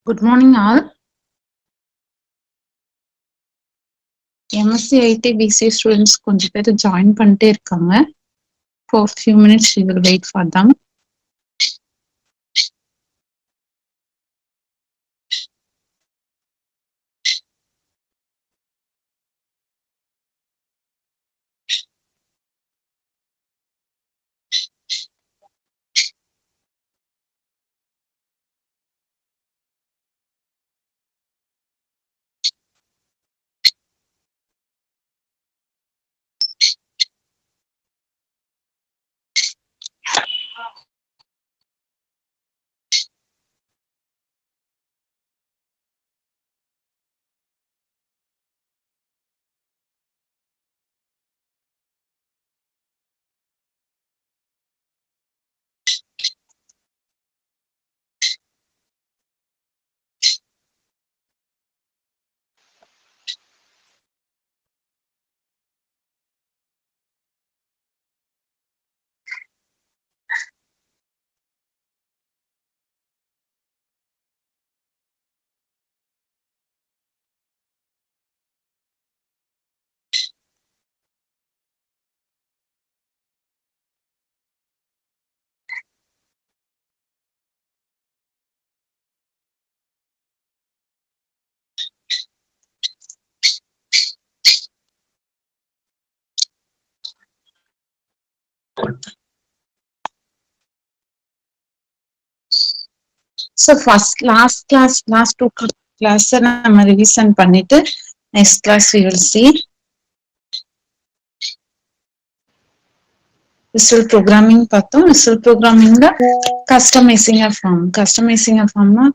Good morning, all. MSc IT BC students கொஞ்சம் பேர் join பண்ணிட்டே இருக்காங்க. For few minutes we will wait for them. So last two class நம்ம revision பண்ணிட்டு next class we will see visual programming பார்த்தோம். visual programmingல customizing a formனா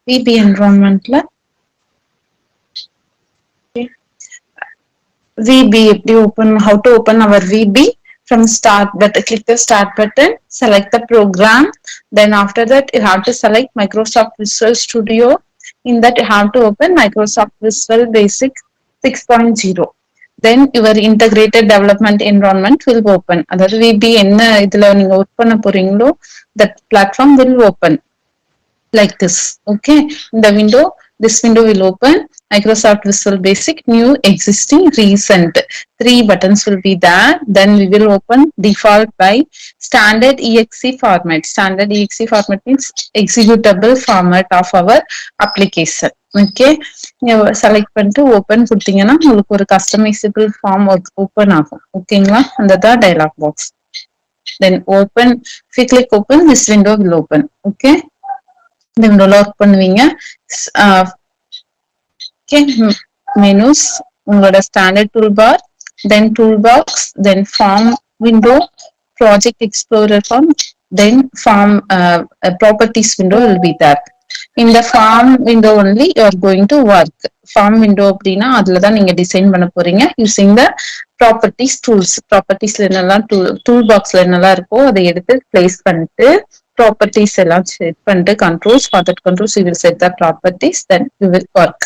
VB environmentல VB எப்படி open, how to open our VB from start button. Click the start button, select the program, then after that you have to select Microsoft Visual Studio. In that you have to open Microsoft Visual Basic 6.0. then your integrated development environment will open. அதாவது VB என்ன இதுல நீங்க work பண்ண போறீங்களோ that platform will open like this. Okay, in the window, this window will open Microsoft Visual Basic, new, existing, recent. 3 buttons will be there. Then we will open default by standard exe format. Standard exe format means executable format of our application. Okay, select பண்ணிட்டு open கொடுத்தீங்கன்னா உங்களுக்கு ஒரு customizable form open ஆகும். ஓகேங்களா, அந்த தான் dialog box. Then open, if you click open, this window will open. Okay, இந்த விண்டோல ஒர்க் பண்ணுவீங்க. menus, உங்களோட standard tool bar, then toolbox, then form window, project explorer form, then form properties window will be there. In the form window only you are going to work. Form window அப்படின்னா அதுல தான் நீங்க design பண்ண போறீங்க using the properties tools. propertiesல என்னெல்லாம் tool boxல என்னெல்லாம் இருக்கோ அதை எடுத்து place பண்ணிட்டு properties எல்லாம் set பண்ணிட்டு controls, for that controls you will set the properties, then you will work.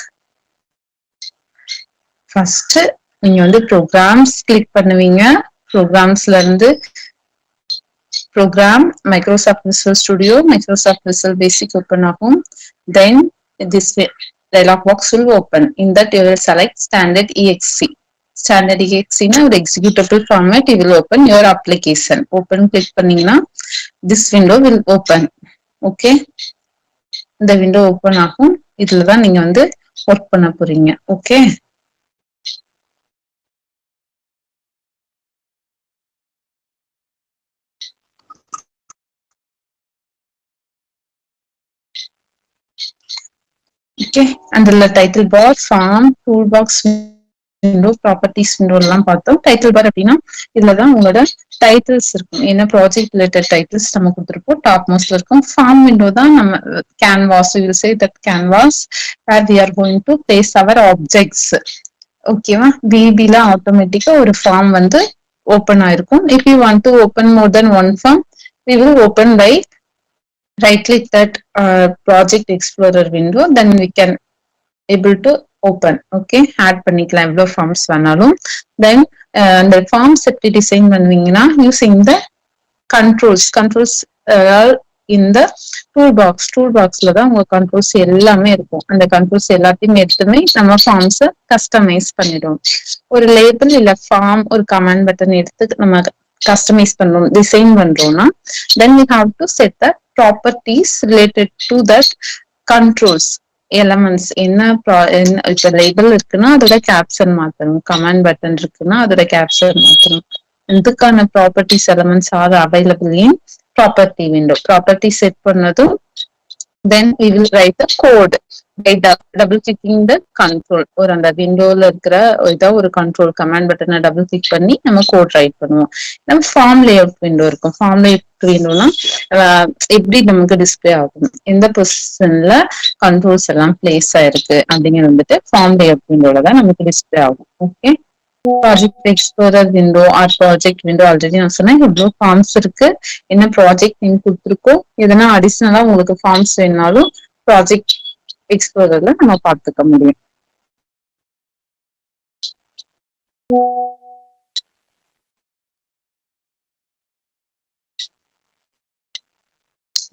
First நீங்க வந்து programs click பண்ணுவீங்க. programsல இருந்து program, Microsoft Visual Studio, Microsoft Visual Basic open ஆகும். Then this dialog box will open. In that you will select standard exe. Standard exe na ஒரு executable format, you will open your application. Open click பண்ணீங்கன்னா this window will open. Okay, இந்த window open ஆகும். இதுல தான் நீங்க வந்து work பண்ண போறீங்க. Okay, okay, under title bar, form, toolbox window, properties window எல்லாம் பார்த்தோம். டைட்டில் பார் அப்படின்னா இதுலதான் உங்களோட டைட்டில்ஸ் இருக்கும். என்ன ப்ராஜெக்ட் ரிலேட்டட் டைட்டில்ஸ் நம்ம கொடுத்துருப்போம், டாப் மோஸ்ட்ல இருக்கும். ஃபார்ம் விண்டோ தான் நம்ம canvas, you will say that canvas where we are going to place our objects. ஓகேவா, பிபில ஆட்டோமேட்டிக்கா ஒரு ஃபார்ம் வந்து ஓப்பன் ஆயிருக்கும். If you want to open more than one form, we will open by right click that project explorer window, then we can able to open. Okay, add பண்ணிக்கலாம் எவ்வளவு forms வேணாலும். then the forms எப்படி design பண்ணுவீங்கன்னா using the controls இந்த tool பாக்ஸ்ல தான் உங்க controls எல்லாமே இருக்கும். அந்த கண்ட்ரோல்ஸ் எல்லாத்தையும் எடுத்துமே நம்ம ஃபார்ம்ஸை கஸ்டமைஸ் பண்ணிடுவோம். ஒரு லேபிள் இல்ல ஃபார்ம் ஒரு கமாண்ட் பட்டன் எடுத்து நம்ம கஸ்டமைஸ் பண்றோம், டிசைன் பண்றோம்னா then we have to set the properties related to that controls elements. என்ன இப்ப லேபிள் இருக்குன்னா அதோட கேப்ஷன் மாத்தணும், கமாண்ட் பட்டன் இருக்குன்னா அதோட கேப்ஷன் மாத்தணும். இதுக்கான properties elements are available in property window. Property set பண்ணதும் then we will write the code by double clicking the control. ஒரு அந்த விண்டோல இருக்கிற ஏதாவது ஒரு கண்ட்ரோல் கமாண்ட் பட்டனை டபுள் கிளிக் பண்ணி நம்ம கோட் ரைட் பண்ணுவோம். நம்ம ஃபார்ம் லேஅவுட் விண்டோ இருக்கும். ஃபார்ம் லேஅவுட் விண்டோனா எப்படி நமக்கு டிஸ்பிளே ஆகும், எந்த பொசிஷன்ல கண்ட்ரோல்ஸ் எல்லாம் பிளேஸ் ஆயிருக்கு அப்படிங்கிறது வந்துட்டு ஃபார்ம் லேஅவுட் விண்டோல தான் நமக்கு டிஸ்பிளே ஆகும். Okay, project explorer window or project window already நான் சொன்னேன் எவ்வளவு ஃபார்ம்ஸ் இருக்கு, என்ன ப்ராஜெக்ட் நேம் கொடுத்துருக்கோம், எதனா அடிஷனலா உங்களுக்கு ஃபார்ம்ஸ் வேணாலும் ப்ராஜெக்ட் எக்ஸ்ப்ளோரர்ல நம்ம பார்த்துக்க முடியும்.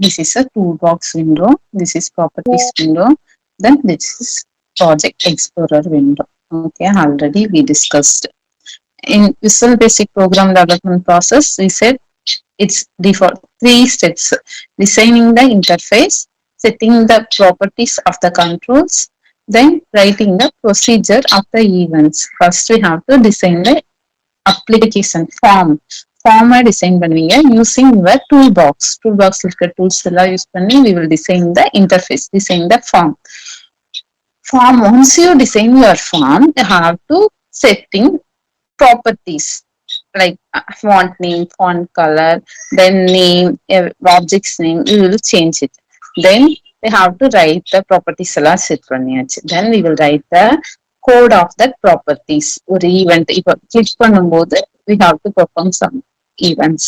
This is a toolbox window, this is properties window, then this is project explorer window. Okay, already we discussed. In Visual Basic Program Development process, we said it's default 3 steps: designing the interface, setting the properties of the controls, then writing the procedure of the events. First, we have to design the application form. Form design பண்ணுவீங்க using your toolbox. Toolbox இருக்க tools எல்லாம் use பண்ணி we will design the interface, design the form. Once you design your form, you have to setting properties like font name, font color, then name, object's name, we will change it. Then we have to write the properties எல்லாம் set பண்ணியாச்சு. Then we will write the code of that properties. ஒரு event இப்போ click பண்ணும்போது we have to perform some events.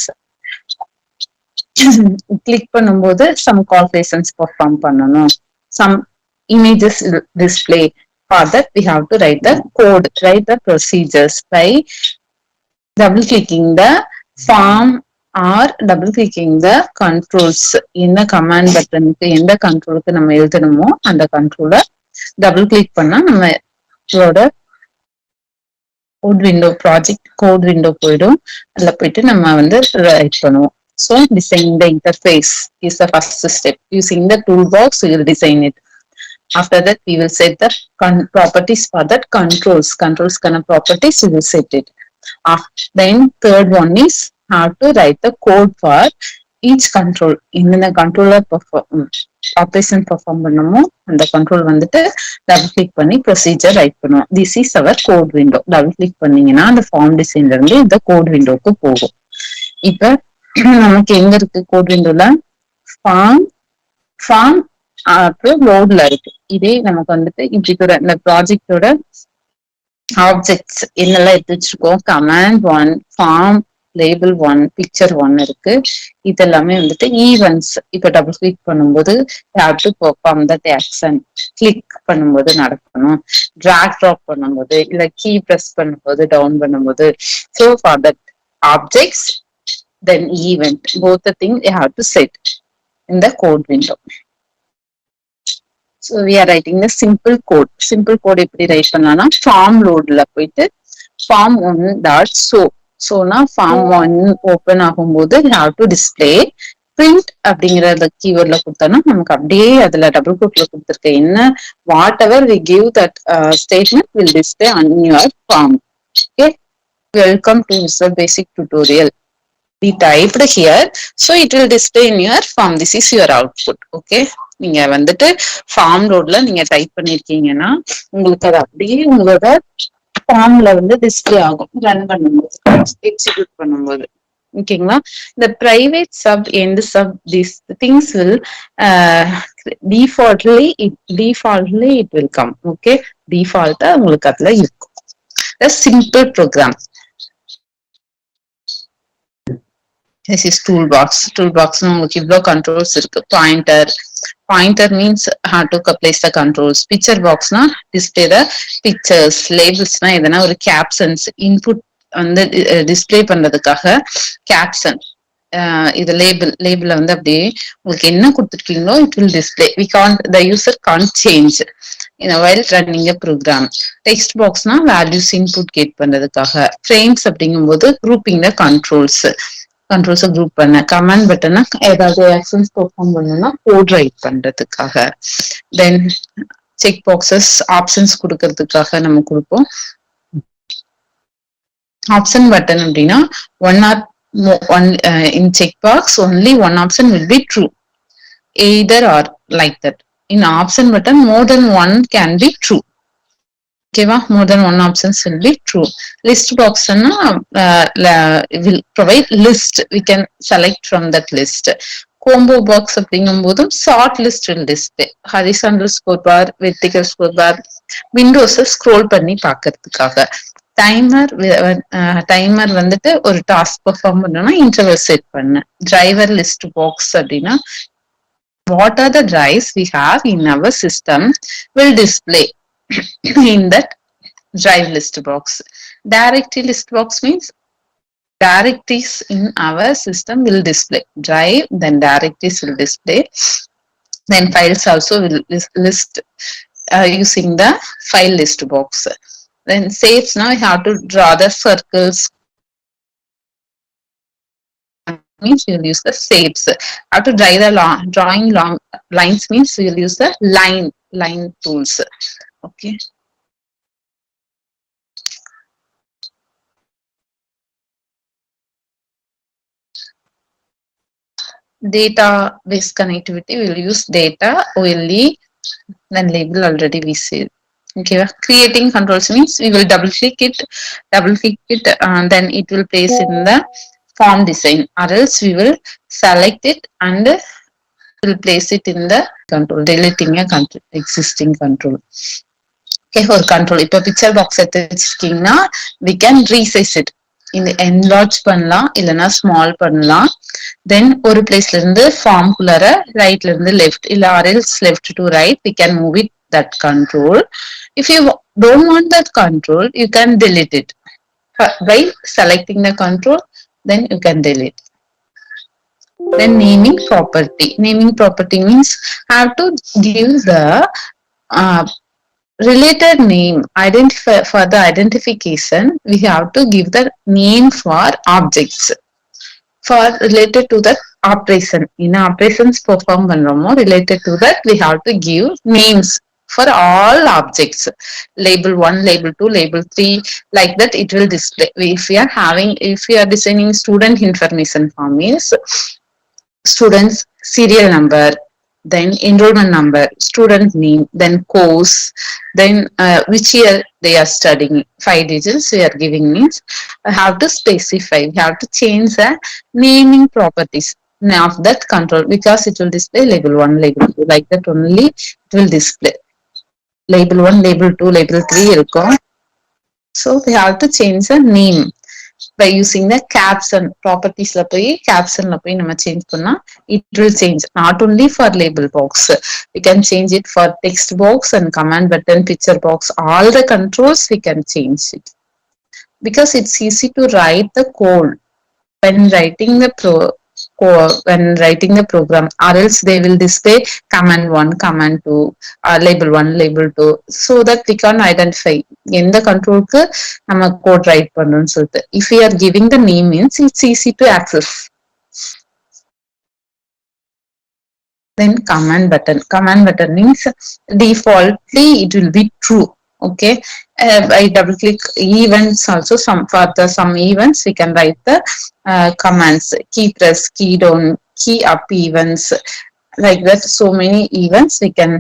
click பண்ணும்போது some calculations perform பண்ணணும், some images display. For that we have to write the code, write the procedures by double clicking the form or double clicking the controls. என்ன command பட்டனுக்கு எந்த கண்ட்ரோலுக்கு நம்ம எழுதணுமோ அந்த கண்ட்ரோலை double click பண்ணா நம்ம இதோட code window, project code window போயிடும். அதுல போயிட்டு நம்ம வந்து ரைட் பண்ணுவோம். So designing the interface is the first step. Using the toolbox we will design it. After that we will set the properties for that controls. Controls kind of properties we will set it. Then third one is how to write the code for each control. இந்த controller operation perform பண்ணுமோ அந்த control வந்துட்டு double click பண்ணி procedure write பண்ணுவோம். This is our code window. Double click பண்ணீங்கன்னா அந்த form டிசைன்ல இருந்து இந்த கோட் விண்டோக்கு போகும். இப்ப நமக்கு எங்க இருக்கு கோட் விண்டோல ஃபார்ம் லோட்ல இருக்கு. இதே நமக்கு வந்துட்டு இப்படி இந்த ப்ராஜெக்டோட ஆப்ஜெக்ட்ஸ் என்னெல்லாம் எடுத்து வச்சிருக்கோம், கமாண்ட் 1, ஃபார்ம், லேபிள் 1, பிக்சர் 1 இருக்கு. இதெல்லாமே வந்துட்டு ஈவென்ட்ஸ். இப்ப டபுள் கிளிக் பண்ணும்போது have to perform that action. Click பண்ணும்போது நடக்கணும், டிராக் ட்ராப் பண்ணும்போது இல்ல கீ பிரஸ் பண்ணும்போது டவுன் பண்ணும்போது. So for that objects then event, both the things you have to set in the code window. So we are writing the simple code. Simple code எப்படி write பண்ணலாம்னா form லோட்ல போயிட்டு form 1 dot சோனா form 1 open ஆகும்போது you have to display print அப்படிங்கிற கீவேர்ட்ல கொடுத்தோம்னா நமக்கு அப்படியே அதுல டபுள் கோட்ல கொடுத்துருக்க என்ன whatever we give that statement will display on your form. Okay, welcome to Visual Basic tutorial. We typed here, so it will display in your form. This is your output. Okay, நீங்க வந்துட்டு form லோட்ல நீங்க type பண்ணிருக்கீங்கன்னா உங்களுக்கு அது அப்படியே உங்களோட ஃபார்ம்ல வந்து display ஆகும் ரன் பண்ணும்போது, எக்ஸிக்யூட் பண்ணும்போது. ஓகேங்களா, இந்த private sub end sub these things will defaultly it will come. Okay, default உங்களுக்கு அதுல இருக்கும். The simple program. This is toolbox. Toolbox உங்களுக்கு இவ்வளவு கண்ட்ரோல்ஸ் இருக்கு. Pointer means how to place the controls. Picture box na display the pictures. Labels na எதனா ஒரு captions input வந்து display பண்றதுக்காக caption. இது லேபிள் வந்து அப்படியே உங்களுக்கு என்ன கொடுத்துருக்கீங்களோ it will display we can the user can change while running a program. Text பாக்ஸ்னா வேல்யூஸ் இன்புட் கேட் பண்றதுக்காக. ஃப்ரேம்ஸ் அப்படிங்கும்போது குரூப்பிங் த கண்ட்ரோல்ஸை குரூப் பண்ண. கமாண்ட் பட்டனா ஏதாவது ஆக்ஷன்ஸ் பெர்ஃபார்ம் பண்ணணும்னா கோட் ரைட் பண்றதுக்காக. தென் செக் பாக்ஸஸ் ஆப்ஷன்ஸ் கொடுக்கறதுக்காக நம்ம கொடுப்போம். ஆப்ஷன் பட்டன் அப்படின்னா one in checkbox only one option will be true, either or, like that. In option button more than one can be true. Okay, more than one options will be true. List box will provide list, we can select from that list. Combo box அப்படிங்கும்போதும் sort list will display. Horizontal scroll bar, vertical scroll bar, windows scroll பண்ணி பார்க்கிறதுக்காக. Timer வந்துட்டு ஒரு task perform பண்ணணும்னா interval set பண்ண. Driver list box அப்படின்னா what are the drives we have in our system will display in that drive list box. Directory list box means directories in our system will display. Drive, then directories will display. Then files also will list using the file list box. Then saves, now we have to draw the circles. Means we will use the saves. How to drawing long lines means we will use the line tools. Okay. Database connectivity, we will use data, OLE, then label already we see. Okay, creating controls means we will double click it, then it will place in the form design, or else we will select it and will place it in the control, deleting a existing control. Okay, for control, இப்போ picture box எடுத்து வச்சிருக்கீங்கன்னா we can resize it. இந்த enlarge பண்ணலாம், இல்லைன்னா small பண்ணலாம். Then ஒரு பிளேஸ்ல இருந்து form குள்ளார ரைட்ல இருந்து லெஃப்ட், இல்ல or else left to right, we can move it that control. If you don't want that control, you can delete it by selecting the control, then you can delete. Then naming property. Naming property means have to give the related name. Identify for the identification, we have to give the name for objects. For related to that operation, in operations perform பண்றோமோ related to that, we have to give names for all objects. Label 1, label 2, label 3, like that it will display. If we are designing student information form, means students serial number, then enrollment number, student name, then course, then which year they are studying, 5 digits we are giving. Means have to specify, we have to change the naming properties of that control, because it will display label 1, label 2, like that only it will display. Label 1, label 2, label 3 இருக்கும். So we have to change the name by using the caption. Properties la poi caption la poi nama change panna, it will change. Not only for label box, we can change it for text box and command button, picture box, all the controls we can change it, because it's easy to write the code when writing the program, or else they will display command 1, command 2, label 1, label 2, so that we can identify எந்த கண்ட்ரோலுக்கு நம்ம code right பண்ணணும்னு சொல்லிட்டு. If we are giving the name means it's easy to access. Then command button means defaultly it will be true. Okay, I double click events also. Some events we can write the commands, key press, key down, key up events, like that. So many events we can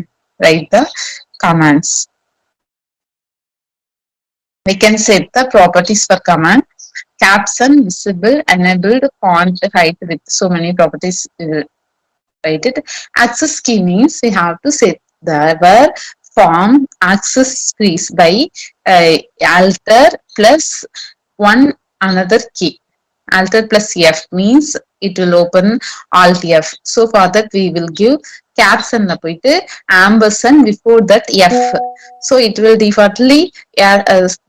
write the commands. We can set the properties for command. Caption, visible, enabled, font height, with so many properties we will write it. Access key means we have to set the form access keys by alter plus one another key. Alter plus F means it will open alt F. So for that we will give caption la poite ampersand before that F. So it will defaultly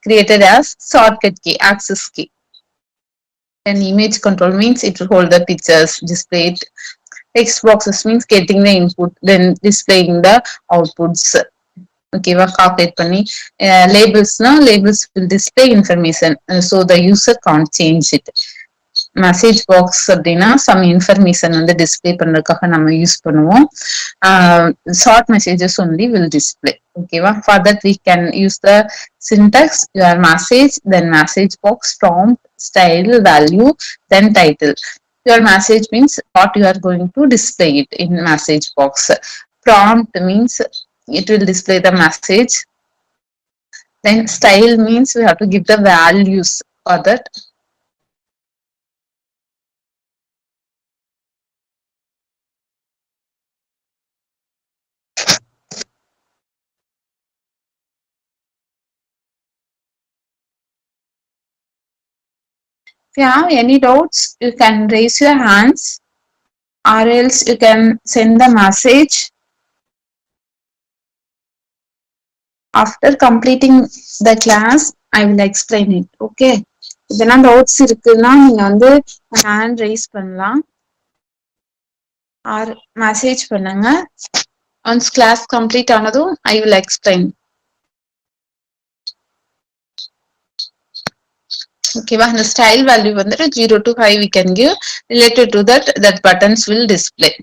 created as shortcut key, access key. And image control means it will hold the pictures, display it. Text boxes means getting the input, then displaying the outputs. ஓகேவா calculate பண்ணி லேபிள்ஸ்னா labels will display information so the user can change it. Message box அப்படின்னா some information வந்து display பண்றதுக்காக நம்ம use பண்ணுவோம். Short messages only will display. ஓகேவா, for that we can use the syntax your message, then message box, prompt, style, value, then title. Your message means what you are going to display it in message box. Prompt means it will display the message. Then style means we have to give the values for that. If you have any doubts, you can raise your hands or else you can send the message. After completing the class, I will explain it. Okay. இதெல்லாம் doubts இருக்குன்னா நீங்க வந்து hand rice பண்ணலாம் or message பண்ணுங்க. Once class complete ஆனதும் I will explain. ஓகேவா, இந்த style value வந்துட்டு 0 to 5 we can give. Related to that buttons will display.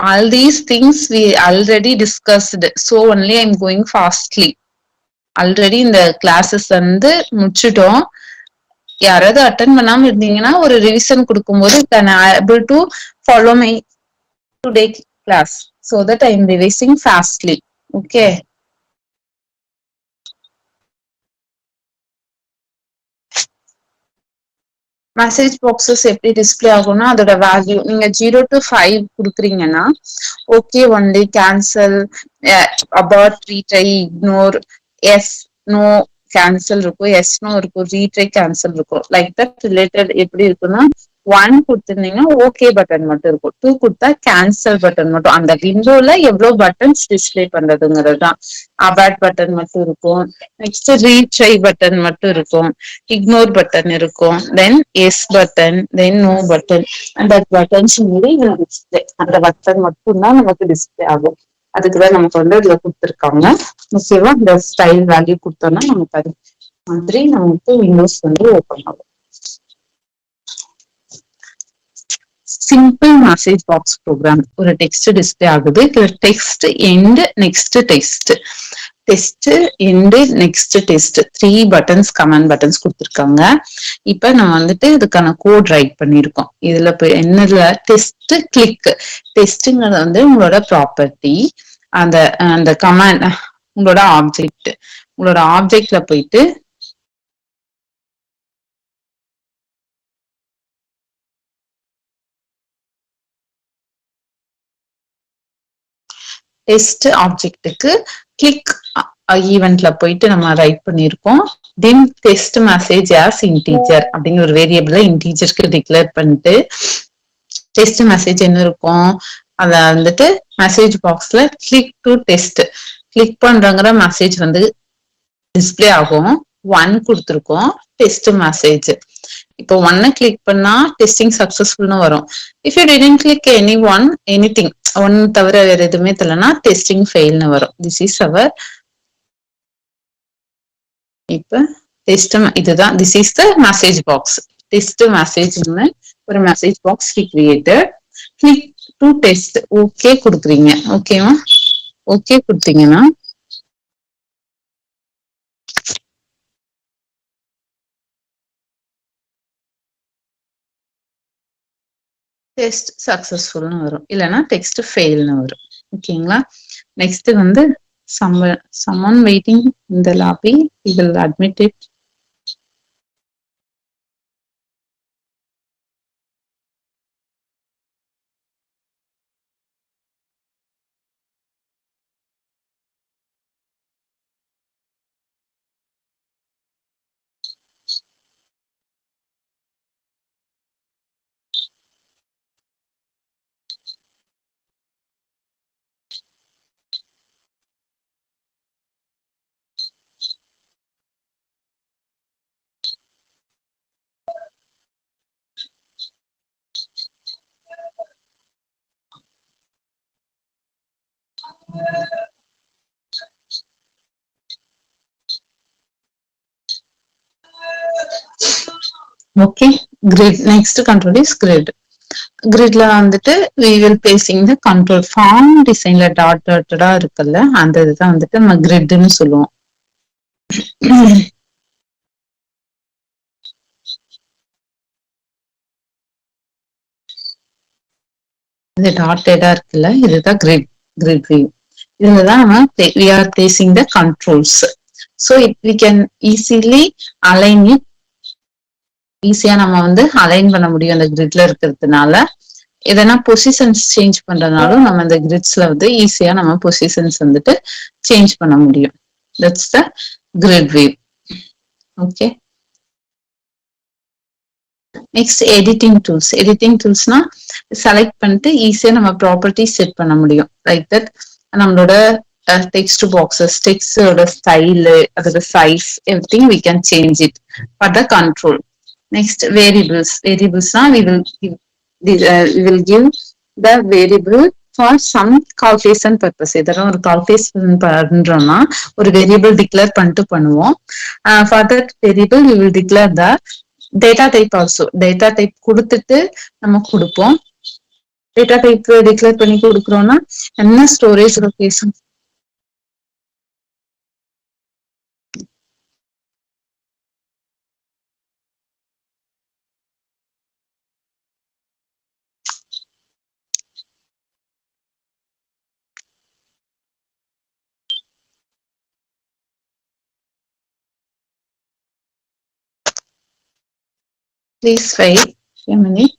All these things we already discussed, so only I'm going fastly. Already இந்த classes வந்து முடிச்சிட்டோம். யாராவது attend பண்ணாம இருந்தீங்கன்னா ஒரு ரிவிஷன் கொடுக்கும்போது can able to follow my today class so that I am revising fastly. Okay. Message boxes எப்படி display ஆகும்னா அதோட வேல்யூ நீங்க 0 to 5 கொடுக்குறீங்கன்னா okay only, cancel, abort, retry, ignore, yes no cancel இருக்கும், எஸ் நோ இருக்கும், retry cancel இருக்கும். Like that related எப்படி இருக்குன்னா 1 கொடுத்துருந்தீங்கன்னா ஓகே பட்டன் மட்டும் இருக்கும், 2 கொடுத்தா கேன்சல் பட்டன் மட்டும். அந்த விண்டோல எவ்வளவு பட்டன்ஸ் டிஸ்பிளே பண்றதுங்கிறது தான். அபார்ட் பட்டன் மட்டும் இருக்கும், நெக்ஸ்ட் ரீட்ரை பட்டன் மட்டும் இருக்கும், இக்னோர் பட்டன் இருக்கும், then yes button, then no button. அந்த பட்டன்ஸ் டிஸ்பிளே, அந்த பட்டன் மட்டும்தான் நமக்கு டிஸ்பிளே ஆகும். அதுக்குதான் நமக்கு வந்து இதுல கொடுத்துருக்காங்க. ஓகேவா, இந்த ஸ்டைல் வேல்யூ கொடுத்தோம்னா நமக்கு அது மாதிரி நமக்கு விண்டோஸ் வந்து ஓப்பன் ஆகும். Simple message box program. ஒரு டெக்ஸ்ட் டிஸ்பிளே ஆகுது. Text end, next text, test end, next test, 3 buttons command buttons கொடுத்துருக்காங்க. இப்ப நம்ம வந்துட்டு இதுக்கான கோட் ரைட் பண்ணிருக்கோம். இதுல என்னதுல டெஸ்ட் கிளிக். டெஸ்ட்ங்கிறது வந்து உங்களோட ப்ராப்பர்ட்டி. அந்த அந்த கமாண்ட் உங்களோட ஆப்ஜெக்ட். உங்களோட ஆப்ஜெக்ட்ல போயிட்டு டெஸ்ட் ஆப்ஜெக்ட்டுக்கு கிளிக் ஈவெண்ட்ல போயிட்டு நம்ம ரைட் பண்ணிருக்கோம். Then test message as integer அப்படிங்கிற ஒரு வேரியபிள இன்டீஜருக்கு டிக்ளேர் பண்ணிட்டு டெஸ்ட் மெசேஜ் என்ன இருக்கும், அத வந்துட்டு மெசேஜ் பாக்ஸ்ல கிளிக் டு டெஸ்ட் கிளிக் பண்றங்கிற மெசேஜ் வந்து டிஸ்பிளே ஆகும். 1 கொடுத்துருக்கோம், டெஸ்ட் மெசேஜ். இப்போ 1 கிளிக் பண்ணா டெஸ்டிங் சக்சஸ்ஃபுல்னு வரும். If you didn't click anything 1 தவிர வேற எதுவுமே தெரியலனா டெஸ்டிங் ஃபெயில்னு வரும். திஸ் இஸ் அவர் இப்ப டெஸ்ட். இதுதான் this is the message box. Test மெசேஜ்னு ஒரு message box created. Click to test okay கொடுக்குறீங்க. ஓகேவா, ஓகே கொடுத்தீங்கன்னா டெஸ்ட் சக்சஸ்ஃபுல்னு வரும், இல்லைன்னா டெக்ஸ்ட் ஃபெயில்னு வரும். ஓகேங்களா, நெக்ஸ்ட் வந்து someone waiting in the lobby, we will admit it. Okay, grid. Next control is grid. Gridல வந்துட்டு we will placing the control form designல dotted இருக்குல்ல அந்த இதுதான் வந்துட்டு நம்ம gridன்னு சொல்லுவோம். இது டாட்டடா இருக்குல்ல இதுதான் grid view. இதுலதான் நம்ம we are placing the controls. So we can easily align it. ஈஸியா நம்ம வந்து அலைன் பண்ண முடியும் அந்த கிரிட்ல இருக்கிறதுனால. எதனா பொசிஷன்ஸ் சேஞ்ச் பண்றதுனாலும் நம்ம இந்த கிரிட்ஸ்ல வந்து ஈஸியா நம்ம பொசிஷன்ஸ் வந்துட்டு சேஞ்ச் பண்ண முடியும். That's the grid view. Okay, next editing டூல்ஸ்னா செலக்ட் பண்ணிட்டு ஈஸியா நம்ம ப்ராப்பர்ட்டிஸ் செட் பண்ண முடியும். லைக் தட் நம்மளோட டெக்ஸ்ட் பாக்ஸஸ், டெக்ஸ்டோட ஸ்டைலு, அதோட size, everything we can change it for the control. Next, variablesனா we will give the variable for some calculation purpose. எதனா ஒரு calculation பண்றோம்னா ஒரு வேரியபிள் டிக்ளேர் பண்ணிட்டு பண்ணுவோம். For that variable we will declare the data type also. Data type கொடுத்துட்டு நம்ம கொடுப்போம். டேட்டா டைப் டிக்ளேர் பண்ணி கொடுக்குறோம்னா என்ன storage location. Please wait a minute.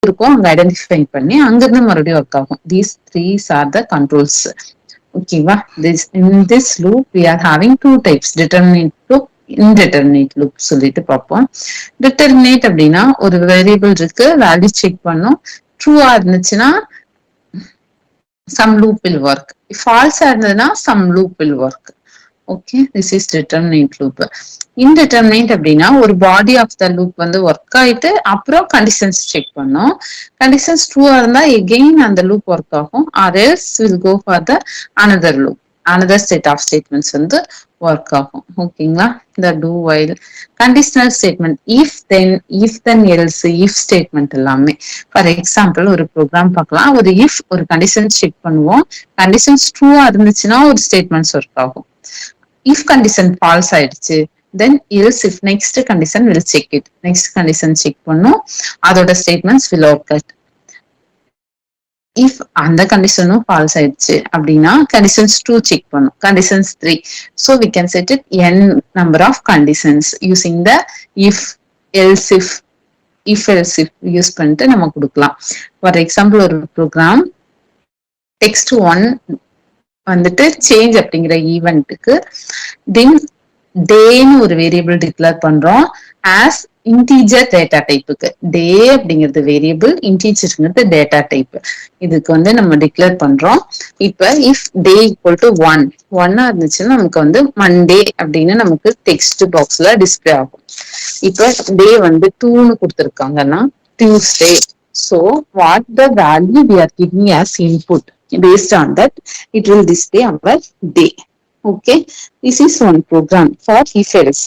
இருக்கும் அங்க ஐடென்டிஃபை பண்ணி அங்கிருந்து மறுபடியும் ஒர்க் ஆகும். These threes are the controls. ஓகேவா? In this loop we are having two types, determinate loop, indeterminate loop சொல்லிட்டு பார்ப்போம். டிட்டர்மினேட் அப்படின்னா ஒரு வேரியபிள் இருக்கு, வேல்யூ செக் பண்ணும், ட்ரூவா இருந்துச்சுன்னா some loop will work, false இருந்ததுன்னா some loop will work. Okay, this is determinate loop. Indeterminate அப்படின்னா ஒரு பாடி ஆஃப் த லூப் வந்து ஒர்க் ஆயிட்டு அப்புறம் கண்டிஷன்ஸ் செக் பண்ணும். கண்டிஷன்ஸ் ட்ரூவா இருந்தா எகெயின் அந்த லூப் ஒர்க் ஆகும், or else will go for the another loop, another set of statements வந்து ஒர்க் ஆகும். ஓகேங்களா? இந்த do while conditional statement, if then else, if statement எல்லாமே. ஃபார் எக்ஸாம்பிள் ஒரு ப்ரோக்ராம் பார்க்கலாம். ஒரு இஃப் ஒரு கண்டிஷன் செக் பண்ணுவோம், கண்டிஷன்ஸ் ட்ரூவா இருந்துச்சுன்னா ஒரு ஸ்டேட்மெண்ட்ஸ் ஒர்க் ஆகும். if condition false ஆயிடுச்சு, then else if next condition will check it, next condition check பண்ணும், அதோட statements will occur. if அந்த கண்டிஷனும் false ஆயிடுச்சு அப்படின்னா conditions 2 check பண்ணும், conditions 3. so we can set it n number of conditions using the if else if else if use பண்ணிட்டு நம்ம கொடுக்கலாம். For example ஒரு ப்ரோக்ராம் text 1 வந்துட்டு சேஞ்ச் அப்படிங்கிற ஈவெண்ட்டுக்கு தென் டேன்னு ஒரு வேரியபிள் டிக்ளேர் பண்றோம் ஆஸ் இன்டீஜர் டேட்டா டைப்புக்கு. டே அப்படிங்கிறது வேரியபிள், இன்டீஜர்ங்கிறது டேட்டா டைப். இதுக்கு வந்து நம்ம டிக்ளேர் பண்றோம். இப்ப இஃப் டே ஈக்குவல் டு 1 இருந்துச்சுன்னா நமக்கு வந்து மண்டே அப்படின்னு நமக்கு டெக்ஸ்ட் பாக்ஸ்ல டிஸ்பிளே ஆகும். இப்ப டே வந்து 2ன்னு கொடுத்துருக்காங்கன்னா Tuesday. So what the value we are giving as input, based on that it will display our day. Okay, this is one program for if else.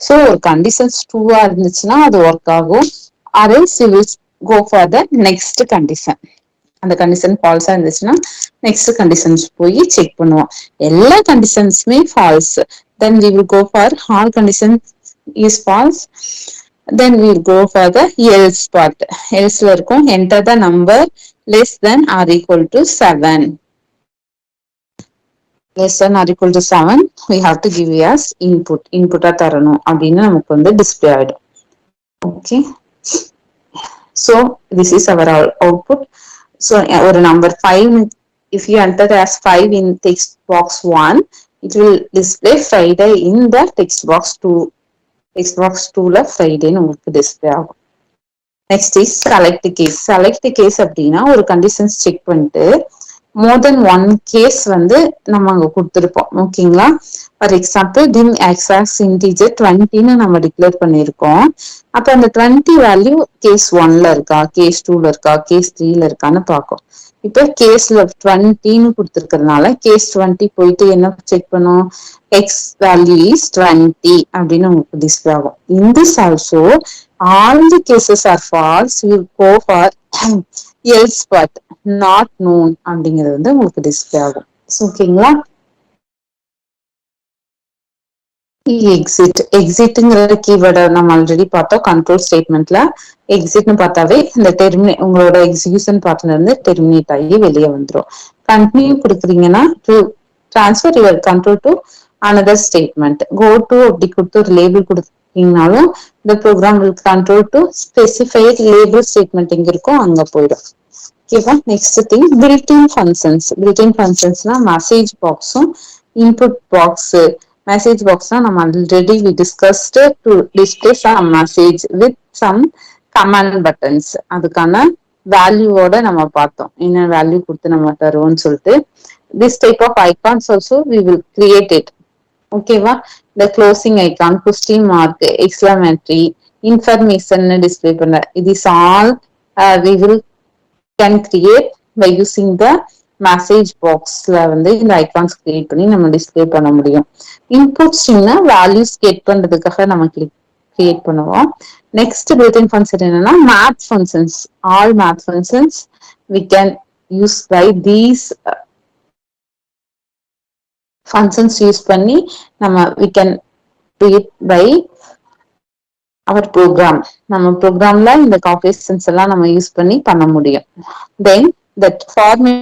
So conditions true இருந்துச்சுன்னா அது work ஆகும், or else we will go for the next condition. அந்த condition ஃபால்ஸா இருந்துச்சுன்னா next conditions போய் check பண்ணுவோம். எல்லா கண்டிஷன்ஸுமே falls, then we will go for all conditions is false, then we will go for the else part. else ல இருக்கும் enter the number less than or equal to 7. less than or equal to 7 we have to give as input. input-ஆ தரணும் அப்படின்னு நமக்கு வந்து display ஆயிடும். Okay, so this is our output. So ஒரு number 5, if you enter as 5 in text box 1, it will display Friday in the text box 2. text box 2ல Friday உங்களுக்கு display ஆகும். next is select case. select case அப்படின்னா ஒரு conditions check பண்ணிட்டு more than one case வந்து நம்ம அங்க கொடுத்திருப்போம். ஓகேங்களா? For example dim access integer 20ன்னு நம்ம டிக்ளேர் பண்ணியிருக்கோம். அப்ப அந்த 20 வேல்யூ கேஸ் 1ல இருக்கா, கேஸ் 2ல இருக்கா, கேஸ் 3ல இருக்கான்னு பார்க்கும். இப்போ கேஸ்ல 20ன்னு கொடுத்துருக்கிறதுனால கேஸ் 20 போயிட்டு என்ன செக் பண்ணும், எக்ஸ் வேல்யூ இஸ் 20 அப்படின்னு உங்களுக்கு டிஸ்பிளே ஆகும். In this also all the cases are false will go for else but not known அப்படிங்கிறது வந்து உங்களுக்கு டிஸ்பிளே ஆகும். ஓகேங்களா? எக்ஸிட்ங்கிற கீவேர்டை நம்ம ஆல்ரெடி பார்த்தோம் கண்ட்ரோல் ஸ்டேட்மெண்ட்ல. எக்ஸிட்னு பார்த்தாவே இந்த உங்களோட எக்ஸிகியூஷன் பார்ட்ல இருந்து டெர்மினேட் ஆகி வெளியே வந்துடும். கண்டினியூ கொடுக்குறீங்கன்னா to transfer your control to another statement. Go to அப்படி கொடுத்து ஒரு லேபிள் கொடுத்தீங்கனாலும் இந்த program will control to specified label statement எங்க இருக்கோ அங்க போயிடும். ஓகேவா? Next thing built-in functions. Built-in ஃபங்க்ஷன்ஸ்னா மெசேஜ் பாக்ஸும் இன்புட் பாக்ஸ். மெசேஜ் பாக்ஸ் நம்ம already we discussed to display some message with some command buttons. அதுக்கான வேல்யூவோட நம்ம பார்த்தோம், என்ன வேல்யூ கொடுத்து நம்ம தருவோம்னு சொல்லிட்டு. This type of icons also we will create it. ஓகேவா? இந்த closing icon, question mark, exclamatory, information display பண்ண, இது is all we will can create by using the message பாக்ஸ்ல வந்து இந்த ஐகான்ஸ் கிரியேட் பண்ணி நம்ம டிஸ்பிளே பண்ண முடியும். இன்புட் ஸ்ட்ரீம்னா வேல்யூஸ் கெட் பண்றதுக்காக நம்ம கிரியேட் பண்ணுவோம். நெக்ஸ்ட் பில்டின் ஃபங்க்ஷன் என்னன்னா math functions. All math functions we can use by these functions use பண்ணி நம்ம we can create by our program. நம்ம ப்ரோக்ராம்ல இந்த கால்குலேஷன்ஸ் எல்லாம் நம்ம யூஸ் பண்ணி பண்ண முடியும். then that formula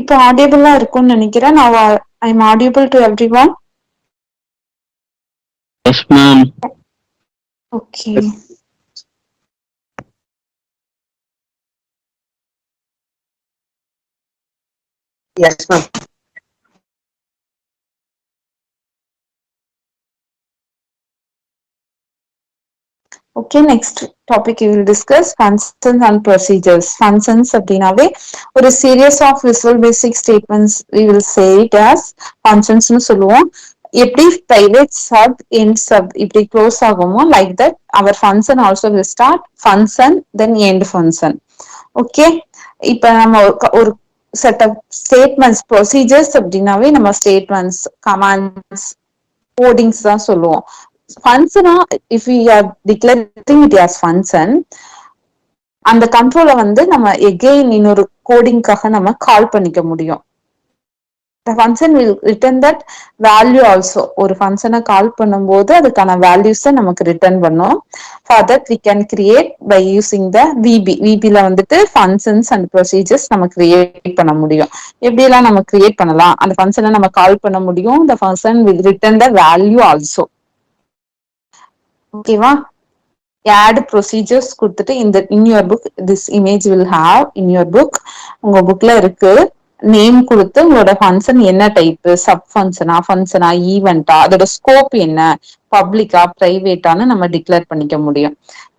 இப்போ ஆடியபிளா இருக்கும்னு நினைக்கிறேன். நான் I am audible to everyone. Yes, ma'am. Okay. Yes, ma'am. Okay, next topic we will discuss functions and procedures. Functions அப்படினாவே ஒரு series of visual basic statements we will say it as functions னு சொல்லுவோம். எப்படி private sub end sub இப்படி close ஆகுமோ like that our function also will start function then end function. Okay, இப்ப நம்ம ஒரு set of statements procedures அப்படினாவே நம்ம statements commands codings தான் சொல்லுவோம். Function, if we are declaring it as function, அந்த கண்ட்ரோலை வந்து நம்ம எகெயின் இன்னொரு கோடிங்காக நம்ம கால் பண்ணிக்க முடியும். The function will return that value also. ஒரு ஃபங்க்ஷனை கால் பண்ணும்போது அதுக்கான வேல்யூஸை நமக்கு ரிட்டர்ன் பண்ணும். For that we can create by using the VB. VBல வந்துட்டு functions and procedures நம்ம கிரியேட் பண்ண முடியும். எப்படியெல்லாம் நம்ம கிரியேட் பண்ணலாம், அந்த ஃபங்க்ஷனை நம்ம கால் பண்ண முடியும். The function will return the value also. ஓகேவா? add procedures கொடுத்துட்டு in your book this image will have in your book. உங்க புக்ல இருக்கு. நேம் கொடுத்து உங்களோட ஃபங்க்ஷன் என்ன டைப், சப் ஃபங்க்ஷனா ஈவெண்டா, அதோட ஸ்கோப் என்ன, பப்ளிக்கா பிரைவேட்டான்னு நம்ம டிக்ளேர் பண்ணிக்க முடியும்.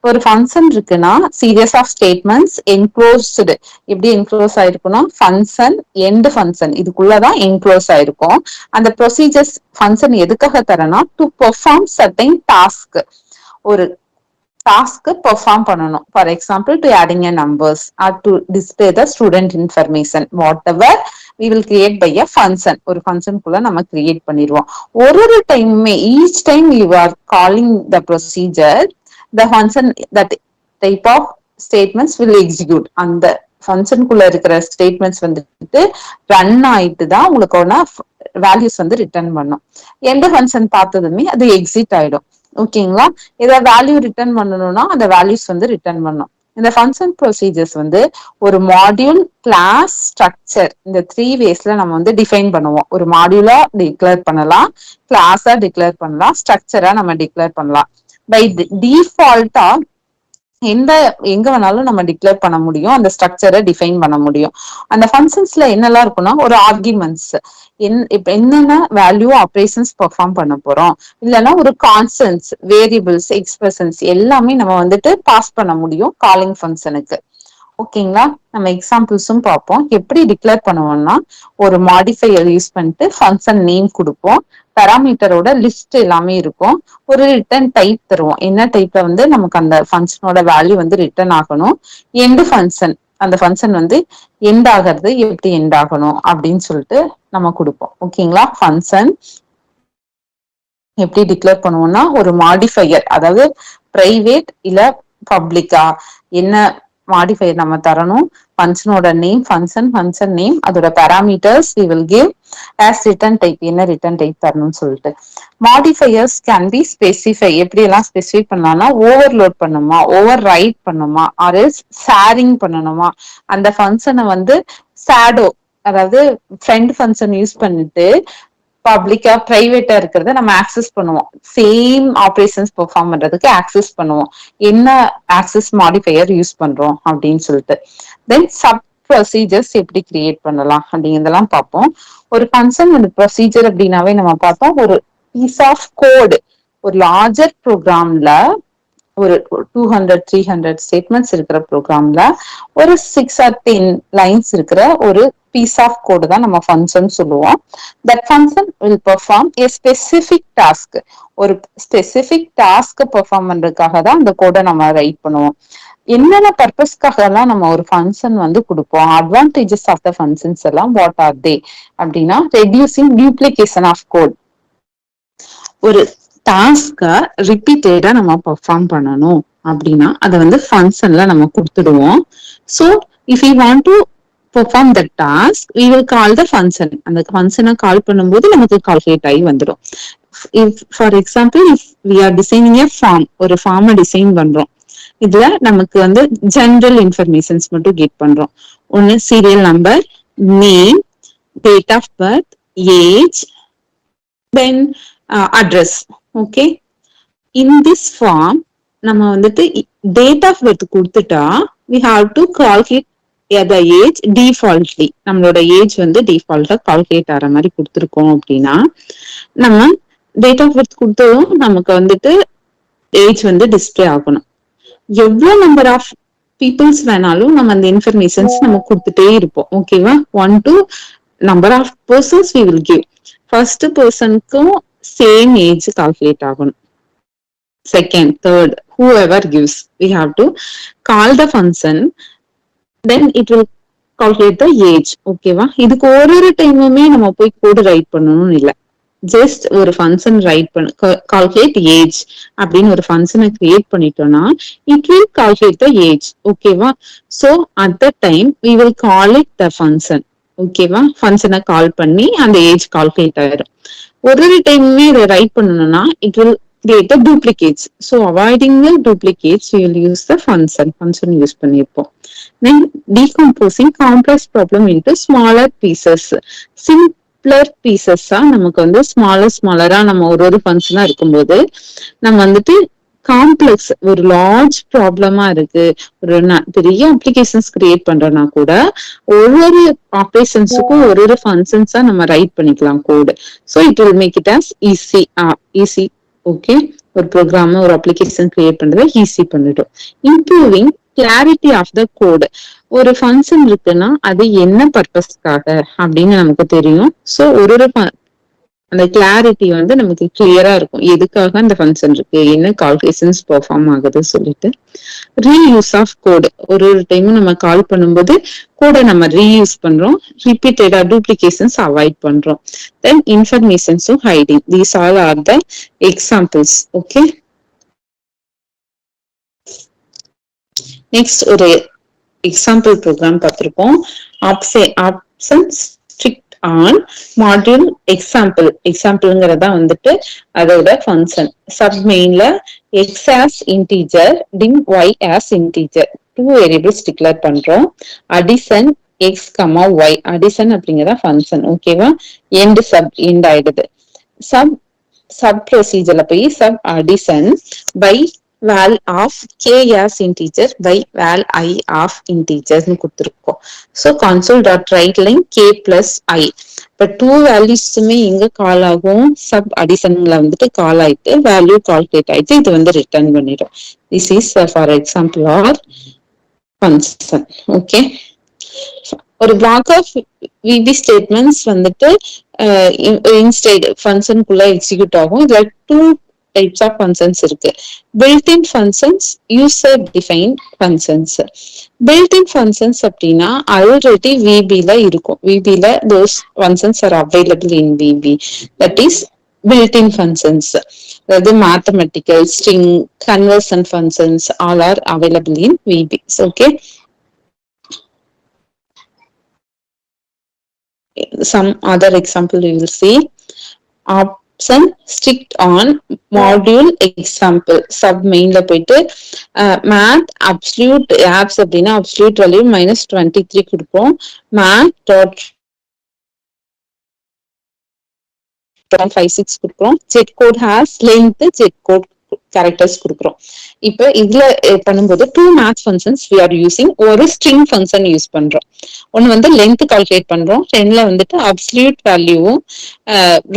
ஒரு ஃபங்க்ஷன் இருக்குன்னா சீரியஸ் ஆஃப் ஸ்டேட்மெண்ட்ஸ் என்க்ளோஸ்டு. எப்படி என்க்ளோஸ் ஆயிருக்குன்னா ஃபங்க்ஷன் எண்ட் ஃபங்க்ஷன் இதுக்குள்ளதான் என்க்ளோஸ் ஆயிருக்கும். அந்த ப்ரொசீஜர்ஸ் ஃபங்க்ஷன் எதுக்காக தரனா டு பெர்ஃபார்ம் சர்டைன் டாஸ்க். ஒரு task perform பண்ணணும். For example, to adding a numbers or to display the student information, whatever we will create by a function. ஒரு function குள்ள நம்ம create பண்ணிடுவோம். ஒரு டைமே each time you are calling the procedure, the function that type of statements will execute. அந்த function குள்ள இருக்கிற statements வந்துட்டு ரன் ஆயிட்டு தான் உங்களுக்கான வேல்யூஸ் வந்து ரிட்டர்ன் பண்ணும். எந்த ஃபங்க்ஷன் பார்த்ததுமே அது எக்ஸிட் ஆயிடும். ஓகேங்களா? ஏதாவது வேல்யூ ரிட்டர்ன் பண்ணணும்னா அந்த வேல்யூஸ் வந்து ரிட்டர்ன் பண்ணும். இந்த ஃபங்க்ஷன் ப்ரொசீஜர்ஸ் வந்து ஒரு மாடியூல், கிளாஸ், ஸ்ட்ரக்சர் இந்த 3 வேஸ்ல நம்ம வந்து டிஃபைன் பண்ணுவோம். ஒரு மாடியூலா டிக்ளேர் பண்ணலாம், கிளாஸா டிக்ளேர் பண்ணலாம், ஸ்ட்ரக்சரா நம்ம டிக்ளேர் பண்ணலாம். பை டிஃபால்ட்டா எங்க வேணாலும் நம்ம டிக்ளேர் பண்ண முடியும், அந்த ஸ்ட்ரக்சரை டிஃபைன் பண்ண முடியும். அந்த ஃபங்க்ஷன்ஸ்ல என்னெல்லாம் இருக்குன்னா ஒரு ஆர்குமெண்ட்ஸ், இப்ப என்னென்ன வேல்யூ ஆப்ரேஷன்ஸ் பெர்ஃபார்ம் பண்ண போறோம், இல்லைன்னா ஒரு கான்ஸ்டன்ட்ஸ், வேரியபிள்ஸ், எக்ஸ்பிரஷன்ஸ் எல்லாமே நம்ம வந்துட்டு பாஸ் பண்ண முடியும் காலிங் ஃபங்க்ஷனுக்கு. ஓகேங்களா? நம்ம எக்ஸாம்பிள்ஸும் பார்ப்போம். எப்படி டிக்ளேர் பண்ணுவோம்னா ஒரு மாடிஃபையர் யூஸ் பண்ணிட்டு ஃபங்க்ஷன் நேம் கொடுப்போம், பேராமீட்டரோட லிஸ்ட் எல்லாமே இருக்கும், ஒரு ரிட்டர்ன் டைப் தருவோம். என்ன டைப்ல வந்து நமக்கு அந்த ஃபங்க்ஷனோட வேல்யூ வந்து ரிட்டர்ன் ஆகணும், எண்ட் ஃபங்க்ஷன் அந்த ஃபங்க்ஷன் வந்து எண்ட் ஆகிறது எப்படி எண்ட் ஆகணும் அப்படின்னு சொல்லிட்டு நம்ம கொடுப்போம். ஓகேங்களா? ஃபங்க்ஷன் எப்படி டிக்ளேர் பண்ணுவோம்னா ஒரு மாடிஃபையர், அதாவது பிரைவேட் இல்ல பப்ளிக்கா என்ன மாடிஃபையர் நம்ம தரணும், ஃபங்க்ஷனோட நேம், ஃபங்க்ஷன் நேம், அதோட parameters we will give as return type, என்ன ரிட்டர்ன் டைப் தரணும்னு சொல்லிட்டு. Modifiers can be specify. எப்படி எல்லாம் ஸ்பெசிஃபை பண்ணலாம்னா ஓவர்லோட் பண்ணுமா, ஓவர் ரைட் பண்ணுமா, ஆர் ஷேரிங் பண்ணணுமா, அந்த ஃபங்க்ஷனை வந்து ஷேடோ அதாவது ஃப்ரெண்ட் ஃபங்க்ஷன் யூஸ் பண்ணிட்டு பப்ளிக்கா பிரைவேட்டா இருக்கிறத நம்ம ஆக்சஸ் பண்ணுவோம். சேம் ஆப்ரேஷன்ஸ் பெர்ஃபார்ம் பண்றதுக்கு ஆக்சஸ் பண்ணுவோம். என்ன ஆக்சஸ் மாடிஃபையர் யூஸ் பண்றோம் அப்படின்னு சொல்லிட்டு. தென் சப் ப்ரொசீஜர்ஸ் எப்படி கிரியேட் பண்ணலாம் அப்படிங்கிறதெல்லாம் பார்ப்போம். ஒரு ஃபங்க்ஷன் ஒரு ப்ரொசீஜர் அப்படின்னாவே நம்ம பார்த்தோம் ஒரு பீஸ் ஆஃப் கோடு. ஒரு லார்ஜர் ப்ரோக்ராம்ல ஒரு 200-300 ஸ்டேட்மெண்ட்ஸ் இருக்கிற ப்ரோக்ராம்ல ஒரு 6 or 10 லைன்ஸ் இருக்கிற ஒரு piece of code தான் நம்ம function சொல்லுவோம். That function will perform a specific task. ஒரு specific task perform பண்றதுக்காக தான் அந்த கோடை நம்ம ரைட் பண்ணுவோம். என்னென்ன பர்பஸ்க்காக எல்லாம் நம்ம ஒரு ஃபங்க்ஷன் வந்து கொடுப்போம், அட்வான்டேஜஸ் ஆஃப் த ஃபங்க்ஷன்ஸ் எல்லாம் வாட் ஆர் தே அப்படின்னா ரெடியூசிங் டியூப்ளிகேஷன் ஆஃப் கோட். ஒரு டாஸ்க ரிப்பீட்டடா நம்ம பெர்ஃபார்ம் பண்ணணும் அப்படின்னா அதை வந்து ஃபங்க்ஷன்ல நம்ம கொடுத்துடுவோம். So if you want to perform the task, we will call the function. அந்த ஃபங்க்ஷனை கால் பண்ணும்போது நமக்கு கால்குலேட் ஆகி வந்துடும். For example if we are designing a form, ஒரு ஃபார்மை டிசைன் பண்றோம், இதுல நமக்கு வந்து ஜெனரல் இன்ஃபர்மேஷன்ஸ் மட்டும் கெட் பண்றோம். ஒன்னு serial number, name, date of birth, age, then address. Okay, in this form நம்ம வந்துட்டு டேட் ஆஃப் பர்த் கொடுத்துட்டா we have to calculate the age defaultly. நம்மளோட ஏஜ் வந்து டிஃபால்ட்டா கால்குலேட் ஆகிற மாதிரி கொடுத்துருக்கோம் அப்படின்னா நம்ம டேட் ஆஃப் பர்த் கொடுத்ததும் நமக்கு வந்துட்டு ஏஜ் வந்து டிஸ்பிளே ஆகணும். எவ்வளவு நம்பர் ஆஃப் பீப்புள்ஸ் வேணாலும் நம்ம அந்த இன்ஃபர்மேஷன்ஸ் நம்ம கொடுத்துட்டே இருப்போம். ஓகேவா? 1 to number of persons we will give. First பர்சனுக்கும் சேம் ஏஜ் கால்குலேட் ஆகணும். Second, third, whoever gives, we have to call the function, then it will calculate the age. ஓகேவா? இதுக்கு ஒரு டைமுமே நம்ம போய் கோடு ரைட் பண்ணணும்னு இல்லை. ஜஸ்ட் ஒரு ஃபங்க்ஷன் ரைட் பண்ண கால்குலேட் ஏஜ் அப்படின்னு ஒரு ஃபங்க்ஷனை கிரியேட் பண்ணிட்டோம்னா it will calculate the age. ஓகேவா? So at the time we will call it the function. ஓகேவா? ஃபங்க்ஷனை கால் பண்ணி அந்த ஏஜ் கால்குலேட் ஆயிடும். ஒரு டைமுமே இதை ரைட் பண்ணணும்னா it will create the duplicates. So avoiding the duplicates, we will use the function use பண்ணிருப்போம். Then decomposing complex problem into smaller pieces. Simpler pieces நமக்கு வந்து ஸ்மாலரா நம்ம ஒரு ஃபங்க்ஷனா இருக்கும்போது நம்ம வந்துட்டு காம்ப்ளெக்ஸ் ஒரு லார்ஜ் ப்ராப்ளமா இருக்கு, ஒரு பெரிய அப்ளிகேஷன்ஸ் கிரியேட் பண்றோம்னா கூட ஒவ்வொரு ஆப்ரேஷன்ஸுக்கும் ஒரு ஃபங்க்ஷன்ஸா நம்ம ரைட் பண்ணிக்கலாம் code. So it will make it as easy. Okay, ஒரு ப்ரோக்ராம் ஒரு அப்ளிகேஷன் கிரியேட் பண்றதை ஈஸி பண்ணிடும். Improving clarity of the code. ஒரு ஃபங்க்ஷன் இருக்குன்னா அது என்ன பர்பஸ்க்காக அப்படின்னு நமக்கு தெரியும். ஸோ அந்த கிளாரிட்டி வந்து நமக்கு கிளியரா இருக்கும், எதுக்காக அந்த ஃபங்க்ஷன் இருக்கு, என்ன கால்குலேஷன்ஸ் பெர்ஃபார்ம் ஆகுது சொல்லிட்டு. Reuse of code. ஒரு டைமும் நம்ம கால் பண்ணும்போது கோடை நம்ம ரீயூஸ் பண்றோம், ரிப்பீட்டடா டூப்ளிகேஷன்ஸ் அவாய்ட் பண்றோம். தென் இன்ஃபர்மேஷன்ஸும் hiding. These all are the examples. Okay, next ஒரு எக்ஸாம்பிள் ப்ரோக்ராம் பார்த்திருப்போம். ஆப்ஷன்ஸ் ஸ்ட்ரிக்ட் ஆன் மாடியூல் எக்ஸாம்பிள்ங்கிறதா வந்துட்டு அதோட ஃபங்க்ஷன். சப் மெயின்ல X as integer, dim Y as integer, 2 variables declare பண்றோம். Addition X comma Y, addition அப்படிங்கிறதா function. ஓகேவா? End ஆயிடுது. சப் ப்ரொசீஜர்ல போய் sub addition by val of k as integer by val I of integers னு கொடுத்திருக்கோம். So console.write line k plus I. இப்ப 2 வேல்யூஸுமே இங்க கால் ஆகும், சப் அடிஷன்ல வந்துட்டு கால் ஆயிட்டு வேல்யூ கால்குலேட் ஆயிட்டு இது வந்து ரிட்டர்ன் பண்ணிடும். This is for example or function. Okay, ஒரு block of VB statements வந்துட்டு instead ஃபங்க்ஷனுக்குள்ள எக்ஸிக்யூட் ஆகும். இதுல 2 types of functions இருக்கு. built-in functions, user defined functions. built-in functions அப்படின்னா ஆல்ரெடி VB ல இருக்கும். VB ல those functions are available in VB. that is built-in functions. அதாவது mathematical, string, conversion functions all are available in VB. Okay, some other example we will see. Option strict on module example. sub main ல போயிட்டு math absolute apps அப்படின்னா absolute value -23 கொடுப்போம். math dot 56 கொடுக்குறோம். z code has length, z code characters கொடுக்குறோம். இப்ப இதுல பண்ணும்போது 2 math functions we are using. ஒரு string function யூஸ் பண்றோம். ஒன்னு வந்து லென்த் கால்குலேட் பண்றோம், ரெண்டுல வந்துட்டு அப்சல்யூட் வேல்யூவும்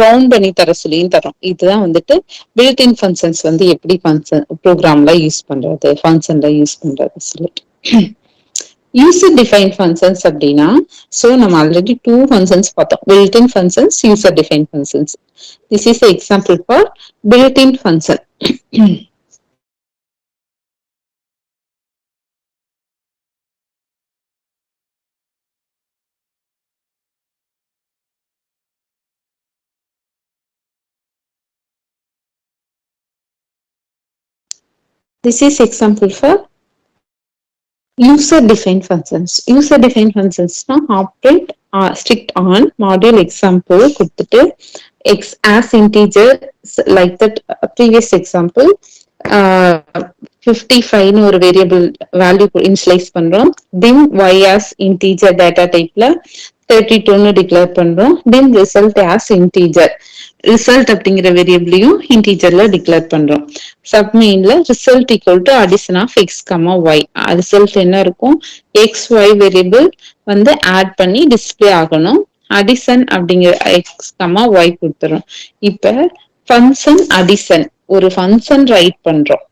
ரவுண்ட் பண்ணி தர சொல்லியும் தரோம். இதுதான் வந்துட்டு பில்ட்-இன் ஃபங்க்ஷன்ஸ் வந்து எப்படி ஃபங்க்ஷன் ப்ரோக்ராம்ல யூஸ் பண்றது, ஃபங்க்ஷன்ல யூஸ் பண்றது சொல்லிட்டு. யூசர் டிஃபைன் ஃபங்க்ஷன்ஸ் அப்படின்னா, சோ நம்ம ஆல்ரெடி 2 ஃபங்க்ஷன்ஸ் பார்த்தோம், built-in functions, user define functions. This is example for built-in function. This is example for user-defined functions. User-defined functions na operate strict on module example கொடுத்துட்டு x as integer like that previous example 55 னு ஒரு variable value initialize பண்றோம். dim y as integer data typeல 32 னு declare பண்றோம். dim result as integer, result அப்படிங்கிற வேரியபிளையும் இன்டீஜர்ல டிக்ளேர் பண்றோம். சப்மெயின்ல result equal to addition of X comma Y. Result என்ன இருக்கும், எக்ஸ் ஒய் வேரியபிள் வந்து ஆட் பண்ணி டிஸ்பிளே ஆகணும். அடிஷன் அப்படிங்கிற எக்ஸ் கமா ஒய் கொடுத்துரும். இப்ப ஃபங்க்ஷன் அடிஷன், ஒரு ஃபங்க்ஷன் ரைட் பண்றோம்.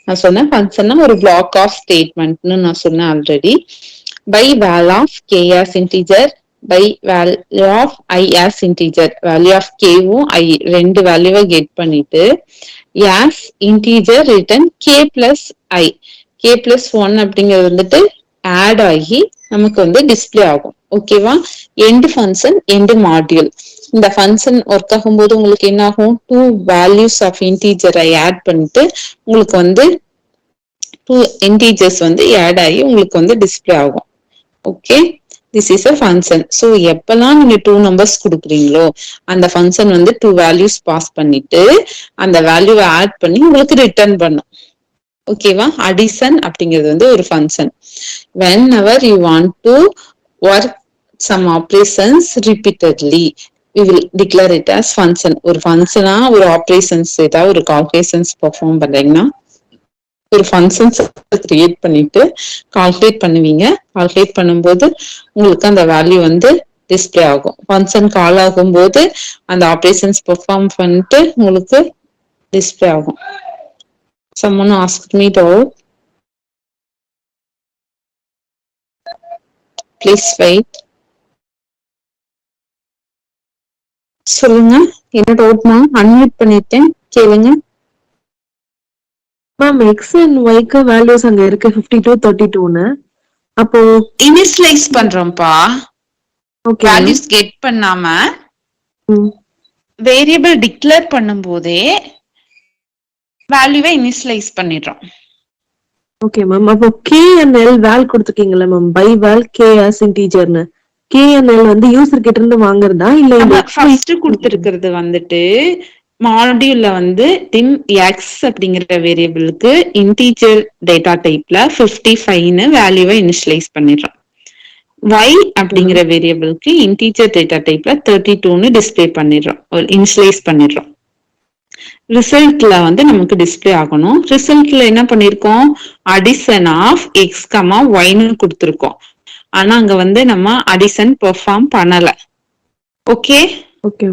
நான் சொன்னேன் ஃபங்க்ஷன்னா ஒரு பிளாக் ஆஃப் ஸ்டேட்மெண்ட்னு நான் சொன்னேன் already. By val of K as integer by value of I as integer. Value of கேவும் ஐ ரெண்டு வேல்யூவை கெட் பண்ணிட்டு as integer return K plus I. K plus 1 அப்படிங்கிறது வந்துட்டு ஆட் ஆகி நமக்கு வந்து டிஸ்பிளே ஆகும். ஓகேவா? End function end module. இந்த ஃபங்க்ஷன் ஒர்க் ஆகும்போது உங்களுக்கு என்ன ஆகும்? டூ வேல்யூஸ் ஆஃப் இன்டீஜரை ஆட் பண்ணிட்டு உங்களுக்கு வந்து டூ இன்டீஜர்ஸ் வந்து ஆட் ஆகி உங்களுக்கு வந்து டிஸ்பிளே ஆகும். Okay, this is a function. So எப்பெல்லாம் நீங்க டூ நம்பர்ஸ் கொடுக்குறீங்களோ அந்த ஃபங்க்ஷன் வந்து டூ வேல்யூஸ் பாஸ் பண்ணிட்டு அந்த வேல்யூவை ஆட் பண்ணி உங்களுக்கு ரிட்டர்ன் பண்ணும். ஓகேவா? அடிஷன் அப்படிங்கிறது வந்து ஒரு function. whenever you want to work some operations repeatedly we will declare it as function. ஒரு ஃபங்க்ஷனா ஒரு ஆப்ரேஷன்ஸ் ஏதாவது ஒரு கால்குலேஷன்ஸ் பெர்ஃபார்ம் பண்றீங்கன்னா ஒரு ஃபங்க்ஷன்ஸ் கிரியேட் பண்ணிட்டு கால்குலேட் பண்ணுவீங்க. கால்குலேட் பண்ணும்போது உங்களுக்கு அந்த வேல்யூ வந்து டிஸ்பிளே ஆகும். ஃபங்க்ஷன் கால் ஆகும்போது அந்த ஆப்ரேஷன்ஸ் பெர்ஃபார்ம் பண்ணிட்டு உங்களுக்கு டிஸ்பிளே ஆகும். someone asked me to please wait. சொல்லுங்க, என்ன டவுட்மா? அன்மியூட் பண்ணிட்டேன், கேளுங்க. மேம் எக்ஸ் அண்ட் ஒய்க்கு வேல்யூஸ் அங்க இருக்கு 52 32ன்னு. அப்போ இனிஷியலைஸ் பண்றோம்ப்பா. ஓகே வேல்யூஸ் கெட் பண்ணாம வேரியபிள் டிக்ளேர் பண்ணும்போதே வேல்யூவை இனிஷியலைஸ் பண்ணிடுறோம். Okay ma'am. அப்போ கே அண்ட் எல் வேல் கொடுத்துருக்கீங்கல்ல ma'am, by val K as இன்டீஜர்னு. கே அண்ட் எல் வந்து யூசர் கிட்ட இருந்து வாங்குறதா இல்ல இந்த ஃபர்ஸ்ட் கொடுத்திருக்கிறது வந்துட்டு மாடியூல்ல வந்து டிம் எக்ஸ் அப்படிங்கிற வேரியபிளுக்கு இன்டீஜர் டேட்டா டைப்ல 55ன்னு வேல்யூவை இனிஷியலைஸ் பண்ணிடுறோம். y அப்படிங்கிற வேரியபிளுக்கு இன்டீஜர் டேட்டா டைப்ல 32ன்னு டிஸ்பிளே பண்ணிடுறோம், இனிஷியலைஸ் பண்ணிடுறோம். ரிசல்ட்ல வந்து நமக்கு டிஸ்பிளே ஆகணும். ரிசல்ட்ல என்ன பண்ணிருக்கோம்? அடிஷன் ஆஃப் எக்ஸ் கமா ஒய்னு கொடுத்துருக்கோம். ஆனா அங்க வந்து நம்ம அடிஷன் பெர்ஃபார்ம் பண்ணல. ஓகே ஓகே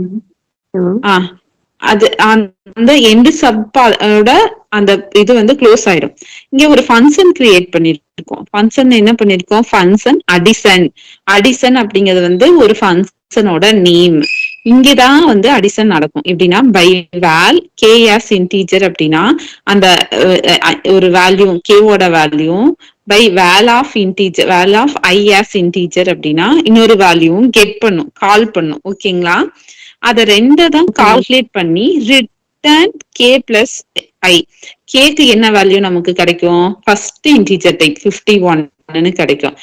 அது அந்த எண்ட் சப்போட அந்த இது வந்து க்ளோஸ் ஆயிடும். இங்க ஒரு ஃபங்க்ஷன் கிரியேட் பண்ணிருக்கோம். ஃபங்க்ஷன் என்ன பண்ணிருக்கோம்? Function addition. அடிஷன் அப்படிங்கிறது வந்து ஒரு ஃபங்க்ஷனோட நேம். இங்கதான் வந்து அடிஷன் நடக்கும். எப்படின்னா by val K as integer அப்படின்னா அந்த ஒரு வேல்யூ கேவோட value by val of integer val of I as integer அப்படின்னா இன்னொரு வேல்யூவும் கெட் பண்ணும், கால் பண்ணும். ஓகேங்களா? அத ரெண்டு தான் கால்குலேட் பண்ணி ரிட்டர்ன் கே பிளஸ் ஐ. கேக்கு என்ன வேல்யூ நமக்கு கிடைக்கும்? ஃபர்ஸ்ட் இன்டீஜர் டைப் 51ன்னு கிடைக்கும்.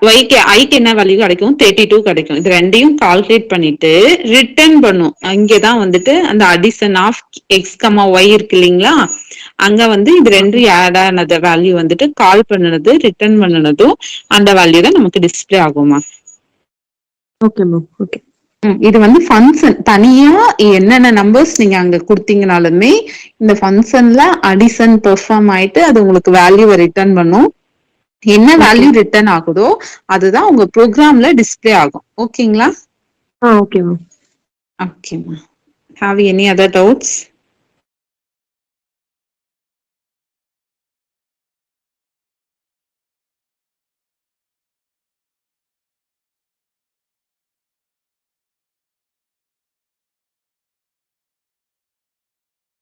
ஐக்கு என்ன வேல்யூ கிடைக்கும்? 32 கிடைக்கும். இது ரெண்டையும் கால்குலேட் பண்ணிட்டு ரிட்டர்ன் பண்ணும். இங்கதான் வந்துட்டு அந்த addition of X comma Y இருக்கு இல்லைங்களா? அங்க வந்து இது ரெண்டும் ஆட் ஆனது வேல்யூ வந்துட்டு கால் பண்ணுனது ரிட்டர்ன் பண்ணுனதும் அந்த வேல்யூ தான் நமக்கு டிஸ்பிளே ஆகுமா? Okay ma'am. ஓகே. இது வந்து ஃபங்க்ஷன். தனியா என்னென்ன நம்பர்ஸ் நீங்க அங்க கொடுத்தீங்கனாலுமே இந்த ஃபங்க்ஷன்ல அடிஷன் பெர்ஃபார்ம் ஆயிட்டு அது உங்களுக்கு வேல்யூவை ரிட்டர்ன் பண்ணும். என்ன வேல்யூ ரிட்டர்ன் ஆகுதோ அதுதான் உங்க ப்ரோக்ராம்ல டிஸ்பிளே ஆகும். ஓகேங்களா? Okay ma'am. ஓகேமா. Have any other doubts?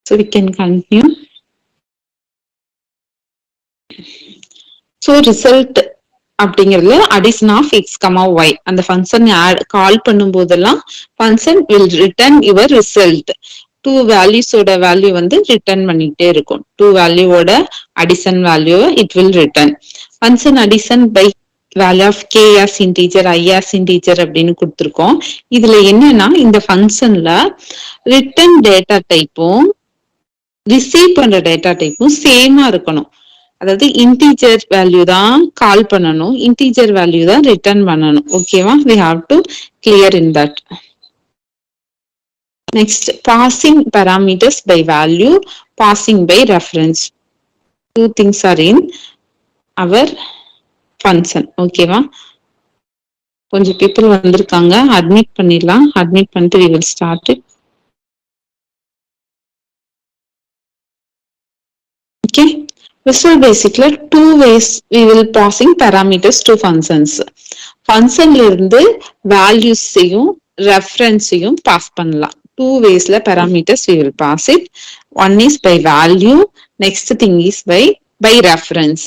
So we can continue. So result அப்படிங்கிறது addition of X comma Y. அந்த ஃபங்க்ஷன் கால் பண்ணும் போதெல்லாம் function will return your result. Two வேல்யூஸோட வேல்யூ வந்து ரிட்டர்ன் பண்ணிட்டே இருக்கும். டூ வேல்யூவோட addition value it will return. Function addition by value of K as integer I as integer அப்படின்னு கொடுத்துருக்கோம். இதுல என்னன்னா இந்த ஃபங்க்ஷன்ல ரிட்டர்ன் டேட்டா டைப்பும் ரிசீவ் பண்ற டேட்டா டைப்பும் சேமா இருக்கணும். அதாவது இன்டீஜர் வேல்யூ தான் கால் பண்ணணும், இன்டீஜர் வேல்யூ தான் ரிட்டர்ன் பண்ணணும். ஓகேவா? we have to clear in that. Next, passing parameters by value, passing by reference. Two things are in our function. ஓகேவா? கொஞ்சம் people வந்திருக்காங்க, admit பண்ணிடலாம். admit பண்ணிட்டு we will start it. Okay. Visual Basicல two ways we will passing parameters to functions. Functionல இருந்து values-ஐயும் reference-ஐயும் pass பண்ணலாம். Two waysல parameters we will pass it. One is by value, next thing is by reference.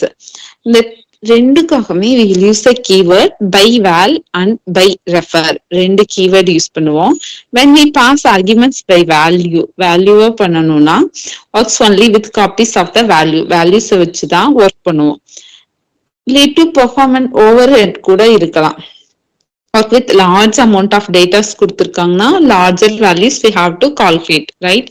இந்த ரெண்டுக்காகவே we will use the keyword by val and by refer. ரெண்டு keyword use பண்ணுவோம். When we pass arguments by value பண்ணணும்னா works only with copies of the values வச்சு தான் work பண்ணுவோம். lead to performance overhead கூட இருக்கலாம். work with large amount of data கொடுத்திருக்காங்கன்னா larger values we have to calculate, right?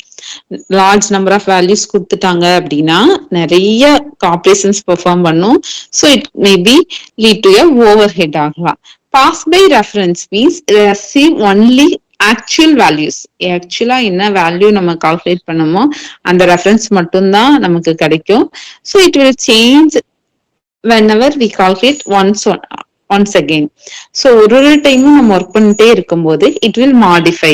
large number of values கொடுத்துட்டாங்க அப்படின்னா நிறைய operations perform பண்ணும். so it may be lead to a overhead ஆகலாம். pass by reference means receive only actual values. ஆக்சுவலா என்ன value நம்ம calculate பண்ணமோ அந்த ரெஃபரன்ஸ் மட்டும்தான் நமக்கு கிடைக்கும். so it will change whenever we calculate once again. so ஒரு டைமும் நம்ம ஒர்க் பண்ணிட்டே இருக்கும்போது it will modify.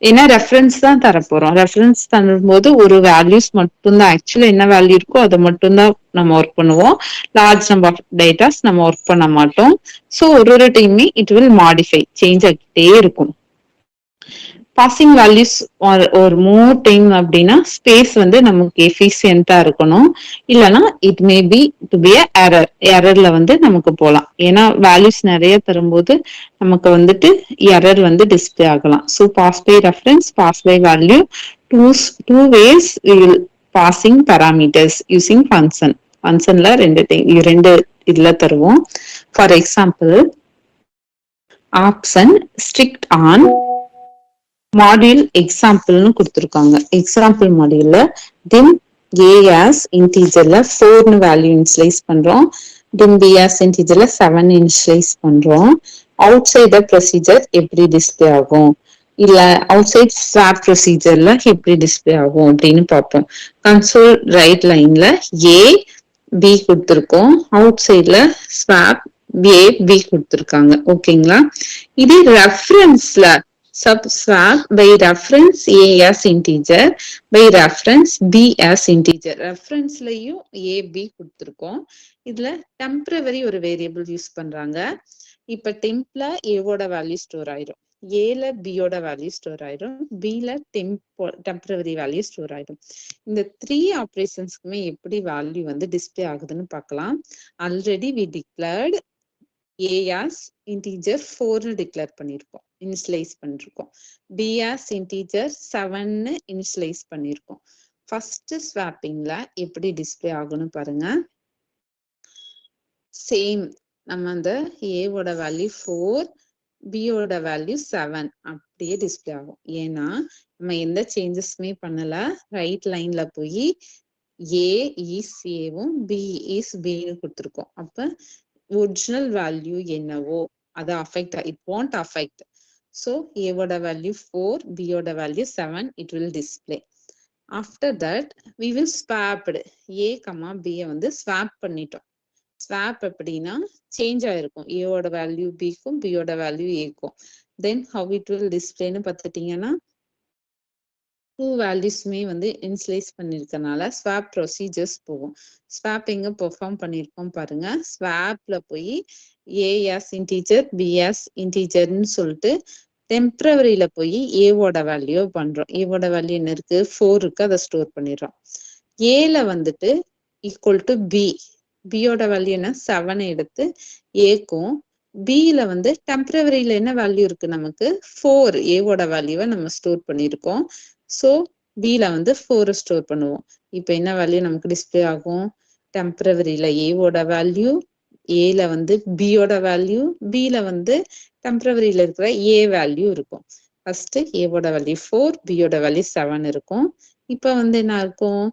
ஏன்னா ரெஃபரன்ஸ் தான் தரப்போறோம். ரெஃபரன்ஸ் தரும்போது ஒரு வேல்யூஸ் மட்டும்தான் ஆக்சுவலா என்ன வேல்யூ இருக்கோ அதை மட்டும்தான் நம்ம ஒர்க் பண்ணுவோம். லார்ஜ் நம்பர் ஆஃப் டேட்டாஸ் நம்ம ஒர்க் பண்ண மாட்டோம். ஸோ ஒரு டைமே it will modify, சேஞ்ச் ஆகிட்டே இருக்கும். பாசிங் வேல்யூஸ் ஒரு மோர் டைம் அப்படின்னா ஸ்பேஸ் வந்து நமக்கு எஃபிஷியன்டா இருக்கணும். இல்லைன்னா it may be to be எரர்ல வந்து நமக்கு போகலாம். ஏன்னா வேல்யூஸ் நிறைய தரும்போது நமக்கு வந்துட்டு எரர் வந்து டிஸ்பிளே ஆகலாம். So pass by reference, pass by value, two ways passing parameters using function. ஃபங்க்ஷன்ல ரெண்டு இதுல தருவோம். For example option strict on module எக்ஸாம்பிள்னு கொடுத்துருக்காங்க. எக்ஸாம்பிள் மாடியூல்ல dim a as இன்டீஜர்ல 4னு வேல்யூ இனிஷியலைஸ் பண்றோம். dim b as இன்டீஜர்ல 7 இனிஷியலைஸ் பண்றோம். அவுட் சைட் ப்ரொசீஜர் எப்படி டிஸ்பிளே ஆகும், இல்ல அவுட் சைட் ஸ்வாப் ப்ரொசீஜர்ல எப்படி டிஸ்பிளே ஆகும் அப்படின்னு பார்ப்போம். கன்சோல் ரைட் லைன்ல a b கொடுத்துருக்கோம். அவுட் சைட்ல ஸ்வாப் a b கொடுத்துருக்காங்க. ஓகேங்களா? இது ரெஃபரன்ஸ்ல subswap by reference a as integer, by reference b as integer. ரெஃபரன்ஸ்லயும் a b கொடுத்திருக்கோம். இதுல டெம்பரவரி ஒரு வேரியபிள் யூஸ் பண்றாங்க. இப்ப டெம்ப்ல a ஓட வேல்யூ ஸ்டோர் ஆயிரும், a ல b ஓட வேல்யூ ஸ்டோர் ஆயிரும், b ல டெம்பரவரி வேல்யூ ஸ்டோர் ஆயிரும். இந்த 3 ஆபரேஷன்ஸ்க்குமே எப்படி வேல்யூ வந்து டிஸ்பிளே ஆகுதுன்னு பார்க்கலாம். Already we declared a as integer 4 declare பண்ணிருக்கோம், இனிஷியலைஸ் பண்ணிருக்கோம். b as integer 7 இனிஷியலைஸ் பண்ணிருக்கோம். ஃபர்ஸ்ட் ஸ்வாப்பிங்ல எப்படி டிஸ்பிளே ஆகும்னு பாருங்க. சேம் நம்ம அந்த a ஓட வேல்யூ 4, b ஓட வேல்யூ 7 அப்படியே டிஸ்பிளே ஆகும். ஏன்னா நம்ம எந்த சேஞ்சஸ்மே பண்ணல. ரைட் லைன்ல போய் a is a-வும் b is b-னு கொடுத்துருக்கோம். அப்ப ஒரிஜினல் வேல்யூ என்னவோ அது it won't affect. so a ஓட வேல்யூ 4, b ஓட value 7, it will display. after that we will swap a, b வந்து swap பண்ணிட்டோம். swap எப்படின்னா சேஞ்ச் ஆயிருக்கும், a ஓட வேல்யூ b க்கும் b ஓட வேல்யூ a க்கும். then how it will displayன்னு பார்த்துட்டீங்கன்னா 2 வேல்யூஸ்மே வந்து இனிஷியலைஸ் பண்ணிருக்கனால ஸ்வாப் ப்ரொசீஜர்ஸ் போகும். ஸ்வாப் எங்க பெர்ஃபார்ம் பண்ணிருக்கோம் பாருங்க. ஸ்வாப்ல போய் a as integer, b as integerன்னு சொல்லிட்டு டெம்பரவரியில போய் a ஓட வேல்யூ பண்றோம். a ஓட வேல்யூ என்ன இருக்கு, 4 இருக்கு, அதை ஸ்டோர் பண்ணிடுறோம். a ல வந்துட்டு ஈக்குவல் டு b, b ஓட வேல்யூ என்ன 7 எடுத்து a க்கும், b ல வந்து டெம்பரவரியில என்ன வேல்யூ இருக்கு நமக்கு 4, a ஓட வேல்யூவை நம்ம ஸ்டோர் பண்ணிருக்கோம். சோ b ல வந்து 4 ஸ்டோர் பண்ணுவோம். இப்ப என்ன வேல்யூ நமக்கு டிஸ்பிளே ஆகும், டெம்பரவரியில a ஓட வேல்யூ, a ல வந்து b ஓட வேல்யூ, b ல வந்து டெம்பரவரியில இருக்கிற a வேல்யூ இருக்கும். ஃபர்ஸ்ட் a ஓட வேல்யூ 4, b ஓட வேல்யூ 7 இருக்கும். இப்ப வந்து என்ன இருக்கும்,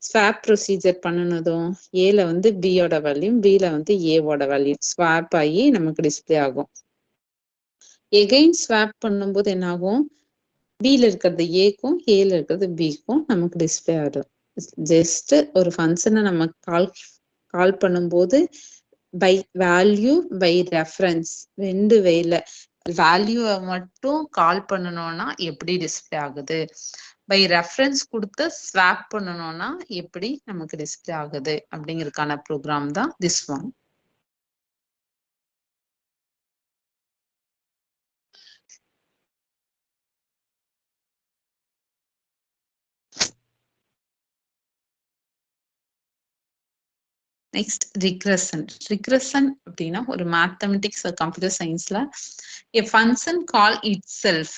ஸ்வாப் ப்ரொசீஜர் பண்ணனதும் a ல வந்து b ஓட வேல்யூ, b ல வந்து a ஓட வேல்யூ ஸ்வாப் ஆகி நமக்கு டிஸ்பிளே ஆகும். எகைன் ஸ்வாப் பண்ணும்போது என்ன ஆகும், b ல இருக்கிறது a க்கும், a ல இருக்கிறது b க்கும் நமக்கு டிஸ்பிளே ஆகும். ஜஸ்ட் ஒரு ஃபங்க்ஷனை நம்ம கால் பண்ணும்போது பை வேல்யூ, பை ரெஃபரன்ஸ் ரெண்டு வேல வேல்யூவை மட்டும் கால் பண்ணணும்னா எப்படி டிஸ்பிளே ஆகுது, பை ரெஃபரன்ஸ் கொடுத்து ஸ்வாப் பண்ணணும்னா எப்படி நமக்கு டிஸ்பிளே ஆகுது அப்படிங்கறதுக்கான ப்ரோக்ராம் தான் this one. Next regression. Regression அப்படின்னா ஒரு மேத்தமெட்டிக்ஸ் கம்ப்யூட்டர் சயின்ஸ்ல a function call itself,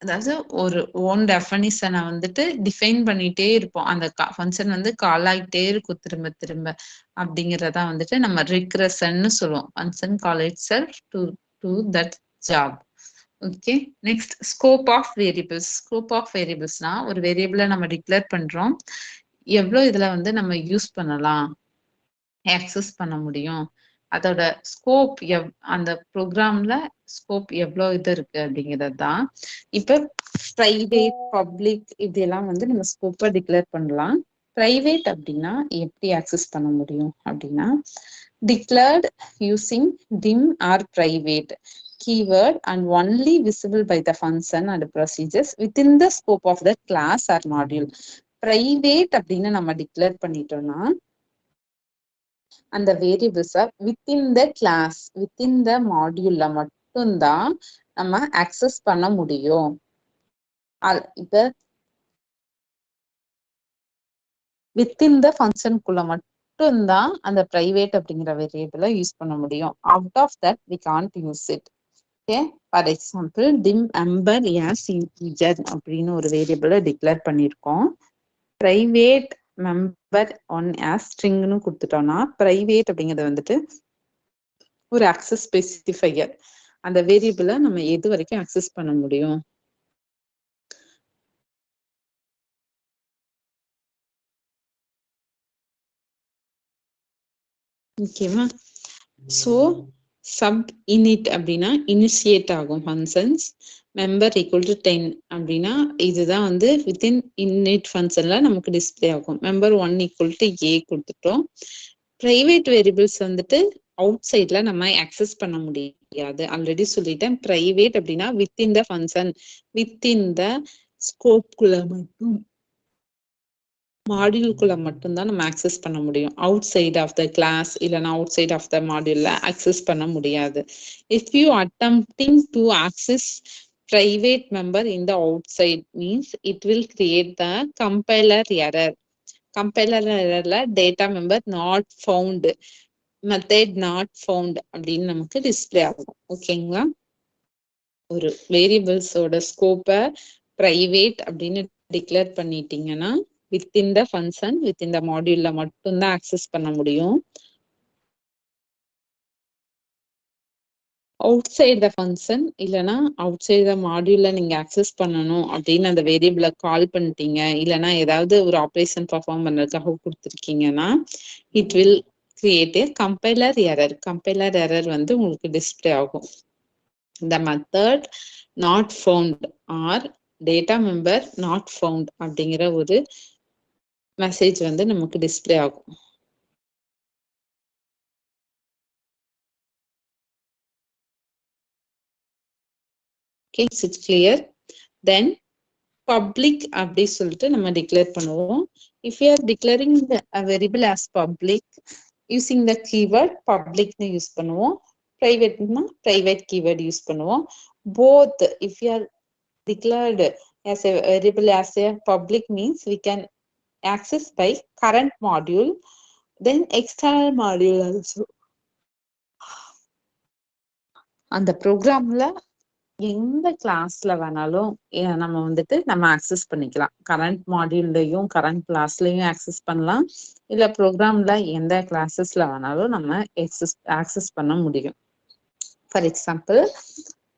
அதாவது ஒரு ஓன் டெஃபனிஷனை வந்துட்டு டிஃபைன் பண்ணிட்டே இருப்போம். அந்த ஃபங்க்ஷன் வந்து கால் ஆகிட்டே இருக்கும் திரும்ப திரும்ப. அப்படிங்கறத வந்துட்டு நம்ம ரிக்ரெஷன்னு சொல்லுவோம். Function call itself to that job. Okay. Next scope of variables. Scope of வேரியபிள்ஸ்னா ஒரு வேரியபிளை நம்ம டிக்ளேர் பண்றோம், எவ்வளவு இதுல வந்து நம்ம யூஸ் பண்ணலாம், ஆக்சஸ் பண்ண முடியும், அதோட ஸ்கோப் அந்த ப்ரோக்ராம்ல ஸ்கோப் எவ்வளவு இது இருக்கு அப்படிங்கிறது தான். இப்ப பிரைவேட் பப்ளிக் இதெல்லாம் வந்து நம்ம ஸ்கோப்பை டிக்ளேர் பண்ணலாம். பிரைவேட் அப்படின்னா எப்படி ஆக்சஸ் பண்ண முடியும் அப்படின்னா, declared using dim or private keyword and only visible by the function and procedures within the scope of the class or module. Private அப்படின்னு நம்ம டிக்ளேர் பண்ணிட்டோம்னா அந்த வேரியபிள்ஸை within the class within the மாடியூல்ல மட்டும்தான் நம்ம ஆக்சஸ் பண்ண முடியும். இப்ப வித்தின் த ஃபங்க்ஷனுக்குள்ள மட்டும்தான் அந்த பிரைவேட் அப்படிங்கிற வேரியபிளை யூஸ் பண்ண முடியும். Out of that we can't use it. Okay. For example dim member as integer அப்படின்னு ஒரு வேரியபிளை டிக்ளேர் பண்ணியிருக்கோம். பிரைவேட் மெம்பர் ஒன் ஆஸ் ஸ்ட்ரிங்னு கொடுத்துட்டோம்னா பிரைவேட் அப்படிங்கிறது வந்துட்டு ஒரு ஆக்சஸ் ஸ்பெசிஃபையர். அந்த வேரியபிளை நம்ம எது வரைக்கும் ஆக்சஸ் பண்ண முடியும். ஓகேவா? ஸோ சப் இனிட் அப்படின்னா இனிஷியேட் ஆகும் ஃபங்க்ஷன்ஸ். மெம்பர் ஈக்குவல் டு 10 அப்படின்னா இதுதான் வந்து வித்தின் இனிட் ஃபங்க்ஷன்ல நமக்கு டிஸ்பிளே ஆகும். மெம்பர் 1 ஈக்குவல் டு ஏ கொடுத்துட்டோம். பிரைவேட் வேரியபிள்ஸ் வந்துட்டு அவுட் சைட்ல நம்ம ஆக்சஸ் பண்ண முடியாது. ஆல்ரெடி சொல்லிட்டேன். பிரைவேட் அப்படின்னா within the function within the ஸ்கோப்குள்ள மட்டும் மாடியூல்குள்ள மட்டும்தான் நம்ம ஆக்சஸ் பண்ண முடியும். Outside of the class இல்லைன்னா அவுட் சைட் ஆஃப் த மாடியூல்ல ஆக்சஸ் பண்ண முடியாது. If you attempting to access private member in the outside means it will create the compiler error. Compiler errorல data member not found, method not found அப்படின்னு நமக்கு display ஆகும். ஓகேங்களா? ஒரு வேரியபிள்ஸோட ஸ்கோப்பை பிரைவேட் அப்படின்னு டிக்ளேர் பண்ணிட்டீங்கன்னா within the function within the மாடியூல்ல மட்டும்தான் ஆக்சஸ் பண்ண முடியும். அவுட் சைட் த ஃபங்க்ஷன் இல்லைன்னா அவுட் சைட் த மாடியூல்ல நீங்க ஆக்சஸ் பண்ணணும் அப்படின்னு அந்த வேரியபிளை கால் பண்ணிட்டீங்க, இல்லைன்னா ஏதாவது ஒரு ஆப்ரேஷன் பர்ஃபார்ம் பண்றதுக்காக கொடுத்துருக்கீங்கன்னா it will create a compiler error. Compiler error வந்து உங்களுக்கு டிஸ்பிளே ஆகும். the method not found or data member not found அப்படிங்கிற ஒரு மெசேஜ் வந்து நமக்கு டிஸ்பிளே ஆகும். Okay, it's clear. Then public அப்படி சொல்லிட்டு நம்ம டிக்ளேர் பண்ணுவோம். if you are declaring a variable as public using the keyword public னு யூஸ் பண்ணுவோம். பிரைவேட்னா பிரைவேட் கீவேர்ட் யூஸ் பண்ணுவோம். both if you are declared as a variable as a public means we can access by current module then external module also. அந்த ப்ரோக்ராம்ல எந்த கிளாஸ்ல வேணாலும் நம்ம வந்துட்டு நம்ம ஆக்சஸ் பண்ணிக்கலாம். கரண்ட் மாடியூல்லையும் கரண்ட் கிளாஸ்லயும் ஆக்சஸ் பண்ணலாம், இல்ல ப்ரோக்ராம்ல எந்த கிளாஸஸ்ல வேணாலும் நம்ம ஆக்சஸ் பண்ண முடியும். For example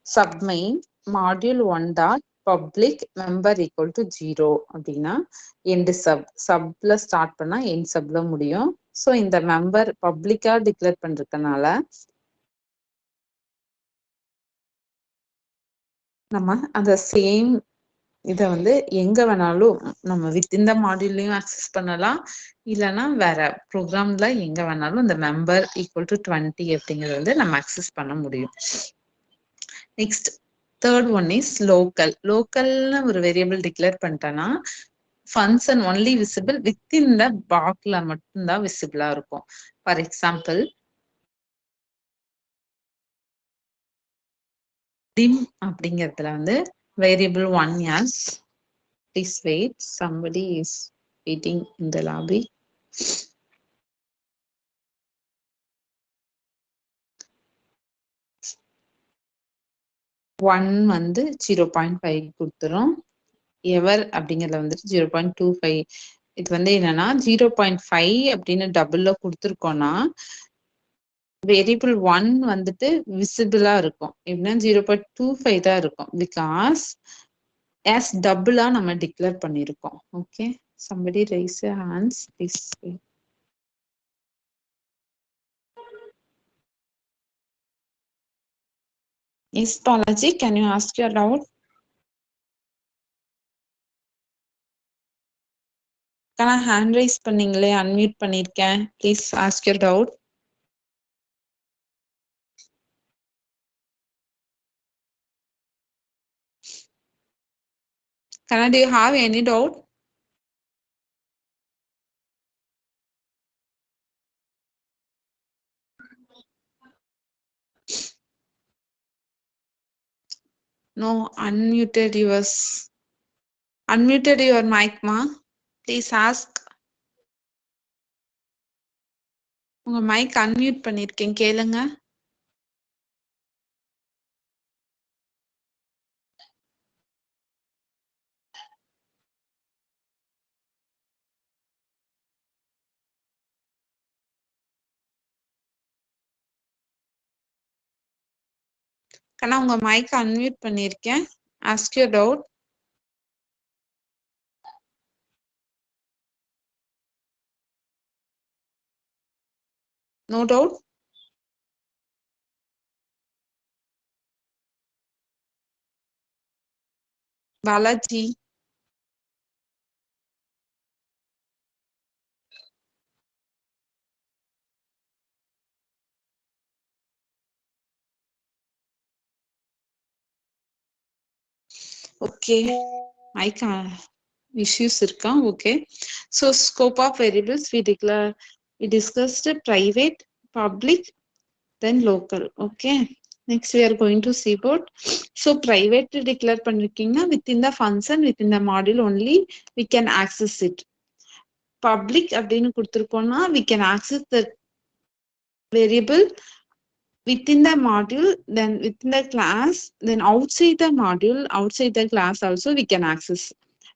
sub main module 1 dot public member equal to 0 அப்படின்னா எண்ட் சப்ல ஸ்டார்ட் பண்ணா எண்ட் சப்ல முடியும். ஸோ இந்த மெம்பர் பப்ளிக்கா டிக்ளேர் பண்றதுனால நம்ம அந்த சேம் இத வந்து எங்க வேணாலும் நம்ம வித்தின் த மாடியூல்லையும் ஆக்சஸ் பண்ணலாம், இல்லைன்னா வேற ப்ரோக்ராம்ல எங்க வேணாலும் இந்த மெம்பர் ஈக்குவல் டு 20 அப்படிங்கறது வந்து நம்ம ஆக்சஸ் பண்ண முடியும். Next third one is local. லோக்கல்னு ஒரு வேரியபிள் டிக்ளேர் பண்ணிட்டேன்னா function only visible within the பாக்ல மட்டும்தான் விசிபிளா இருக்கும். ஃபார் எக்ஸாம்பிள் dim அப்படிங்கிறதுல வந்து variable 1 as please wait, somebody is waiting in the lobby. One வந்து 0.5 கொடுத்துரும். எவர் அப்படிங்கறதுல வந்துட்டு 0.25. இது வந்து என்னன்னா 0.5 அப்படின்னு டபுள்ல கொடுத்துருக்கோம்னா வேரியபிள் 1 வந்துட்டு விசிபிளா இருக்கும். எப்படின்னா 0.25 தான் இருக்கும். பிகாஸ் as டபுளா நம்ம டிக்ளேர் பண்ணிருக்கோம். Okay, somebody raise your hands please. Yes, Balaji, can you ask your doubt? Can I hand raise பண்ணீங்களே, unmute பண்ணிருக்கேன். Please ask your doubt. Kana, do you have any doubt? No, unmuted yours. Unmuted your mic, ma. Please ask. உங்க mic unmute பண்ணிருக்கேன், கேளுங்க. கண்ணா, உங்க mic unmute பண்ணிருக்கேன். Ask your doubt. No doubt. Balaji. Okay, mic issues இருக்கா? Okay. So scope of variables we discussed private, public, then local. Okay. Next we are going to see about, so private declare பண்ணிருக்கீங்கன்னா within the function, within the module only we can access it. Public அப்படின்னு கொடுத்திருக்கோம்னா we can access the variable within the module, then within the class, then outside the module, outside the class also we can access.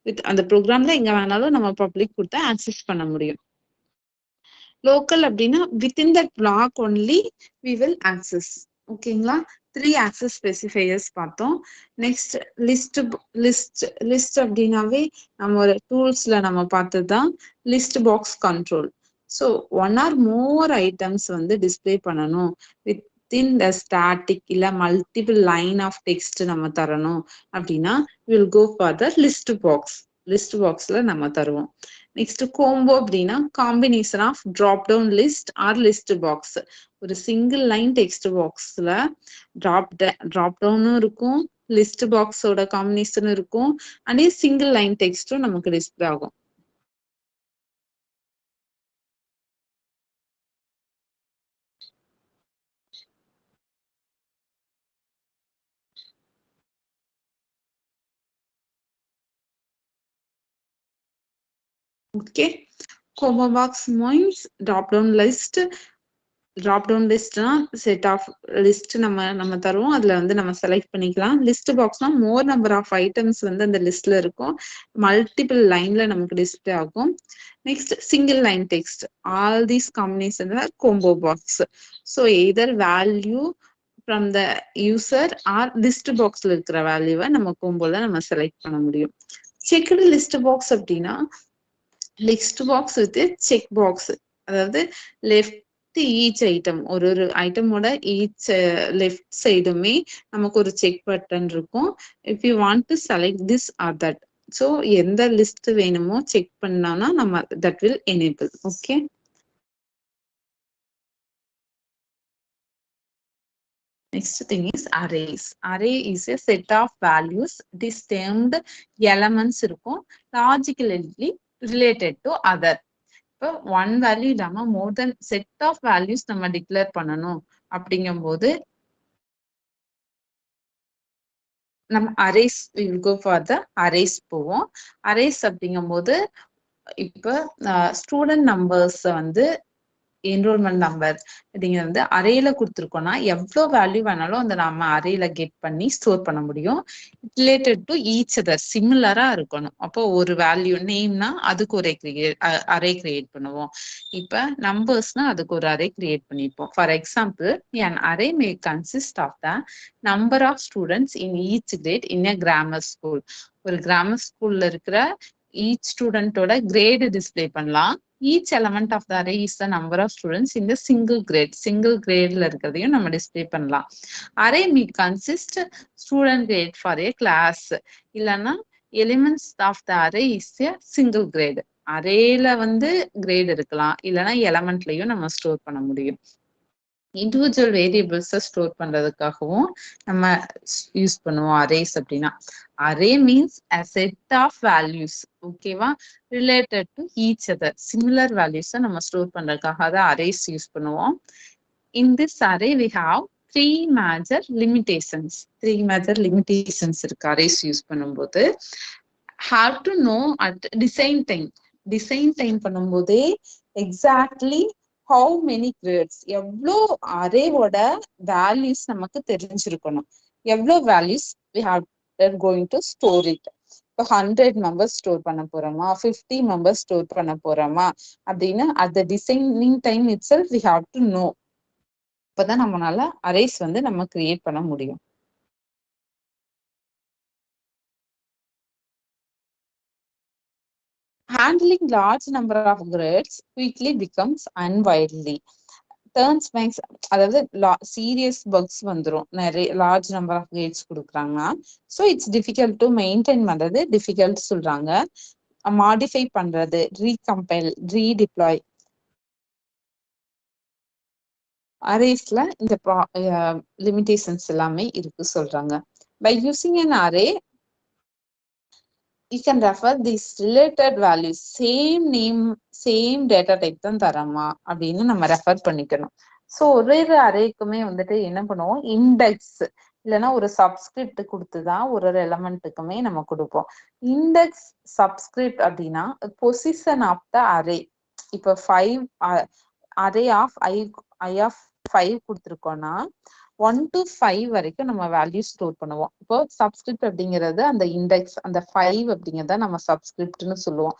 With அந்த ப்ரோக்ராம்ல எங்க வேணாலும் நம்ம public கொடுத்தா access பண்ண முடியும். Local அப்படின்னா within that block only we will access. ஓகேங்களா? 3 access specifiers பார்த்தோம். நெக்ஸ்ட் லிஸ்ட் அப்படின்னாவே நம்ம ஒரு டூல்ஸ்ல நம்ம பார்த்ததுதான் list box control. So 1 or more items வந்து டிஸ்பிளே பண்ணணும் within the static இல்ல மல்டிபிள் லைன் ஆஃப் டெக்ஸ்ட் நம்ம தரணும் அப்படின்னா we'll go for the list box. List பாக்ஸ்ல நம்ம தருவோம். நெக்ஸ்ட் கோம்போ அப்படின்னா combination of drop down list or list box. ஒரு சிங்கிள் லைன் டெக்ஸ்ட் பாக்ஸ்ல டிராப் டவுனும் இருக்கும், லிஸ்ட் பாக்ஸோட காம்பினேஷனும் இருக்கும், அண்ட் சிங்கிள் லைன் டெக்ஸ்டும் நமக்கு டிஸ்பிளே ஆகும். Okay, combo box means drop down list. drop down listனா set of list நம்ம தருவோம், அதுல வந்து நம்ம செலக்ட் பண்ணிக்கலாம். லிஸ்ட் பாக்ஸ்னா மோர் நம்பர் ஆஃப் ஐட்டம்ஸ் வந்து அந்த லிஸ்ட்ல இருக்கும், மல்டிபிள் லைன்ல நமக்கு டிஸ்பிளே ஆகும். Next single line text. All these combination combo box. So either value from the user or list boxல இருக்கிற வேல்யூவை நம்ம கோம்போல நம்ம செலக்ட் பண்ண முடியும். செக்டு லிஸ்ட் பாக்ஸ் அப்படின்னா list box with check box, அதாவது லெஃப்ட் ஈச் ஐட்டம் ஒரு ஐட்டமோட ஈச் லெஃப்ட் சைடுமே நமக்கு ஒரு செக் பட்டன் இருக்கும். If you want to select this or that, so எந்த லிஸ்ட் வேணுமோ செக் பண்ணோம்னா நம்ம that will enable. Okay, next thing is arrays. Array is a set of values. It is termed elements இருக்கும், logically related to other. இப்போ one value இல்லாம more than set of values நம்ம declare பண்ணணும் அப்படிங்கும் போது நம்ம arrays will go for the arrays போவோம். Arrays அப்படிங்கும் போது இப்ப ஸ்டூடெண்ட் நம்பர்ஸ் வந்து என்ரோல்மெண்ட் நம்பர் அப்படிங்கிறது வந்து அரேல கொடுத்துருக்கோம்னா எவ்வளோ வேல்யூ வேணாலும் அந்த நம்ம அரேல கெட் பண்ணி ஸ்டோர் பண்ண முடியும். ரிலேட்டட் டு ஈச் அதர், சிமிலரா இருக்கணும். அப்போ ஒரு வேல்யூ நேம்னா அதுக்கு ஒரு அரே கிரியேட் பண்ணுவோம். இப்ப நம்பர்ஸ்னா அதுக்கு ஒரு அரே கிரியேட் பண்ணிப்போம். For example, an array may consist of the number of students in each grade in a grammar school. ஒரு கிராமர் ஸ்கூல்ல இருக்கிற ஈச் ஸ்டூடெண்டோட கிரேடு டிஸ்பிளே பண்ணலாம். Each element of the array is the number of students in the single grade. Single gradeல இருக்கிறதையும் நம்ம display பண்ணலாம். Array may consist student grade for a class. இல்லைன்னா elements of the array is a single grade. அரேல வந்து great இருக்கலாம், இல்லைன்னா எலமெண்ட்லயும் நம்ம store பண்ண முடியும். இண்டிவிஜுவல் வேரியபிள்ஸை ஸ்டோர் பண்றதுக்காகவும் நம்ம யூஸ் பண்ணுவோம் அரேஸ். அப்படின்னா array means a set of values, ஓகேவா, related to each other, similar வேல்யூஸை நம்ம ஸ்டோர் பண்றதுக்காக தான் அரேஸ் யூஸ் பண்ணுவோம். In this array we have three major limitations. இருக்கு அரேஸ் யூஸ் பண்ணும்போது. have to know at design time பண்ணும்போதே exactly how many grades, எவ்வளோ அரேவோட வேல்யூஸ் நமக்கு தெரிஞ்சிருக்கணும். எவ்வளோ values we have going to store it. இப்போ 100 மெம்பர்ஸ் ஸ்டோர் பண்ண போறோமா, 50 மெம்பர்ஸ் ஸ்டோர் பண்ண போறோமா அப்படின்னு அந்த designing time itself we have to know. அப்பதான் நம்மளால அரேஸ் வந்து நம்ம கிரியேட் பண்ண முடியும். Handling large number of grades quickly becomes unwieldy. Turns makes, அதாவது சீரியஸ் பக்ஸ் வந்துடும் நிறைய லார்ஜ் நம்பர் ஆஃப் கிரேட்ஸ் கொடுக்குறாங்கன்னா. So it's difficult to maintain பண்றது, டிஃபிகல்ட் சொல்றாங்க. மாடிஃபை பண்றது, ரீகம்பைல், ரீடிப்ளாய் அரேஸ்ல இந்த லிமிடேஷன்ஸ் எல்லாமே இருக்கு சொல்றாங்க. By using an array you can refer these related values, same name same data type தான் தரமா அப்படின்னு நம்ம ரெஃபர் பண்ணிக்கணும். ஸோ ஒரு அரேக்குமே வந்துட்டு என்ன பண்ணுவோம், இண்டெக்ஸ் இல்லைன்னா ஒரு சப்ஸ்கிரிப்ட் கொடுத்துதான் ஒரு எலமெண்ட்டுக்குமே நம்ம கொடுப்போம். இண்டெக்ஸ் சப்ஸ்கிரிப்ட் அப்படின்னா பொசிஷன் ஆஃப் த அரே. இப்போ 5 அரே ஆஃப் ஐ ஆஃப் 5 கொடுத்துருக்கோம்னா 1 to 5 வரைக்கும் நம்ம வேல்யூ ஸ்டோர் பண்ணுவோம். இப்போ சப்ஸ்கிரிப்ட் அப்படிங்கிறது அந்த இண்டெக்ஸ், அந்த 5 அப்படிங்கிறத நம்ம சப்ஸ்கிரிப்ட்னு சொல்லுவோம்.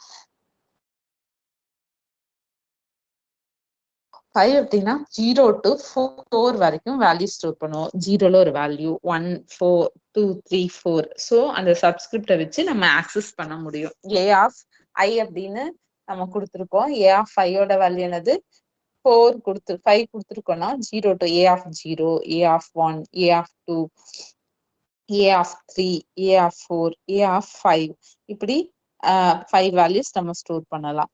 5 அப்படின்னா 0 to 4 வரைக்கும் வேல்யூ ஸ்டோர் பண்ணுவோம். 0ல ஒரு வேல்யூ, 1, 4, 2, 3, 4. ஸோ அந்த சப்ஸ்கிரிப்டை வச்சு நம்ம ஆக்சஸ் பண்ண முடியும். ஏ ஆஃப் ஐ அப்படின்னு நம்ம கொடுத்துருக்கோம். ஏ ஆஃப் ஐயோட வேல்யூ என்னது, 5 கொடுத்துருக்கோம்னா 0 to a of 0, a of 1, a of 2, a of 3, a of 4, a of 5, இப்படி 5 வேல்யூஸ் நம்ம ஸ்டோர் பண்ணலாம்.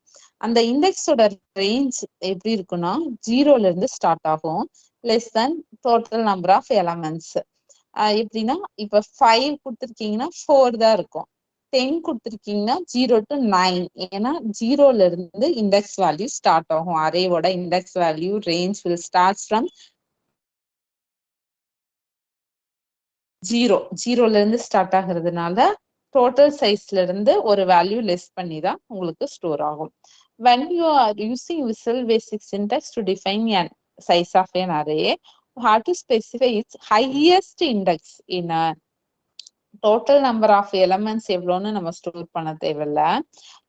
அந்த இண்டெக்ஸோட ரேஞ்ச் எப்படி இருக்குன்னா 0ல இருந்து ஸ்டார்ட் ஆகும், less than total number of elements. எப்படின்னா இப்ப 5 கொடுத்துருக்கீங்கன்னா 4 தான் இருக்கும். 10 கொடுத்துருக்கீங்கன்னா 0 to 9, ஏன்னா 0ல இருந்து இண்டெக்ஸ் வேல்யூ ஸ்டார்ட் ஆகும். அரேவோட index value range will start from 0ல இருந்து ஸ்டார்ட் ஆகுறதுனால டோட்டல் சைஸ்ல இருந்து ஒரு வேல்யூ லெஸ் பண்ணி தான் உங்களுக்கு ஸ்டோர் ஆகும். When you are using Visual Basic syntax to define a size of an array, you have to specify its highest index in a total number of elements எவ்வளோன்னு நம்ம store பண்ண தேவையில்ல.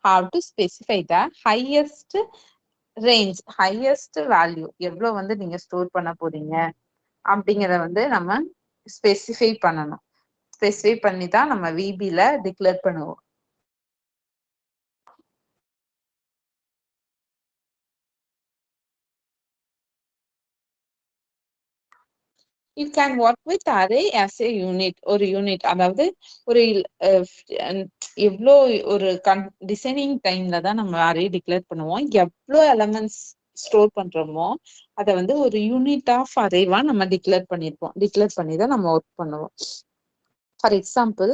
Have to specify the highest range, highest value எவ்வளோ வந்து நீங்க store பண்ண போறீங்க அப்படிங்கிறத வந்து நம்ம ஸ்பெசிஃபை பண்ணணும். ஸ்பெசிஃபை பண்ணி தான் நம்ம விபில டிக்ளேர் பண்ணுவோம். You can work with array as a unit. ஒரு யூனிட் அதாவது ஒரு எவ்வளோ ஒரு டிசைனிங் டைம்ல தான் நம்ம அரே டிக்ளேர் பண்ணுவோம். எவ்வளோ எலமெண்ட்ஸ் ஸ்டோர் பண்றோமோ அதை வந்து ஒரு யூனிட் ஆஃப் அரேவா நம்ம டிக்ளேர் பண்ணி தான் நம்ம ஒர்க் பண்ணுவோம். ஃபார் எக்ஸாம்பிள்,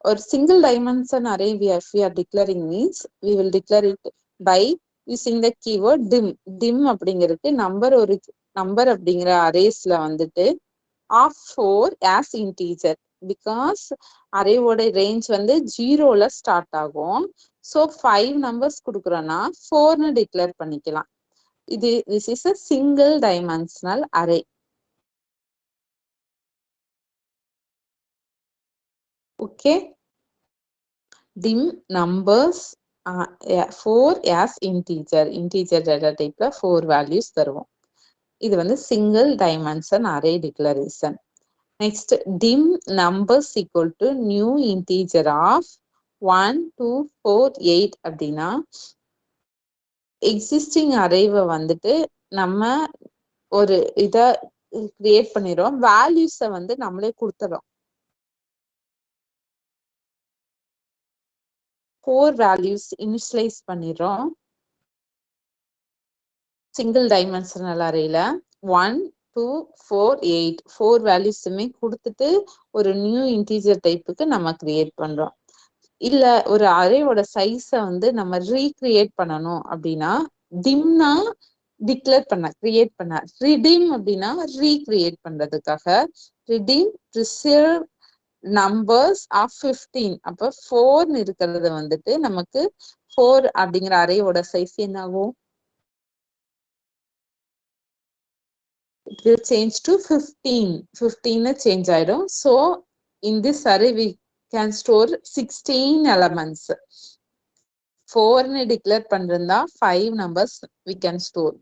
ஒரு single dimension array we are declaring means we will declare it by using the keyword dim. dim அப்படிங்கிறது நம்பர் அப்படிங்கிற அரேஸ்ல வந்துட்டு of 4 as integer, because அரேவோட ரேஞ்ச் வந்து 0ல ஸ்டார்ட் ஆகும். ஸோ 5 நம்பர்ஸ் கொடுக்குறோம்னா 4ன்னு டிக்ளேர் பண்ணிக்கலாம். this is a single dimensional array. Okay, dim numbers 4 as integer data typeல 4 values தருவோம். இது வந்து single dimension array declaration. Next, dim numbers equal to new integer of 1 2 4 8 அப்படின்னா existing arrayவை வந்துட்டு நம்ம ஒரு இத கிரியேட் பண்ணிடுறோம். வேல்யூஸை வந்து நம்மளே கொடுத்துறோம். 4 வேல்யூஸ் இனிஷியலைஸ் பண்ணிடுறோம். சிங்கிள் டைமென்ஷனல் அரேல 1 2 4 8 4 வேல்யூஸுமே கொடுத்துட்டு ஒரு நியூ இன்டீஜர் டைப்புக்கு நம்ம கிரியேட் பண்றோம். இல்ல ஒரு அரேவோட சைஸை வந்து நம்ம ரீக்ரியேட் பண்ணணும் அப்படின்னா டிம்னா கிரியேட் பண்ண, ரிடீம் அப்படின்னா ரீக்ரியேட் பண்றதுக்காக ரிடீம் ரிசர்வ் நம்பர்ஸ் ஆஃப் 15. அப்ப 4 இருக்கிறது வந்துட்டு நமக்கு 4 அப்படிங்கிற அரேவோட சைஸ் என்ன ஆகும்? It will change to 15. 15 change ஆயிடும். So in this array we can store 16 elements. 4 declare பண்றதா 5 numbers we can store.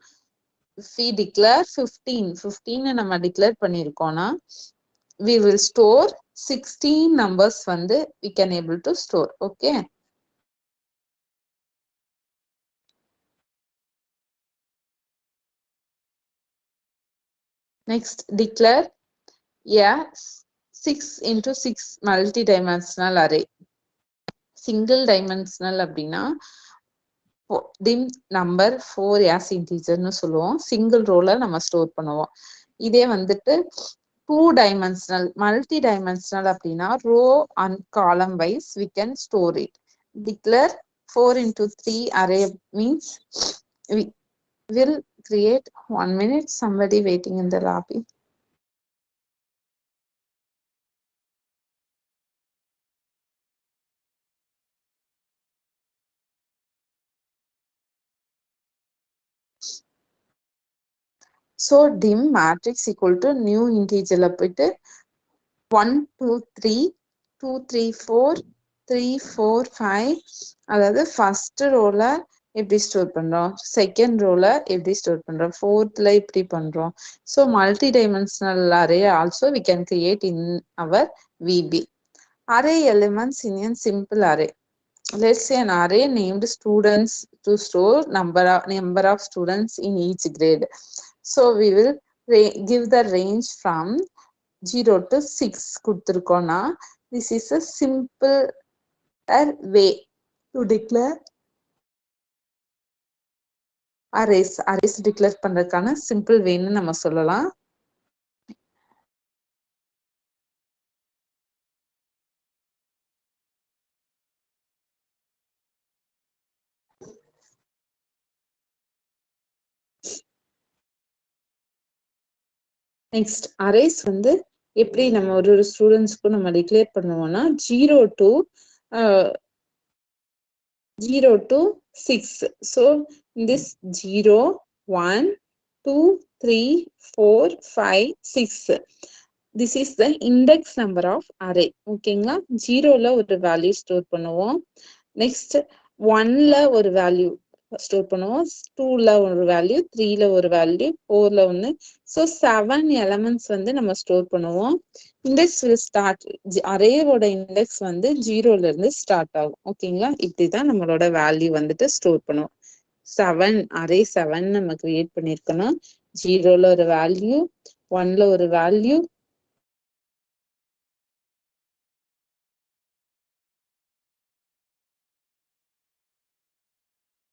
If we declare 15 நம்ம declare பண்ணிருக்கோம்னா we will store 16 numbers வந்து we can able to store. Okay. Next, declare a 6 into 6 multi-dimensional array. Single dimensional அப்படின்னா dim number 4 as integerன்னு சொல்லுவோம். Single ரோல நம்ம store பண்ணுவோம். இதே வந்துட்டு 2 dimensional multi-dimensional அப்படின்னா row and column wise we can store it. Declare 4 into 3 array means we will create 1 minute, somebody waiting in the lobby. So dim matrix equal to new integer போயிட்டு 1 2 3 2 3 4 3 4 5, அதாவது first ரோல எப்படி store பண்றோம், second ரோல எப்படி store பண்றோம், ஃபோர்த்ல இப்படி பண்றோம். So multi dimensional array also we can create in our VB. Array elements in a simple array. Let's say an array named students to store number of students in each grade. So we will give the range from 0 to 6 கொடுத்திருக்கோம்னா this is a simple way to declare arrays declare பண்றதுக்கான simple வேன்னு நம்ம சொல்லலாம். Next arrays வந்து எப்படி நம்ம ஒரு ஸ்டூடெண்ட்ஸ்க்கு நம்ம declare பண்ணுவோம்னா 0 to 6. So in this 0 1 2 3 4 5 6, this is the index number of array. ஓகேங்களா? 0ல ஒரு வேல்யூ ஸ்டோர் பண்ணுவோம். நெக்ஸ்ட் 1ல ஒரு வேல்யூ ஸ்டோர் பண்ணுவோம், 2ல ஒரு வேல்யூ, 3ல ஒரு வேல்யூ, 4ல ஒன்னு. ஸோ 7 எலமெண்ட்ஸ் வந்து நம்ம ஸ்டோர் பண்ணுவோம். இண்டெக்ஸ் will start, அரேவோட இண்டெக்ஸ் வந்து 0ல இருந்து ஸ்டார்ட் ஆகும். ஓகேங்களா? இப்படிதான் நம்மளோட வேல்யூ வந்துட்டு ஸ்டோர் பண்ணுவோம். 7 அரே 7 நம்ம கிரியேட் பண்ணிருக்கணும். 0ல ஒரு வேல்யூ, 1ல ஒரு வேல்யூ,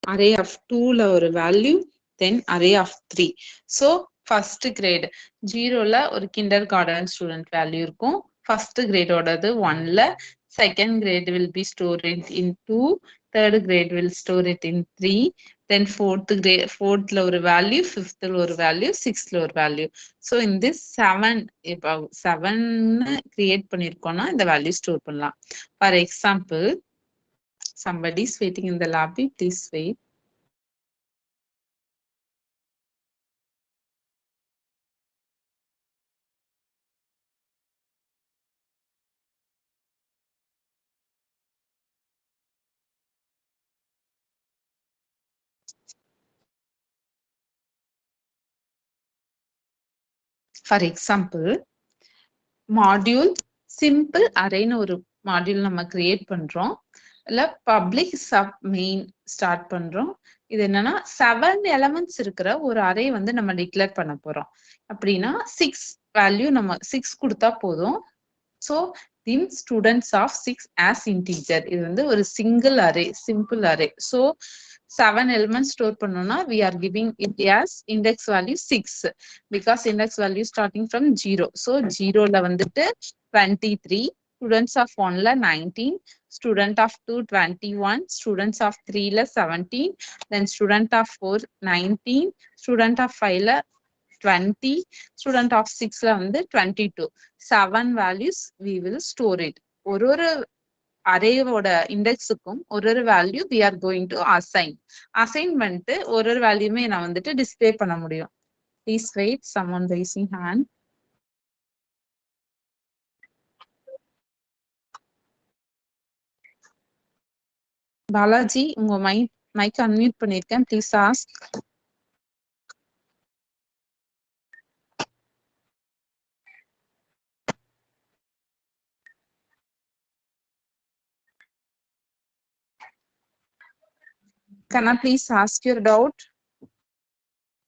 array of 2 ல ஒரு value, then array of 3. So first grade 0 ல ஒரு கிண்டர் கார்டன் ஸ்டூடெண்ட் வேல்யூ இருக்கும். ஃபர்ஸ்ட் கிரேடோடது 1 ல, second grade will be stored in 2, third grade will store it in 3, then fourth ல ஒரு வேல்யூ, fifth ல ஒரு வேல்யூ, sixth ல ஒரு வேல்யூ. So in this 7 இப்போ 7 கிரியேட் பண்ணிருக்கோம்னா இந்த வேல்யூ ஸ்டோர் பண்ணலாம். For example, somebody is waiting in the lobby, please wait. For example, module simple arrayன்னு ஒரு மாடியூல் நம்ம கிரியேட் பண்றோம். இல்ல பப்ளிக் சப் மெயின் ஸ்டார்ட் பண்றோம். இது என்னன்னா 7 எலிமெண்ட்ஸ் இருக்கிற ஒரு அரே வந்து நம்ம டிக்ளேர் பண்ண போறோம். அப்படின்னா 6 வேல்யூ நம்ம 6 கொடுத்தா போதும். So dim students of 6 as integer. இது வந்து ஒரு single array, simple array. So 7 elements store பண்ணோம்னா we are giving it as index value 6 because index value starting from 0. So 0 ல வந்துட்டு 23, students of 1 ல 19, student of 2 21, students of 3 ல 17, then student of 4 19, student of 5 ல 20, student of 6 ல வந்து 22. 7 values we will store it. ஒரு அரேவோட இண்டெக்ஸுக்கும் ஒரு value we are going to assign. Assign பண்ணிட்டு ஒரு வேல்யூமே நான் வந்துட்டு டிஸ்ப்ளே பண்ண முடியும். Please wait, someone raising hand. Balaji, உங்க மைக் அன்மியூட் பண்ணிருக்கேன், please ask. Can I please ask your doubt?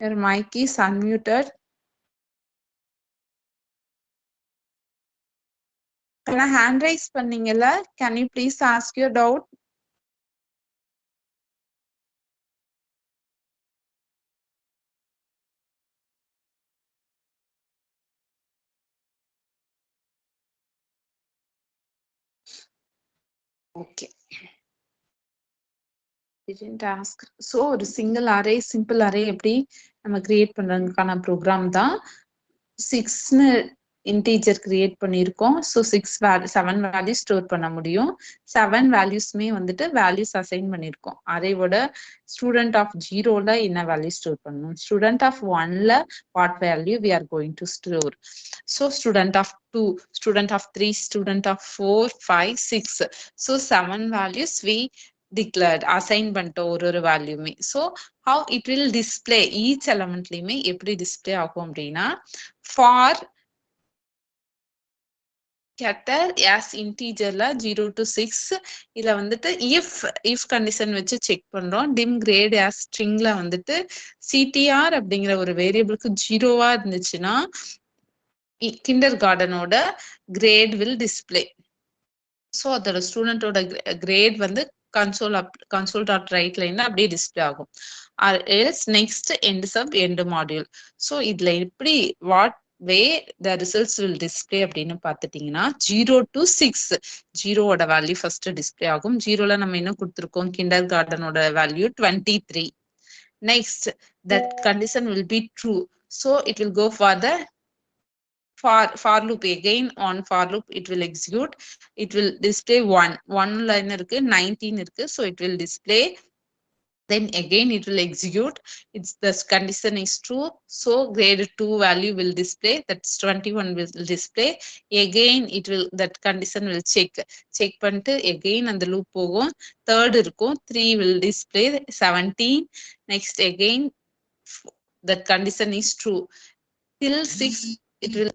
Your mic is unmuted. Can I hand raise பண்ணீங்கல்ல? Can you please ask your doubt? Okay. Didn't ask. So ஒரு single array, simple array எப்படி நம்ம create பண்றதுக்கான program தான் 6ன்னு integer create பண்ணியிருக்கோம். So 7 values store பண்ண முடியும். 7 வேல்யூஸ்மே வந்துட்டு values assign பண்ணியிருக்கோம். அரேவோட ஸ்டூடெண்ட் ஆஃப் 0ல என்ன வேல்யூ ஸ்டோர் பண்ணணும், ஸ்டூடெண்ட் ஆஃப் 1ல what value we are going to store. So student of 2, student of 3, student of 4, 5, 6. So 7 values we declared, assign பண்ணிட்டோம் ஒரு வேல்யூமே. So how it will display each elementலயுமே எப்படி display ஆகும் அப்படின்னா, for getter as integerல 0 to 6 இதுல வந்துட்டு if கண்டிஷன் வச்சு செக் பண்றோம். dim grade as stringல வந்துட்டு ctr அப்படிங்கிற ஒரு வேரியபிளுக்கு 0வா இருந்துச்சுன்னா கிண்டர் கார்டனோட கிரேட் will display. ஸோ அதோட ஸ்டூடெண்டோட கிரேட் வந்து console dot right லைன்ல அப்படியே டிஸ்பிளே ஆகும். Next end sub end module. So இதுல எப்படி what way the results will display அப்படின்னு பார்த்துட்டீங்கன்னா 0 to 6 ஜீரோவோட வேல்யூ ஃபர்ஸ்ட் டிஸ்பிளே ஆகும். 0ல நம்ம என்ன கொடுத்துருக்கோம், கிண்டர் கார்டனோட value 23. Next that condition will be true. So it will go for the for loop. Again on for loop it will execute. It will display 1 line இருக்கு, 19 இருக்கு. So it will display, then again it will execute. It's the condition is true, so grade 2 value will display, that's 21 will display. Again it will, that condition will check பண்ணிட்டு again அந்த loop போகும். third இருக்கும், 3 will display 17. next again that condition is true till 6 it will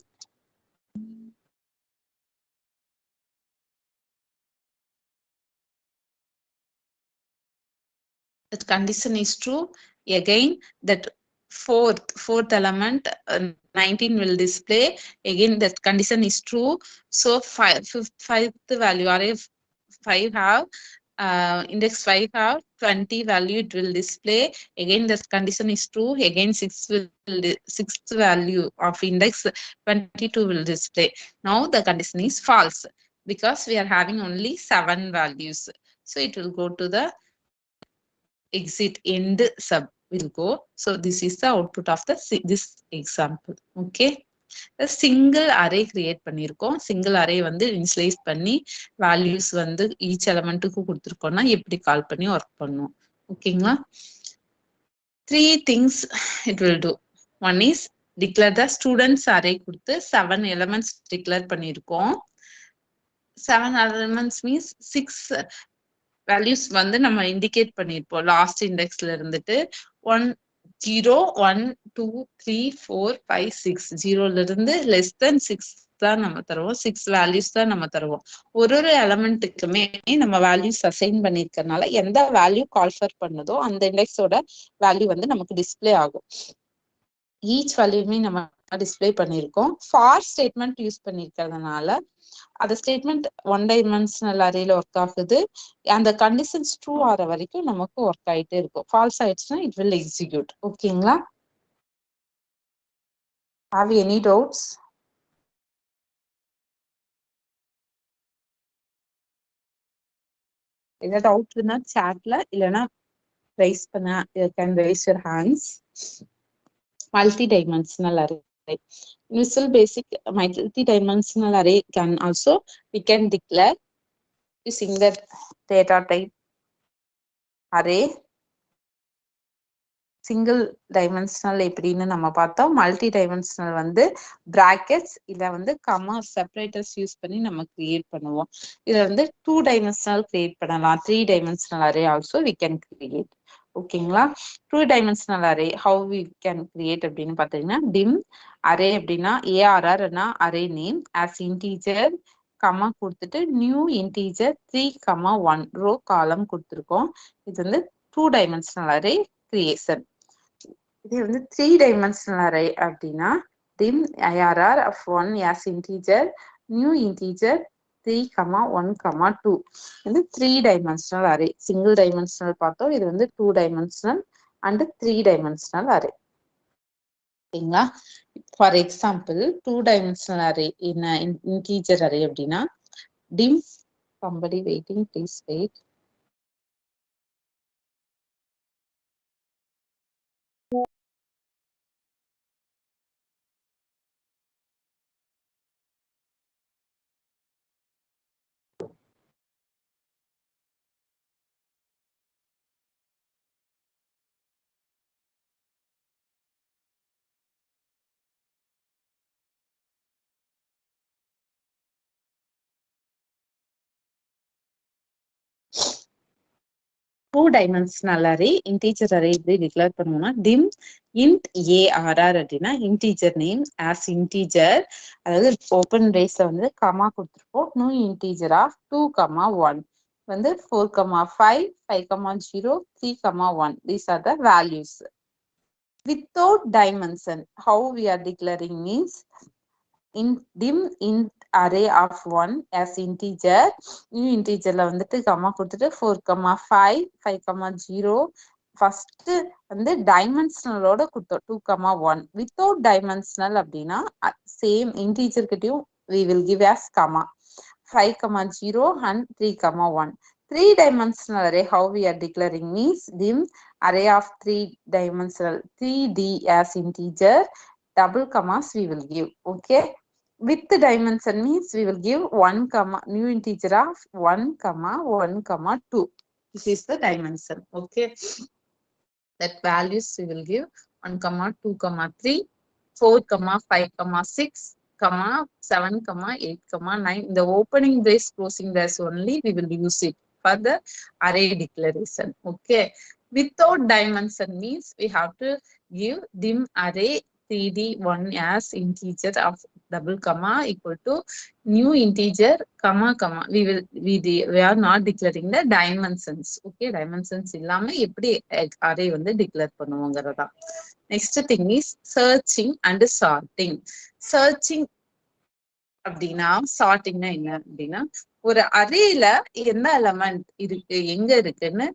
that condition is true. Again that fourth element 19 will display. Again that condition is true. So fifth value array 5 have index 5 have 20 value, it will display. Again, the condition is true. Again, 6th value of index 22 will display. Now the condition is false because we are having only 7 values. So it will go to the exit end sub will go. So this is the output of this example. Okay. Single array create பண்ணிருக்கோம். Single array வந்து initialise பண்ணி values வந்து each எலமெண்ட்டுக்கு கொடுத்துருக்கோம்னா எப்படி கால் பண்ணி work பண்ணும். ஓகேங்களா? 3 things it will do. One is declare the students array கொடுத்து 7 elements declare பண்ணிருக்கோம். 7 elements means 6 values வந்து நம்ம இண்டிகேட் பண்ணிருப்போம். லாஸ்ட் இண்டெக்ஸ்ல இருந்துட்டு 1 0 1 2 3 4 5 6 0ல இருந்து less than 6 தான் நம்ம தருவோம். 6 வேல்யூஸ் தான் நம்ம தருவோம். ஒரு எலமெண்ட்டுக்குமே நம்ம வேல்யூஸ் அசைன் பண்ணிருக்கனால எந்த வேல்யூ கால்ஃபர் பண்ணுதோ அந்த இண்டெக்ஸோட வேல்யூ வந்து நமக்கு டிஸ்பிளே ஆகும். ஈச் வேல்யூமே நம்ம டிஸ்பிளே பண்ணிருக்கோம். ஃபார் ஸ்டேட்மெண்ட் யூஸ் பண்ணிருக்கிறதுனால அந்த ஸ்டேட்மெண்ட் 1 டைமென்ஷனல் அரேல ஒர்க் ஆகுது. அந்த கண்டிஷன்ஸ் ட்ரூ ஆற வரைக்கும் நமக்கு ஒர்க் ஆயிட்டே இருக்கும். ஃபால்ஸ் ஆயிடுச்சுன்னா இட் வில் எக்ஸிக்யூட். ஓகேங்களா? Have any doubts? ஏதாவது டவுட் இருந்தா சாட்ல இல்லைன்னா ரைஸ் பண்ண can raise your hands. Multi-dimensional array. Visual Basic multi-dimensional array can also we can declare using the data type array. Single dimensional எப்படின்னு நம்ம பார்த்தோம். Multi dimensional வந்து brackets இல்ல வந்து கமா செப்பரேட்டர்ஸ் யூஸ் பண்ணி நம்ம கிரியேட் பண்ணுவோம். இதுல வந்து 2 dimensional கிரியேட் பண்ணலாம். 3 dimensional array also we can create. ஓகேங்களா? 2 dimensional array how we can create அப்படின்னு பாத்தீங்கன்னா dim array அப்படின்னா ARR array name as integer comma கொடுத்துட்டு நியூ இன்டீஜர் 3,1 ரோ காலம் கொடுத்துருக்கோம். இது வந்து 2 dimensional array creation. இது வந்து 3 dimensional array அப்படின்னா dim IRR of 1 as integer new integer 3,1,2 இது 3 dimensional array. single dimensional பார்த்தோம். இது வந்து 2 dimensional and 3 dimensional array. ஓகேங்களா? For example 2 dimensional array in integer array அப்படின்னா dim somebody waiting please wait. Two dimensional array integer array இப்படி declare பண்ணுவோம்னா dim int ARR அப்படின்னா integer name as integer, அதாவது open ரேஸ்ல வந்து கமா கொடுத்துருப்போம். New integer of 2,1 வந்து 4,5 5,0 3,1 these are the values. Without dimension how we are declaring means in dim int array of 1 as integer new integerல வந்துட்டு comma கொடுத்துட்டு 4,5 5,0 first வந்து டைமென்ஷனலோட கொடுத்தோம் 2,1. வித்தவுட் டைமென்ஷனல் அப்படின்னா சேம் இன்டீஜர் கிட்டயும் we will give as comma 5,0 and 3,1. 3 dimensional array how we are declaring means dim array of 3 dimensional 3D as integer double commas we will give. Okay, with the dimension means we will give 1 comma new integer of 1,1,2. this is the dimension. Okay, that values we will give 1,2,3 4,5,6 7,8,9. in the opening brace closing brace only we will use it for the array declaration. Okay, without dimension means we have to give dim array 3D1 as integer of double comma equal to new integer comma comma we are not declaring the dimensions. Okay, dimensions illama eppadi array வந்து declare பண்ணுவோங்கறதா. next thing is searching and sorting. searching அப்படின்னா sortingனா என்ன அப்படின்னா ஒரு அரேல என்ன element இருக்கு, எங்க இருக்குன்னு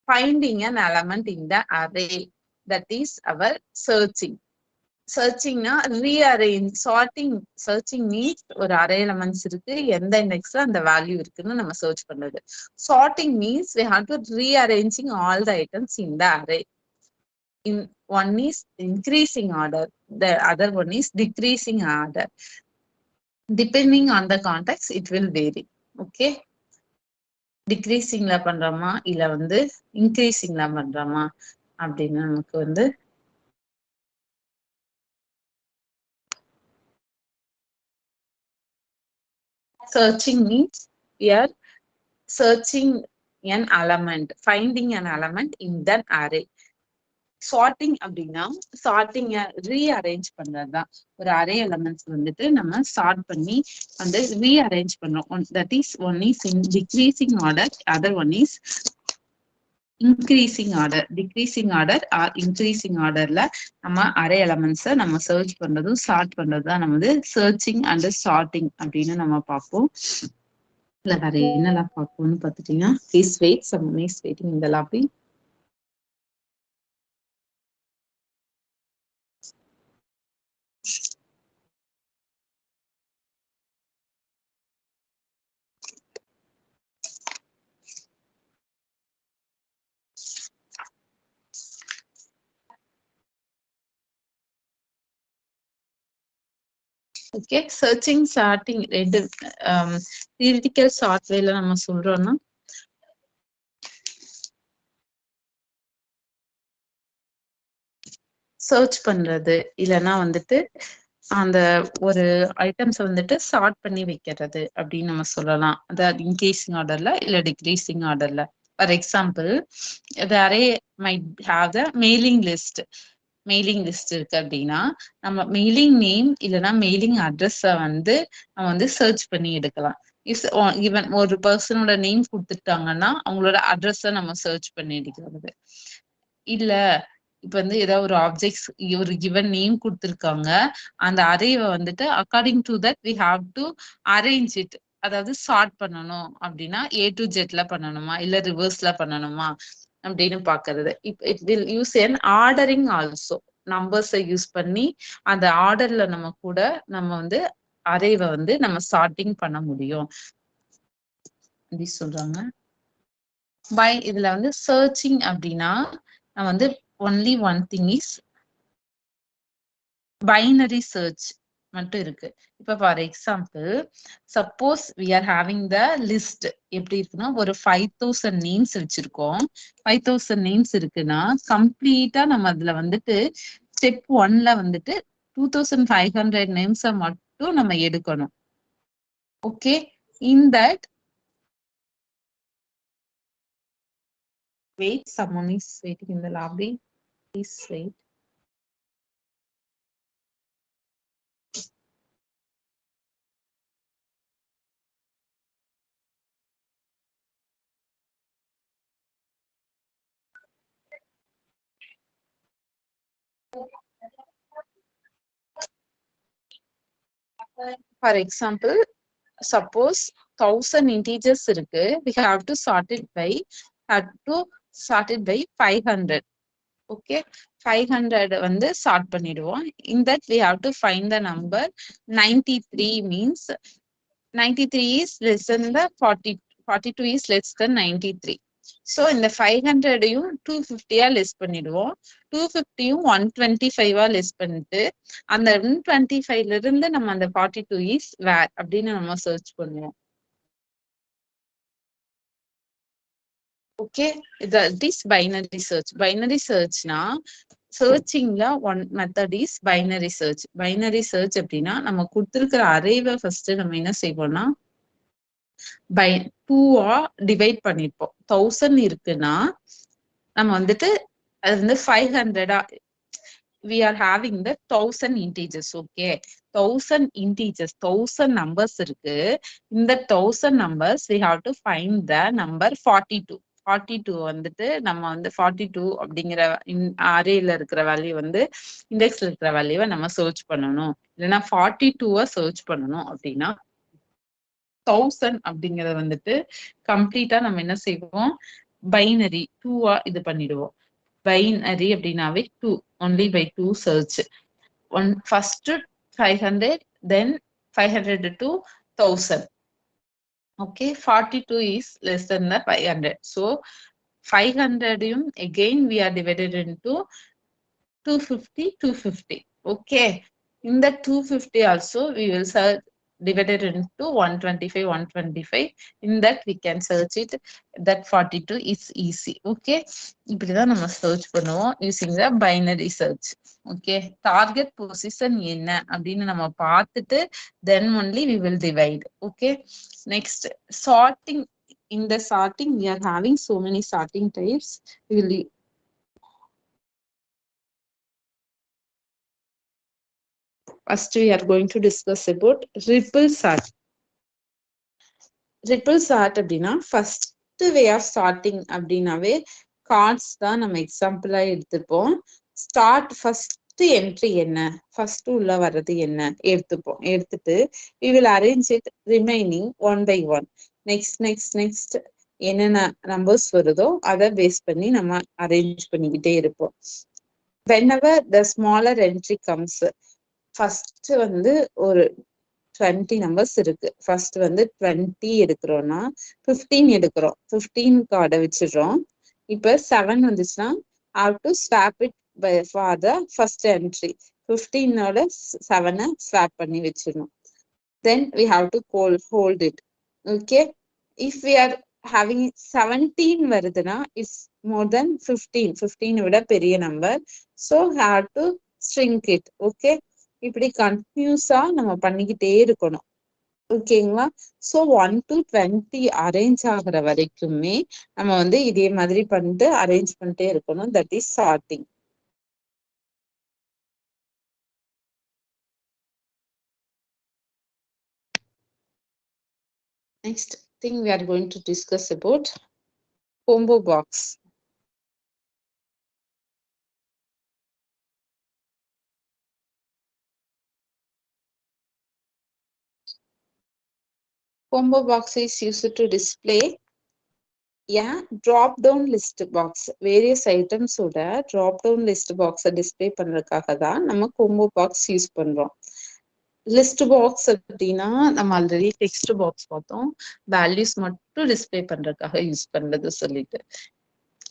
finding an element in the array, that is our searching. சர்ச்சிங்னா ரீஅரேஞ்ச், சார்ட்டிங். சர்ச்சிங் மீன்ஸ் ஒரு அரே எலமெண்ட்ஸ் இருக்கு, எந்த இண்டெக்ஸ்ல அந்த வேல்யூ இருக்குன்னு நம்ம சர்ச் பண்றது. Sorting means we have to rearranging all the items in the array. In one is increasing order, the other one is decreasing order. Depending on the context, it will vary. Okay, டிக்ரீசிங்ல பண்றோமா இல்ல வந்து இன்க்ரீசிங்ல பண்றோமா அப்படின்னு நமக்கு வந்து searching means we are searching an element, finding an element in that array. Sorting அப்படின்னா சார்ட்டிங்க rearrange பண்றதுதான். ஒரு அரே எலமெண்ட்ஸ் வந்துட்டு நம்ம சார்ட் பண்ணி வந்து ரீஅரேஞ்ச் பண்றோம். That is one is in decreasing order, other one is increasing order. Decreasing order or increasing ஆர்டர்ல நம்ம அரே எலமெண்ட்ஸை நம்ம சர்ச் பண்றதும் சார்ட் பண்றதுதான் நம்ம வந்து சர்ச்சிங் அண்ட் சார்ட்டிங் அப்படின்னு நம்ம பார்ப்போம். இல்ல வேற என்னெல்லாம் பார்ப்போம்னு பார்த்துட்டீங்கன்னா, please wait, some is waiting in the lobby. Okay, searching sorting ரெண்டு தியரிட்டிக்கல் சாஃப்ட்வேர்ல நம்ம சொல்றோம்னா சர்ச் பண்றது, இல்லைன்னா வந்துட்டு அந்த ஒரு ஐட்டம்ஸ் வந்துட்டு சார்ட் பண்ணி வைக்கிறது அப்படின்னு நம்ம சொல்லலாம். அதாவது இன்க்ரீசிங் ஆர்டர்ல இல்ல டிக்ரீசிங் ஆர்டர்ல. For example, the array might have the mailing list. Mailing list இருக்கு அப்படின்னா நம்ம மெயிலிங் நேம் இல்லைன்னா மெயிலிங் அட்ரஸ வந்து நம்ம வந்து சர்ச் பண்ணி எடுக்கலாம். ஈவன் ஒரு பர்சனோட நேம் கொடுத்துட்டாங்கன்னா அவங்களோட அட்ரஸ நம்ம சர்ச் பண்ணி எடுக்கிறது. இல்ல இப்ப வந்து ஏதாவது ஒரு ஆப்ஜெக்ட்ஸ் ஒரு கிவன் நேம் கொடுத்துருக்காங்க, அந்த அரேவை வந்துட்டு according to that we have to arrange it. அதாவது சார்ட் பண்ணணும் அப்படின்னா A to Z பண்ணணுமா இல்ல ரிவர்ஸ்ல பண்ணணுமா அப்படின்னு பாக்குறது. It will use N ordering also. நம்பர்ஸை யூஸ் பண்ணி அந்த ஆர்டர்ல நம்ம கூட நம்ம வந்து அரேவை வந்து நம்ம சார்ட்டிங் பண்ண முடியும் அப்படி சொல்றாங்க. பை இதுல வந்து சர்ச்சிங் அப்படின்னா நான் வந்து only one thing is binary search மட்டும் இருக்கு. இப்ப for example, suppose we are having the list. எப்படி இருக்குன்னா, ஒரு 5000 நேம்ஸ் வச்சிருக்கோம். 5000 நேம்ஸ் இருக்குன்னா கம்ப்ளீட்டா நம்ம அதுல வந்துட்டு ஸ்டெப் 1ல வந்துட்டு 2500 நேம்ஸை மட்டும் நம்ம எடுக்கணும். Okay, in that wait, someone is waiting in the lobby, please wait. For example, suppose 1000 integers இருக்கு, we have to sort it by 500. okay, 500 வந்து சார்ட் பண்ணிடுவோம். in that we have to find the number 93 means 93 is less than the 42 is less than 93. so இந்த 500யும் 250 less பண்ணிடுவோம். 250யும் 125 less பண்ணிட்டு அந்த 125ல இருந்து நம்ம அந்த 42 is where அப்படின்னு நம்ம சர்ச் பண்ணுவோம். Okay, that is binary search. binary searchனா சர்ச்சிங்ல one method is binary search. Binary search அப்படின்னா நம்ம கொடுத்துருக்கிற அரேவை ஃபர்ஸ்ட் நம்ம என்ன செய்வோம்னா பை 2ஆ டிவைட் பண்ணிருப்போம். 1000 இருக்குன்னா நம்ம வந்துட்டு அது வந்து 500ஆ we are having the 1000 integers. okay, 1000 integers, 1000 numbers இருக்கு. இந்த 1000 numbers we have to find the number 42. 42 வந்துட்டு நம்ம வந்து 42 அப்படிங்கிற அரேல இருக்கிற வேல்யூ வந்து இண்டெக்ஸ்ல இருக்கிற வேல்யூவை நம்ம சர்ச் பண்ணணும். இல்லைன்னா 42 சர்ச் பண்ணணும் அப்படின்னா 1000 அப்படிங்கறத வந்துட்டு கம்ப்ளீட்டா நம்ம என்ன செய்வோம், பைனரி 2 இது பண்ணிடுவோம். பைனரி அப்படின்னாவே 2, only by 2 search. First 500, then 500 to 1000. Okay, 42 is less than the 500. So 500 again we are divided into 250, 250. Okay, in the 250 also we will search divided into 125, 125. In that we can search it. That 42 is easy. Okay, இப்படிதான் நம்ம search பண்ணுவோம் using the binary search. Okay, target position என்ன அப்படின்னு நம்ம பார்த்துட்டு then only we will divide. Okay, next sorting. In the sorting we are having so many sorting types. We will first we are going to discuss about ripple sort. Ripple sort அப்படின்னா first way of sorting அப்படின்னாவே cards தான் நம்ம எக்ஸாம்பிளா எடுத்துப்போம். Start first entry என்ன, first உள்ள வர்றது என்ன எடுத்துப்போம். எடுத்துட்டு we will arrange it remaining one by one. Next என்னென்ன நம்பர்ஸ் வருதோ அதை பேஸ் பண்ணி நம்ம அரேஞ்ச் பண்ணிக்கிட்டே இருப்போம். whenever the smaller entry comes, first வந்து ஒரு 20 நம்பர்ஸ் இருக்கு. ஃபர்ஸ்ட் வந்து 20 எடுக்கிறோம்னா 15 எடுக்கிறோம், 15 கார்டை வச்சிடுறோம். இப்ப 7 வந்துச்சுன்னா have to swap it by for the first entry. 15ஓட 7 swap பண்ணி வச்சிடணும். Then we have to hold it. Okay, if we are having 17 வருதுன்னா it's more than 15 விட பெரிய number. So have to shrink it. Okay, இப்படி கண்டினியூஸா நம்ம பண்ணிக்கிட்டே இருக்கணும். ஓகேங்களா? சோ 1 to 20 அரேஞ்ச் ஆகுற வரைக்குமே நம்ம வந்து இதே மாதிரி பண்ணிட்டு அரேஞ்ச் பண்ணிட்டே இருக்கணும். That is sorting. Next thing we are going to discuss about combo box. Combo box is used to display a drop down list box. Various items ஓட drop down list box display பண்றதுக்காக தான் நம்ம combo box use பண்றோம். List box அப்படின்னா நம்ம already text box பார்த்தோம், values மட்டும் display பண்றதுக்காக யூஸ் பண்றது சொல்லிட்டு,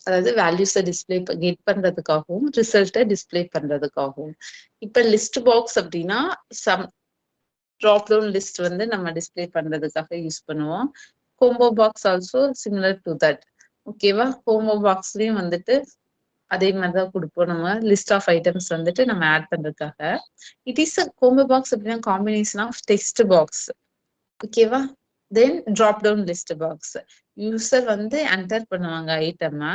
அதாவது வேல்யூஸை டிஸ்ப்ளே கெட் பண்றதுக்காகவும் ரிசல்ட்டை டிஸ்ப்ளே பண்றதுக்காகவும். இப்ப லிஸ்ட் பாக்ஸ் அப்படின்னா சம் ட்ராப் டவுன் லிஸ்ட் வந்து நம்ம டிஸ்ப்ளே பண்றதுக்காக யூஸ் பண்ணுவோம். Combo box also similar to that. ஓகேவா? கோம்போ பாக்ஸ்லயும் வந்துட்டு அதே மாதிரிதான் கொடுப்போம். நம்ம லிஸ்ட் ஆஃப் ஐட்டம்ஸ் வந்துட்டு நம்ம ஆட் பண்றதுக்காக. It is a combo box அப்படின்னா காம்பினேஷன் ஆஃப் டெக்ஸ்ட் பாக்ஸ். ஓகேவா? Then drop down list box. User வந்து என்டர் பண்ணுவாங்க ஐட்டமா,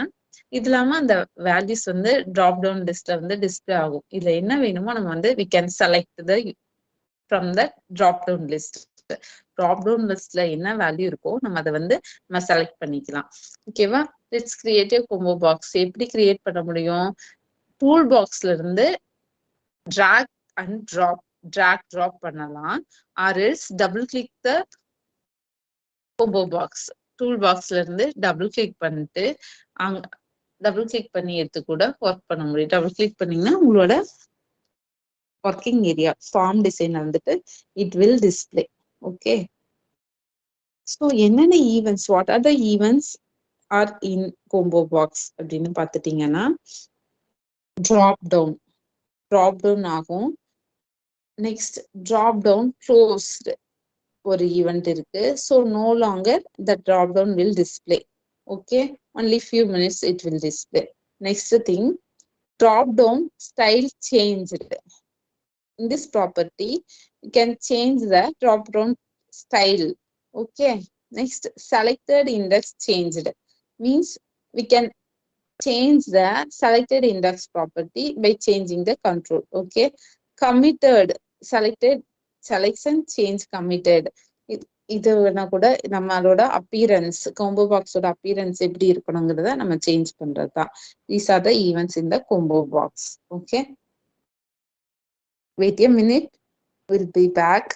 இது இல்லாம அந்த வேல்யூஸ் வந்து டிராப் டவுன் லிஸ்ட்ல வந்து டிஸ்பிளே ஆகும். இதுல என்ன வேணுமோ நம்ம வந்து we can select the from the drop down list. drop down listல என்ன வேல்யூ இருக்கோ நம்ம அதை வந்து நம்ம செலக்ட் பண்ணிக்கலாம். ஓகேவா? Let's create a combo box. எப்படி கிரியேட் பண்ண முடியும்? டூல் பாக்ஸ்ல இருந்து drag and drop பண்ணலாம். or else double click the combo box. Tool பாக்ஸ்ல இருந்து டபுள் கிளிக் பண்ணிட்டு அங்க டபுள் கிளிக் பண்ணி எடுத்து கூட ஒர்க் பண்ண முடியும். டபுள் கிளிக் பண்ணீங்கன்னா உங்களோட ஒர்க்கிங் ஏரியா ஃபார்ம் டிசைன் வந்துட்டு it will display. Okay, so என்னென்ன events, what are the events are in combo box அப்படின்னு பார்த்துட்டீங்கன்னா, ட்ராப் டவுன் ஆகும். நெக்ஸ்ட் ட்ராப் டவுன் க்ளோஸ்டு ஒரு ஈவெண்ட் இருக்கு. So no longer the drop down will display. Okay, only few minutes it will display. Next thing, drop down style changed. In this property you can change the drop down style. Okay, next selected index changed means we can change the selected index property by changing the control. Okay, committed selected selection change committed. இதுனா கூட நம்மளோட appearance, combo பாக்ஸோட appearance எப்படி இருக்கணுங்கிறத நம்ம change பண்றதுதான். These are the events in the combo box. Okay, wait a minute, we'll be back.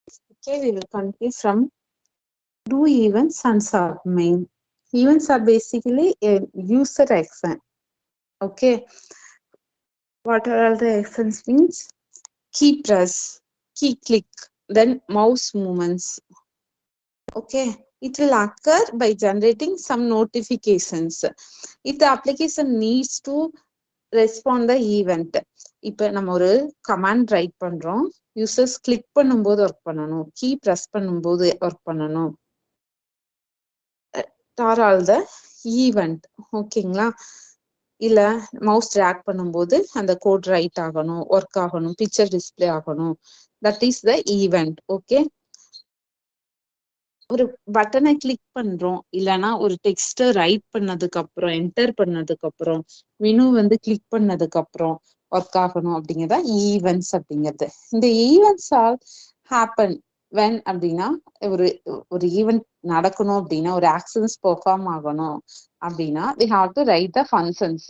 Okay, we will continue from do events and submain. Events are basically a user action. Okay, what are all the actions means? Key press, key click, then mouse movements. Okay, it will occur by generating some notifications. If the application needs to respond the event, இப்போ நம்ம ஒரு command right பண்றோம், users click பண்ணும்போது work பண்ணணும், key press பண்ணும்போது work பண்ணணும், are all the event. ஓகேங்களா? இல்ல மவுஸ் ட்ராக் பண்ணும்போது அந்த கோட் ரைட் ஆகணும், ஒர்க் ஆகணும், பிக்சர் டிஸ்பிளே ஆகணும், that is the event. Okay, ஒரு பட்டனை கிளிக் பண்றோம், இல்லைன்னா ஒரு டெக்ஸ்ட ரைட் பண்ணதுக்கு அப்புறம் என்டர் பண்ணதுக்கு அப்புறம் மெனு வந்து கிளிக் பண்ணதுக்கு அப்புறம் ஒர்க் ஆகணும் அப்படிங்கிறத ஈவென்ட்ஸ் அப்படிங்கிறது. இந்த ஈவென்ட்ஸ் ஆல் ஹேப்பன் வென் அப்படின்னா ஒரு ஒரு ஈவெண்ட் நடக்கணும் அப்படின்னா, ஒரு ஆக்ஷன்ஸ் பெர்ஃபார்ம் ஆகணும் அப்படின்னா we have to write the functions.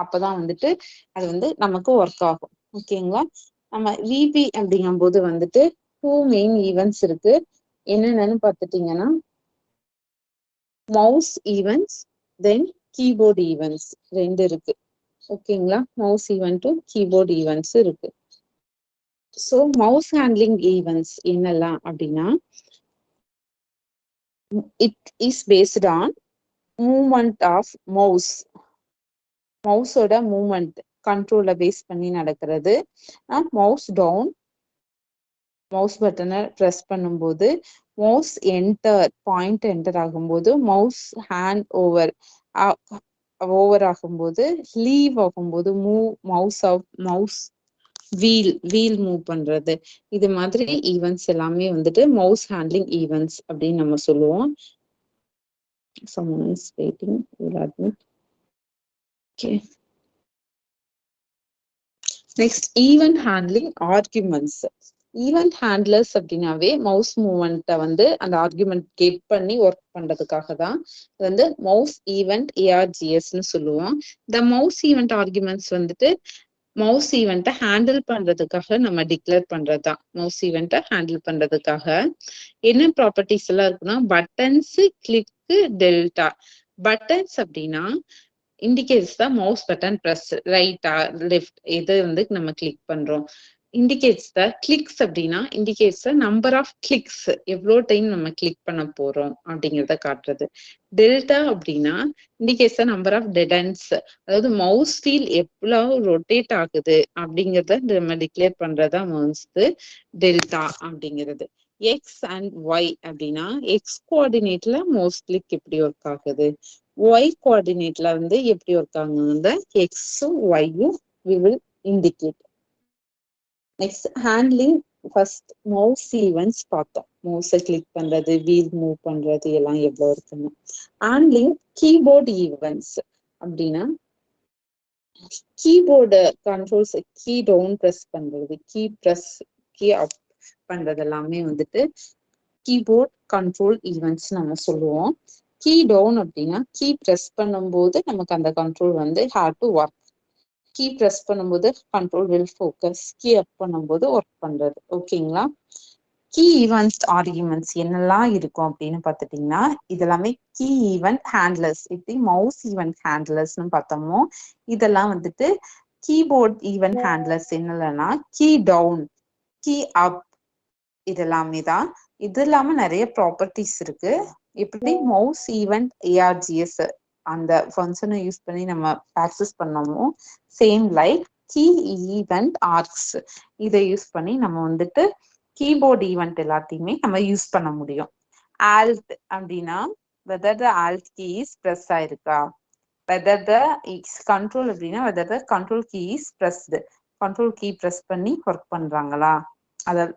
அப்பதான் வந்துட்டு அது வந்து நமக்கு ஒர்க் ஆகும். ஓகேங்களா? நம்ம விபி அப்படிங்கும் போது வந்துட்டு 2 மெயின் ஈவெண்ட்ஸ் இருக்கு. என்னென்னு பார்த்துட்டீங்கன்னா mouse events then keyboard events ரெண்டு இருக்கு. ஓகேங்களா? மவுஸ் ஈவெண்ட்டும் கீபோர்ட் ஈவெண்ட்ஸ் இருக்கு. ஸோ மவுஸ் ஹேண்ட்லிங் ஈவெண்ட்ஸ் என்னெல்லாம் அப்படின்னா, it is based on movement of mouse. மவுஸோட மூவ்மெண்ட் கண்ட்ரோலை பேஸ் பண்ணி நடக்கிறது. மவுஸ் டவுன், மவுஸ் பட்டனை ப்ரெஸ் பண்ணும்போது, மவுஸ் என்டர் பாயிண்ட் என்டர் ஆகும்போது, மவுஸ் ஹேண்ட் ஓவர் ஆகும்போது, லீவ் ஆகும்போது, move mouse mouse wheel move பண்றது. இது மாதிரி ஈவெண்ட்ஸ் எல்லாமே வந்துட்டு மவுஸ் ஹேண்ட்லிங் ஈவெண்ட்ஸ் அப்படின்னு நம்ம சொல்லுவோம். Someone is waiting, we'll admit. Okay. Next, event handling arguments. Event handlers அப்படின்னாவே மவுஸ் மூவ்மெண்ட்டை வந்து அந்த ஆர்குமெண்ட் கெட் பண்ணி ஒர்க் பண்றதுக்காக தான் வந்து மவுஸ் ஈவெண்ட் ஏஆர்ஜிஎஸ்ன்னு சொல்லுவோம். இந்த மவுஸ் ஈவெண்ட் ஆர்குமெண்ட்ஸ் வந்துட்டு மவுஸ் ஈவெண்ட்டை ஹேண்டில் பண்றதுக்காக நம்ம டிக்ளேர் பண்றதுதான். மவுஸ் ஈவெண்ட்டை ஹேண்டில் பண்றதுக்காக என்ன ப்ராப்பர்ட்டிஸ் எல்லாம் இருக்குன்னா, பட்டன்ஸ், கிளிக்கு, டெல்டா. பட்டன்ஸ் அப்படின்னா indicates the mouse button press, ரைட்டா லெஃப்ட் எது வந்து நம்ம கிளிக் பண்றோம். இண்டிகேட்ஸ் த கிளிக்ஸ் அப்படின்னா indicates the number of clicks, எவ்வளோ டைம் நம்ம கிளிக் பண்ண போறோம் அப்படிங்கிறத காட்டுறது. டெல்டா அப்படின்னா indicates the number of detents, அதாவது மவுஸ் வீல் எவ்வளவு ரொட்டேட் ஆகுது அப்படிங்கிறத நம்ம டிக்ளேர் பண்றதா மவுஸ் டெல்டா அப்படிங்கிறது. எக்ஸ் அண்ட் ஒய் அப்படின்னா எக்ஸ் கோஆர்டினேட்ல மவுஸ் கிளிக் எப்படி ஒர்க் ஆகுது, ஒய் கோஆர்டினேட்ல வந்து எப்படி ஒர்க் ஆகுங்க, எக்ஸும் ஒய்யும் we will indicate. Next handling. First mouse events பார்த்தோம், மவுஸை கிளிக் பண்றது, வீல் மூவ் பண்றது எல்லாம் எவ்வளவு இருக்குன்னு. ஹேண்ட்லிங் கீபோர்டு ஈவெண்ட்ஸ் அப்படின்னா keyboard controls, key down press பண்றது, கீ ப்ரெஸ், கீ அப் பண்றது எல்லாமே வந்துட்டு கீபோர்ட் கண்ட்ரோல் ஈவெண்ட்ஸ் நம்ம சொல்லுவோம். கீ டவுன் அப்படின்னா கீ ப்ரெஸ் பண்ணும்போது நமக்கு அந்த கண்ட்ரோல் வந்து have to work. Key press பண்ணும்போது control will focus, key up பண்ணும்போது ஒர்க் பண்றது. ஓகேங்களா? கீ ஈவெண்ட் ஆர்குமெண்ட்ஸ் என்னெல்லாம் இருக்கும் அப்படின்னு பார்த்துட்டீங்கன்னா, இதெல்லாமே கீ ஈவெண்ட் ஹேண்ட்லர்ஸ். இப்படி மவுஸ் ஈவெண்ட் ஹேண்ட்லர்ஸ்னு பார்த்தோமோ, இதெல்லாம் வந்துட்டு கீபோர்ட் ஈவெண்ட் ஹேண்ட்லர்ஸ் என்னெல்லனா கீ டவுன், கீ அப், இதெல்லாமே தான். இது இல்லாம நிறைய ப்ராப்பர்ட்டிஸ் இருக்கு. எப்படி மவுஸ் ஈவெண்ட் ஏஆர்ஜிஎஸ் அந்த ஃபங்க்ஷனை யூஸ் பண்ணி நம்ம ஆக்சஸ் பண்ணோமோ, same like key event args இதை யூஸ் பண்ணி நம்ம வந்துட்டு கீபோர்ட் ஈவெண்ட் எல்லாத்தையுமே நம்ம யூஸ் பண்ண முடியும். ஆல்ட் அப்படின்னா whether the alt key is press ஆயிருக்கா, வெதர் த கண்ட்ரோல் அப்படின்னா whether the control key is pressed, control key press பண்ணி ஒர்க் பண்றாங்களா, அத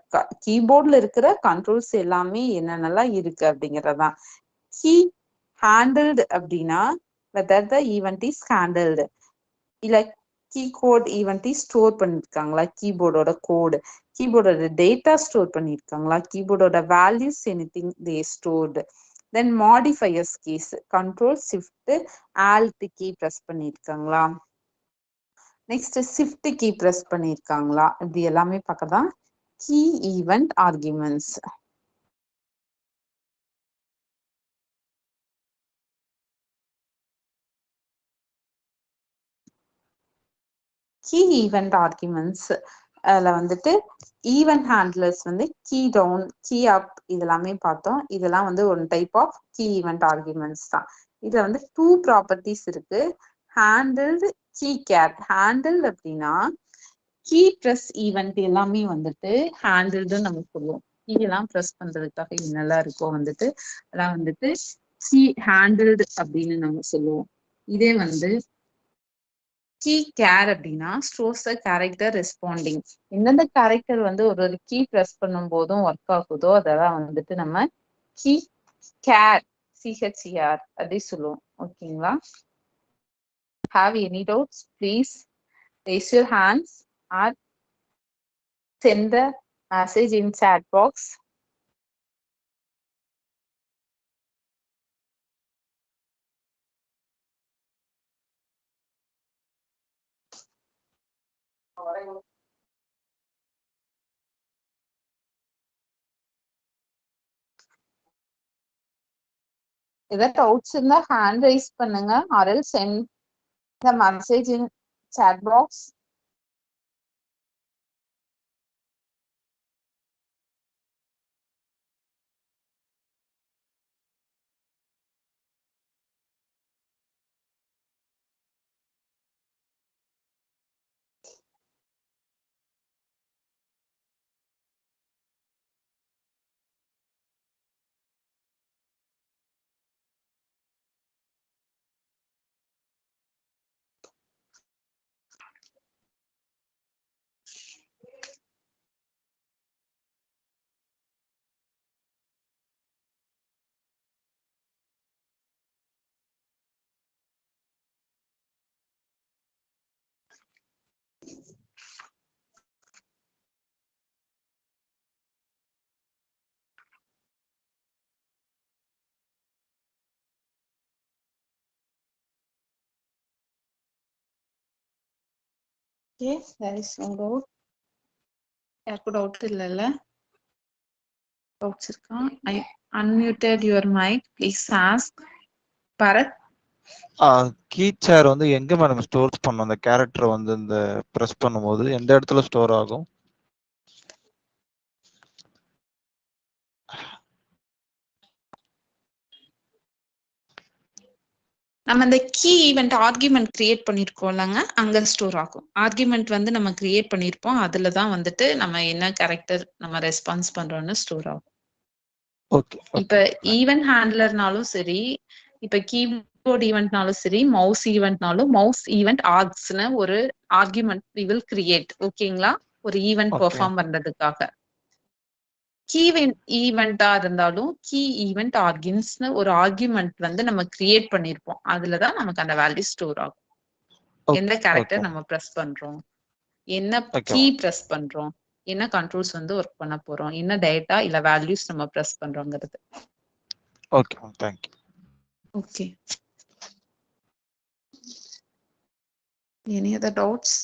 கீபோர்ட்ல இருக்கிற கண்ட்ரோல்ஸ் எல்லாமே என்னென்னலாம் இருக்கு அப்படிங்கறதான். கீ ஹேண்டில்டு அப்படின்னா whether the event is handled, இல்ல கீ கோட் ஈவெண்ட் ஸ்டோர் பண்ணிருக்காங்களா, கீபோர்டோட கோடு, கீபோர்டோட டேட்டா ஸ்டோர் பண்ணிருக்காங்களா, கீபோர்டோட values anything they stored. Then modifiers keys, control shift alt key press பண்ணிருக்காங்களா, நெக்ஸ்ட் ஷிஃப்ட் கீ பிரஸ் பண்ணிருக்காங்களா, இப்படி எல்லாமே பார்க்கதான் key event arguments. Key event arguments அதுல வந்துட்டு ஈவென்ட் ஹேண்ட்லர்ஸ் வந்து கீ டவுன் கீ அப் இதெல்லாமே பார்த்தோம். இதெல்லாம் வந்து one type of key event arguments தான். இதுல வந்து 2 ப்ராப்பர்ட்டிஸ் இருக்கு. Handled, key char. ஹேண்டில் அப்படின்னா கீ ப்ரெஸ் ஈவெண்ட் எல்லாமே வந்துட்டு ஹேண்டில்டுன்னு நம்ம சொல்லுவோம். கீ எல்லாம் ப்ரெஸ் பண்றதுக்காக என்னெல்லாம் இருக்கோ வந்துட்டு அதான் வந்துட்டு கீ ஹேண்டில்டு அப்படின்னு நம்ம சொல்லுவோம். இதே வந்து கீ கேர் அப்படின்னா ஸ்டோர்ஸ் த கேரக்டர் ரெஸ்பாண்டிங். எந்தெந்த கேரக்டர் வந்து ஒரு கீ ப்ரெஸ் பண்ணும் போதும் ஒர்க் ஆகுதோ அதெல்லாம் வந்துட்டு நம்ம கீ கேர் சிஹெச்இஆர் அப்படி சொல்லுவோம். ஓகேங்களா? Have any doubts please raise your hands or send the message in chat box. ஏதாவது டவுட்ஸ் இருந்தா ஹேண்ட் ரைஸ் பண்ணுங்க or else send the message in chat box. Okay, there is no doubt. யாருக்கும் doubt இல்லைல்ல? Doubts இருக்கா? I unmuted your mic. Please ask. Bharath, key char வந்து எங்க madam store பண்ணும்? அந்த கேரக்டர் வந்து இந்த பிரஸ் பண்ணும்போது எந்த இடத்துல ஸ்டோர் ஆகும்? நம்ம இந்த கீ ஈவெண்ட் ஆர்குமெண்ட் கிரியேட் பண்ணிருக்கோம்லங்க, அங்க ஸ்டோர் ஆகும். ஆர்குமெண்ட் வந்து நம்ம கிரியேட் பண்ணிருப்போம், அதுலதான் வந்துட்டு நம்ம என்ன கேரக்டர் நம்ம ரெஸ்பான்ஸ் பண்றோம்னு ஸ்டோர் ஆகும். ஓகே. இப்ப ஈவென்ட் ஹேண்ட்லர்னாலும் சரி, இப்ப கீபோர்ட் ஈவெண்ட்னாலும் சரி, மவுஸ் ஈவெண்ட்னாலும் மவுஸ் ஈவெண்ட் ஆர்க்ஸ்னு ஒரு ஆர்குமெண்ட் we will create. ஓகேங்களா? ஒரு ஈவெண்ட் பெர்ஃபார்ம் பண்றதுக்காக. கீ ஈவெண்டா இருந்தாலும் கீ ஈவெண்ட் ஆர்கின்ஸ்னு ஒரு ஆர்குமெண்ட் வந்து நம்ம கிரியேட் பண்ணிருப்போம். அதுலதான் நமக்கு அந்த வேல்யூ ஸ்டோர் ஆகும். எந்த கேரக்டர் நம்ம பிரஸ் பண்றோம், என்ன கீ பிரஸ் பண்றோம், என்ன கண்ட்ரோல்ஸ் வந்து ஒர்க் பண்ண போறோம், என்ன டேட்டா இல்ல வேல்யூஸ் நம்ம பிரஸ் பண்றோங்கிறது. Okay, thank you. Okay, any other doubts?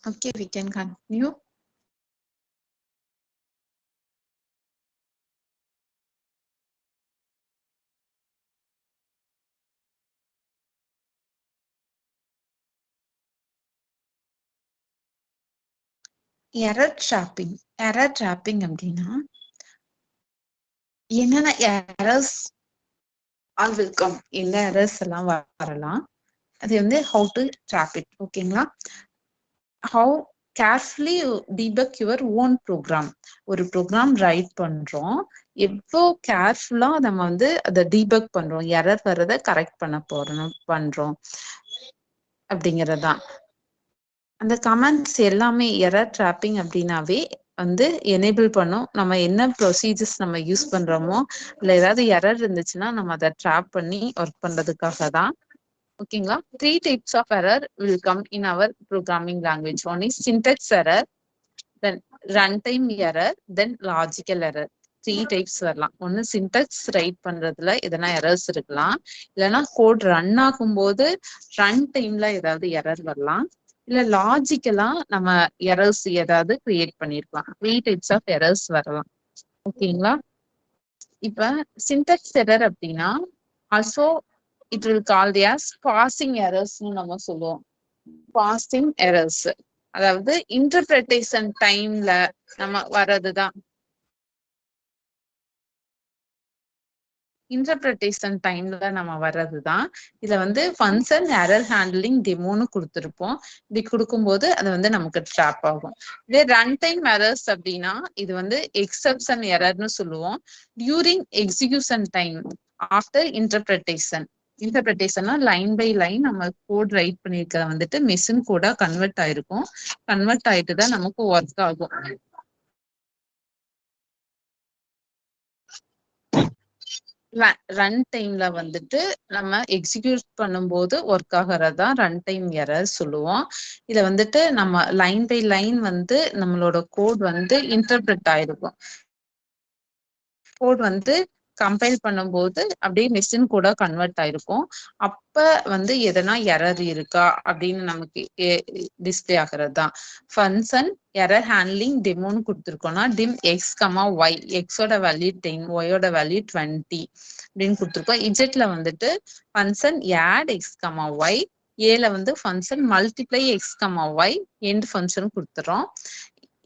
Okay, we can continue. Error trapping. Error trapping அப்படின்னா என்னென்ன எரர்ஸ் ஆல் வில் கம், எந்த எரர்ஸ் எல்லாம் வரலாம், அது வந்து how to trap it. ஓகேங்களா? how carefully you debug your own program. ஒரு program right பண்றோம், எவ்வளோ கேர்ஃபுல்லா நம்ம வந்து அதை டீபக் பண்றோம், எரர் வர்றதை கரெக்ட் பண்ண பண்றோம் அப்படிங்கறதுதான். அந்த கமெண்ட்ஸ் எல்லாமே எரர் ட்ராப்பிங் அப்படின்னாவே வந்து எனேபிள் பண்ணும். நம்ம என்ன ப்ரொசீஜர்ஸ் நம்ம யூஸ் பண்றோமோ இல்ல ஏதாவது எரர் இருந்துச்சுன்னா நம்ம அதை ட்ராப் பண்ணி ஒர்க் பண்றதுக்காக தான் ஓகேங்களா? 3 types of error will come in our programming language. One is syntax error, then runtime error, then logical error. 3 types வரலாம். ஒன்னு சின்டாக்ஸ் ரைட் பண்றதுல எதனா எரர்ஸ் இருக்கலாம், இல்லைன்னா கோட் ரன் ஆகும்போது ரன் டைம்ல ஏதாவது எரர் வரலாம், இல்ல லாஜிக்கலா நம்ம எரர்ஸ் ஏதாவது கிரியேட் பண்ணிருக்கலாம். 3 டைப்ஸ் ஆஃப் எரர்ஸ் வரலாம். ஓகேங்களா? இப்ப சின்டாக்ஸ் எரர் அப்படின்னா also it will called as parsing எரர்ஸ்னு நம்ம சொல்லுவோம். பாசிங் எரர்ஸ் அதாவது இன்டர்பிரேஷன் டைம்ல நம்ம வர்றதுதான். இன்டர்பிரேஷன் டைம்ல நம்ம வர்றதுதான். இதுல வந்து ஃபங்க்ஷன் எரர் ஹேண்ட்லிங் டெமோன்னு கொடுத்துருப்போம். இப்படி கொடுக்கும்போது அது வந்து நமக்கு ட்ராப் ஆகும். இதே ரன் டைம் எரர்ஸ் அப்படின்னா இது வந்து எக்ஸப்ஷன் எரர்னு சொல்லுவோம். டியூரிங் எக்ஸிகியூஷன் டைம் ஆஃப்டர் இன்டர்பிரேஷன்னா லைன் பை லைன் நம்ம கோட் ரைட் பண்ணிருக்க வந்துட்டு மெஷின் கோடா கன்வெர்ட் ஆயிருக்கும். கன்வெர்ட் ஆயிட்டு தான் நமக்கு ஒர்க் ஆகும். ரன் டைம்ல வந்துட்டு நம்ம எக்ஸிக்யூட் பண்ணும்போது ஒர்க் ஆகிறதா ரன் டைம் எரர் சொல்லுவோம். இதுல வந்துட்டு நம்ம லைன் பை லைன் வந்து நம்மளோட கோட் வந்து இன்டர்பிரட் ஆயிருக்கும். கோட் வந்து கம்பைல் பண்ணும்போது அப்படியே மெஷின் கூட கன்வெர்ட் ஆயிருக்கும். அப்ப வந்து எதனா எரர் இருக்கா அப்படின்னு நமக்கு டிஸ்பிளே ஆகிறது தான் ஃபங்க்ஷன் எரர் ஹேண்ட்லிங் டெமோன்னு கொடுத்துருக்கோம்னா டிம் எக்ஸ் கமா ஒய், எக்ஸோட வேல்யூ 10, ஒயோட வேல்யூ 20 அப்படின்னு கொடுத்துருக்கோம். இஜெட்ல வந்துட்டு function add x comma y, ஏல வந்து function multiply x comma y, end function கொடுத்துறோம்.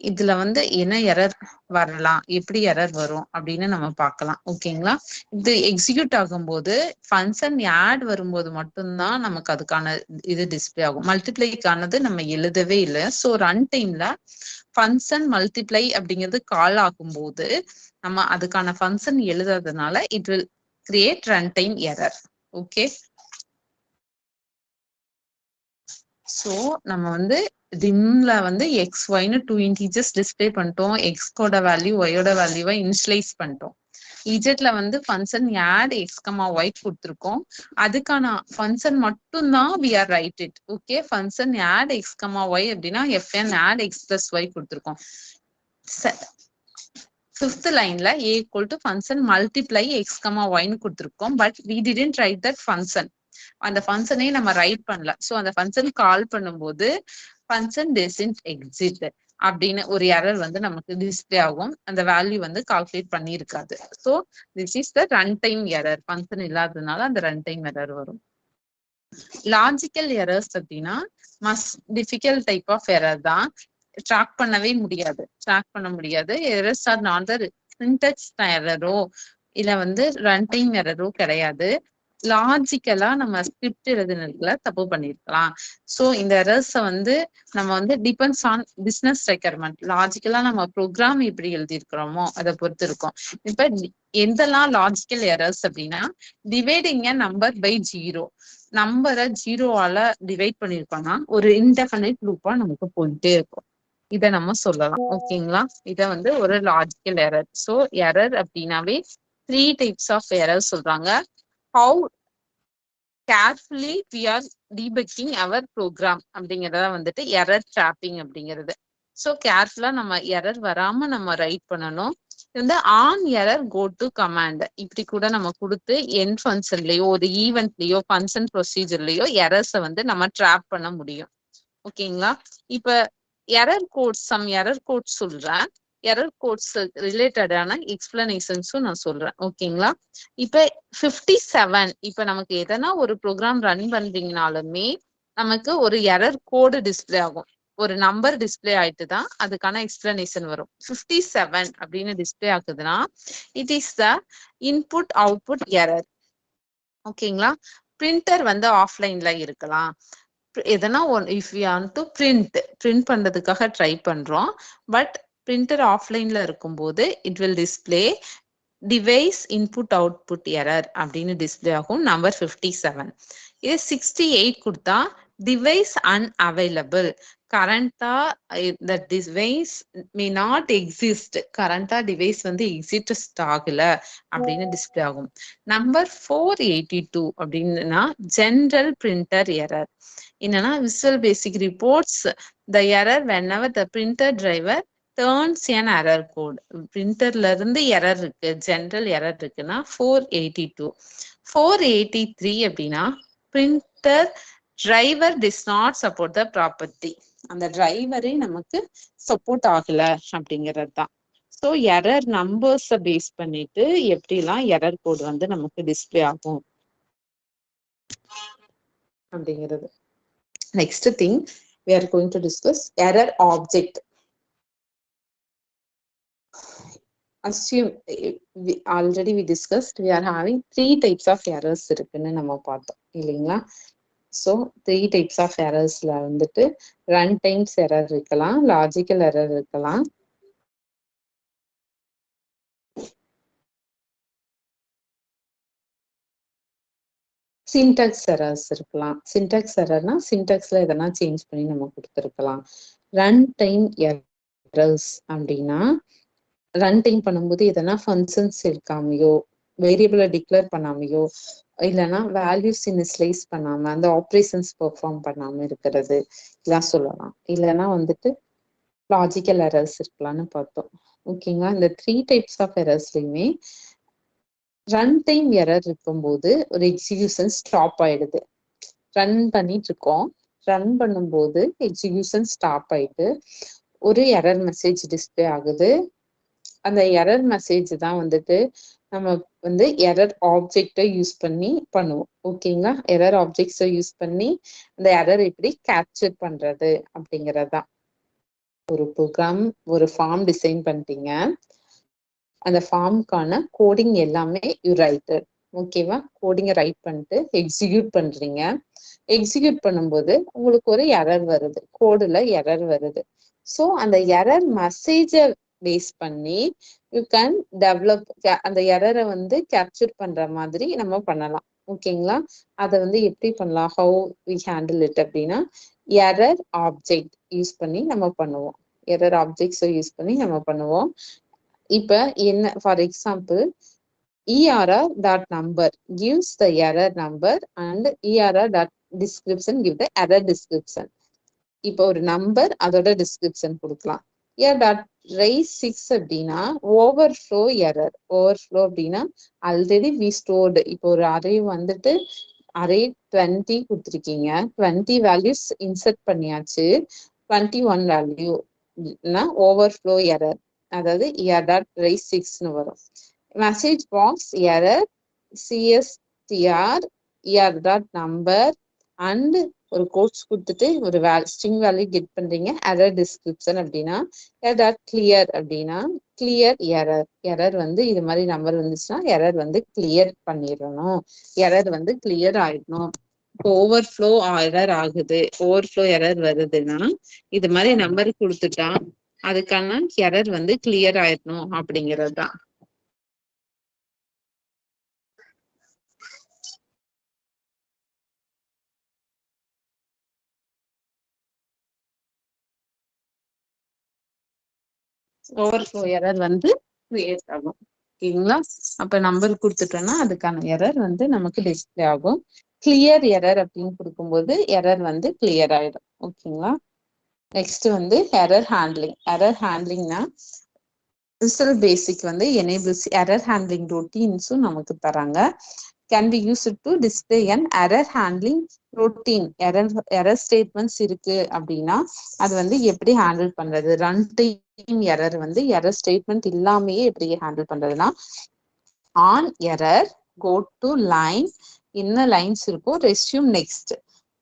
இதுல வந்து என்ன எரர் வரலாம், எப்படி எரர் வரும் அப்படின்னு நம்ம பார்க்கலாம். ஓகேங்களா? இது எக்ஸிக்யூட் ஆகும்போது ஃபங்க்ஷன் ஆட் வரும்போது மட்டும்தான் நமக்கு அதுக்கான இது டிஸ்பிளே ஆகும். மல்டிப்ளைக்கானது நம்ம எழுதவே இல்லை. ஸோ ரன் டைம்ல ஃபங்க்ஷன் மல்டிப்ளை அப்படிங்கிறது கால் ஆகும்போது நம்ம அதுக்கான ஃபங்க்ஷன் எழுதாததுனால it will create run time error. Okay, so நம்ம வந்து டிம்ல வந்து எக்ஸ் ஒய்னு 2 இன்டீஜர்ஸ் டிஸ்பிளே பண்ணிட்டோம். எக்ஸ்கோட வேல்யூ ஒயோட வேல்யூவை இனிஷியலைஸ் பண்ணிட்டோம். இஜெட்ல வந்து function add x comma y கொடுத்துருக்கோம். அதுக்கான ஃபங்க்ஷன் மட்டும்தான் we are write it. Okay, function add x comma y அப்படின்னா FN add x plus y கொடுத்துருக்கோம். 5th லைன்ல a equal to function multiply x comma y ன்னு கொடுத்துருக்கோம். But we didn't write that function. அந்த ஃபங்க்ஷனே நம்ம write பண்ணல. So அந்த function கால் பண்ணும்போது ஃபங்க்ஷன் doesn't exist அப்படின்னு ஒரு எரர் வந்து நமக்கு டிஸ்பிளே ஆகும். அந்த வேல்யூ வந்து கால்குலேட் பண்ணியிருக்காது. So this is the run time error. Function இல்லாததுனால அந்த ரன் டைம் எரர் வரும். லாஜிக்கல் எரர்ஸ் அப்படின்னா டிஃபிகல்ட் டைப் ஆஃப் எரர் தான். ட்ராக் பண்ணவே முடியாது. ட்ராக் பண்ண முடியாது. Errors are not the syntax எரரோ இல்ல வந்து ரன் டைம் எரரோ கிடையாது. லாஜிக்கலா நம்ம ஸ்கிரிப்ட் எழுதுனதுல தப்பு பண்ணிருக்கலாம். ஸோ இந்த எரர்ஸை வந்து நம்ம வந்து டிபெண்ட்ஸ் ஆன் பிசினஸ் ரெக்யர்மெண்ட். லாஜிக்கலா நம்ம ப்ரோக்ராம் எப்படி எழுதியிருக்கிறோமோ அதை பொறுத்து இருக்கும். இப்ப எந்தெல்லாம் லாஜிக்கல் எரர்ஸ் அப்படின்னா டிவைடிங் எ நம்பர் பை 0, நம்பரை 0வால டிவைட் பண்ணிருக்கோம்னா ஒரு இன்டெஃபினைட் லூப்பா நமக்கு போயிட்டே இருக்கும். இத நம்ம சொல்லலாம். ஓகேங்களா? இத வந்து ஒரு லாஜிக்கல் எரர். ஸோ எரர் அப்படின்னாவே 3 டைப்ஸ் ஆஃப் எரர் சொல்றாங்க. How carefully we are debugging our program அப்படிங்கிறத வந்துட்டு எரர் ட்ராப்பிங் அப்படிங்கிறது. ஸோ கேர்ஃபுல்லா நம்ம எரர் வராம நம்ம ரைட் பண்ணணும். இது வந்து on error go to command இப்படி கூட நம்ம கொடுத்து என் ஃபங்க்ஷன்லயோ ஒரு ஈவெண்ட்லயோ ஃபங்க்ஷன் ப்ரொசீஜர்லயோ எரர்ஸை வந்து நம்ம ட்ராப் பண்ண முடியும். ஓகேங்களா? இப்ப error codes, some error codes சொல்றேன். எரர் கோட்ஸ் ரிலேட்டடான எக்ஸ்பிளனேஷன்ஸும் நான் சொல்றேன். ஓகேங்களா? இப்ப 57 இப்ப நமக்கு எதனா ஒரு ப்ரோக்ராம் ரன் பண்றீங்கனாலுமே நமக்கு ஒரு எரர் கோடு டிஸ்பிளே ஆகும். ஒரு நம்பர் டிஸ்பிளே ஆயிட்டு தான் அதுக்கான எக்ஸ்பிளனேஷன் வரும். 57 அப்படின்னு டிஸ்பிளே ஆகுதுன்னா it is the input output error. ஓகேங்களா? பிரிண்டர் வந்து ஆஃப்லைன்ல இருக்கலாம். எதனா if you want to print பண்றதுக்காக ட்ரை பண்றோம். பட் பிரிண்டர் ஆஃப்லைன்ல இருக்கும்போது it will display device input output error அப்படின்னு டிஸ்பிளே ஆகும். நம்பர் 57. இது 68 கொடுத்தா டிவைஸ் அன்அவைலபிள், கரண்டா the device may not exist. கரண்டா டிவைஸ் வந்து எக்ஸிஸ்ட் ஆகல அப்படின்னு டிஸ்பிளே ஆகும். நம்பர் 482 அப்படின்னா ஜெனரல் பிரிண்டர் எரர். என்னன்னா visual basic reports the error whenever the printer driver turns an error code. பிரிண்டர்ல இருந்து எரர் இருக்கு, ஜெனரல் எரர் இருக்குன்னா 482. 483 அப்படின்னா printer driver does not support the property. அந்த டிரைவரே நமக்கு சப்போர்ட் ஆகல அப்படிங்கிறது தான். ஸோ எரர் நம்பர்ஸை பேஸ் பண்ணிட்டு எப்படிலாம் எரர் கோட் வந்து நமக்கு டிஸ்பிளே ஆகும் அப்படிங்கிறது. Next thing we are going to discuss error object. Assume already we discussed we are having 3 types of errors இருக்குன்னு நம்ம பார்த்தோம் இல்லைங்களா. ஸோ 3 types of errorsல வந்துட்டு ரன் டைம்ஸ் எரர் இருக்கலாம், லாஜிக்கல் எரர் இருக்கலாம், சின்டாக்ஸ் எரர்ஸ் இருக்கலாம். சின்டாக்ஸ் எரர்னா சின்டாக்ஸ்ல எதனா சேஞ்ச் பண்ணி நம்ம கொடுத்துருக்கலாம். ரன் டைம் எரர்ஸ் அப்படின்னா ரன் டைம் பண்ணும்போது எதனா ஃபங்க்ஷன்ஸ் இருக்காமையோ, வேரியபிளை டிக்ளேர் பண்ணாமையோ, இல்லைன்னா வேல்யூஸ் இனிஷியலைஸ் பண்ணாம அந்த ஆப்ரேஷன்ஸ் பெர்ஃபார்ம் பண்ணாம இருக்கிறது இதெல்லாம் சொல்லலாம். இல்லைன்னா வந்துட்டு லாஜிக்கல் எரர்ஸ் இருக்கலாம்னு பார்த்தோம். ஓகேங்களா. இந்த 3 types ஆஃப் எரர்ஸ்லயுமே ரன் டைம் எரர் இருக்கும்போது ஒரு எக்ஸிகியூஷன் ஸ்டாப் ஆயிடுது. ரன் பண்ணிட்டு இருக்கோம், ரன் பண்ணும்போது எக்ஸிகியூஷன் ஸ்டாப் ஆயிட்டு ஒரு எரர் மெசேஜ் டிஸ்பிளே ஆகுது. அந்த எரர் மெசேஜ் தான் வந்துட்டு நம்ம வந்து எரர் ஆப்ஜெக்டை யூஸ் பண்ணி பண்ணுவோம். ஓகேங்களா. எரர் ஆப்ஜெக்ட்ஸை யூஸ் பண்ணி அந்த எரர் எப்படி கேப்சர் பண்றது அப்படிங்கறதுதான். ஒரு ப்ரோக்ராம், ஒரு ஃபார்ம் டிசைன் பண்ணிட்டீங்க, அந்த ஃபார்முக்கான கோடிங் எல்லாமே யூ ரைட்டட். ஓகேவா. கோடிங்கை ரைட் பண்ணிட்டு எக்ஸிக்யூட் பண்றீங்க. எக்ஸிக்யூட் பண்ணும்போது உங்களுக்கு ஒரு எரர் வருது, கோடுல எரர் வருது. ஸோ அந்த எரர் மெசேஜை பேஸ் பண்ணி யூ கேன் டெவலப் அந்த எரரை வந்து கேப்சர் பண்ற மாதிரி நம்ம பண்ணலாம். ஓகேங்களா. அதை வந்து எப்படி பண்ணலாம், ஹவு வி ஹேண்டில் இட் அப்படின்னா எரர் ஆப்ஜெக்ட் யூஸ் பண்ணி நம்ம பண்ணுவோம். எரர் ஆப்ஜெக்ட்ஸை யூஸ் பண்ணி நம்ம பண்ணுவோம். இப்ப என்ன, for example err.number gives the error number and err.description give the error description. இப்போ ஒரு நம்பர் அதோட டிஸ்கிரிப்ஷன் கொடுக்கலாம். err.raise 6 அப்படின்னா ஓவர்ஃப்ளோ எரர். ஓவர்ஃப்ளோ அப்படின்னா ஆல்ரெடி வி ஸ்டோர்டு. இப்போ ஒரு அரே வந்துட்டு அரே 20 கொடுத்துருக்கீங்க, 20 வேல்யூஸ் இன்சர்ட் பண்ணியாச்சு, 21 வேல்யூ ஓவர்ஃப்ளோ எரர், அதாவது err.raise 6ன்னு வரும். Message box error CSTR err.number and ஒரு கோட்ஸ் கொடுத்துட்டு ஒரு ஸ்ட்ரிங் வேல்யூ கெட் பண்றீங்க. எரர் டிஸ்கிரிப்ஷன் அப்படின்னா err.clear அப்படின்னா கிளியர் எரர். எரர் வந்து இது மாதிரி நம்பர் வந்துச்சுன்னா எரர் வந்து கிளியர் பண்ணிடணும், எரர் வந்து கிளியர் ஆயிடணும். இப்போ ஓவர்ஃப்ளோ எரர் ஆகுது, ஓவர்ஃப்ளோ எரர் வருதுன்னா இது மாதிரி நம்பர் கொடுத்துட்டா அதுக்கான எரர் வந்து கிளியர் ஆயிடணும் அப்படிங்கிறது தான். ஓவர்ஃப்ளோ எரர் வந்து கிரியேட் ஆகும். ஓகேங்களா. அப்ப நம்பர் கொடுத்துட்டோம்னா அதுக்கான எரர் வந்து நமக்கு டிஸ்பிளே ஆகும். கிளியர் எரர் அப்படின்னு கொடுக்கும்போது எரர் வந்து கிளியர் ஆயிடும். ஓகேங்களா. நெக்ஸ்ட் வந்து எரர் ஹேண்ட்லிங். எரர் ஹேண்ட்லிங்னா விசுவல் பேசிக் வந்து எனேபிள்ஸ் எரர் ஹேண்ட்லிங் ரொட்டீன்ஸும் நமக்கு தராங்க. can be used to display an error handling routine. error statements இருக்கு அப்படின்னா அது வந்து எப்படி ஹேண்டில் பண்றது, ரன் டைம் எரர் வந்து எரர் ஸ்டேட்மெண்ட் இல்லாமையே எப்படி ஹேண்டில் பண்றதுன்னா on error go to line, என்ன லைன்ஸ் இருக்கோ ரெஸ்யூம் நெக்ஸ்ட்.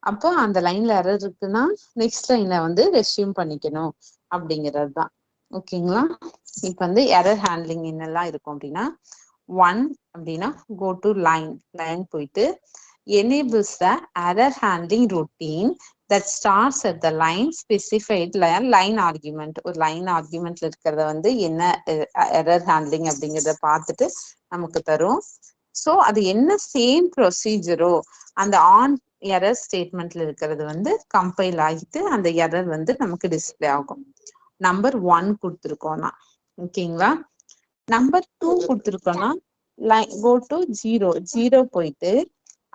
அப்போ அந்த லைன்ல எரர் இருக்குன்னா நெக்ஸ்ட் லைன்ல வந்து ரெஸ்யூம் பண்ணிக்கணும் அப்படிங்கிறது தான். ஓகேங்களா. இப்ப வந்து எரர் ஹேண்ட்லிங் என்னெல்லாம் இருக்கும் அப்படின்னா 1 அப்படின்னா go to line போயிட்டு enables the error handling routine that starts at the line specified line argument. ஒரு லைன் ஆர்குமெண்ட்ல இருக்கிறத வந்து என்ன எரர் ஹேண்ட்லிங் அப்படிங்கிறத பார்த்துட்டு நமக்கு தரும். ஸோ அது என்ன சேம் ப்ரொசீஜரோ அந்த ஆன் எரர் ஸ்டேட்மெண்ட்ல இருக்கிறது வந்து கம்பைல் ஆகிட்டு அந்த எரர் வந்து நமக்கு டிஸ்பிளே ஆகும். நம்பர் 1 கொடுத்துருக்கோம்னா ஓகேங்களா. நம்பர் 2 கொடுத்துருக்கோம்னா கோ டு 0 போயிட்டு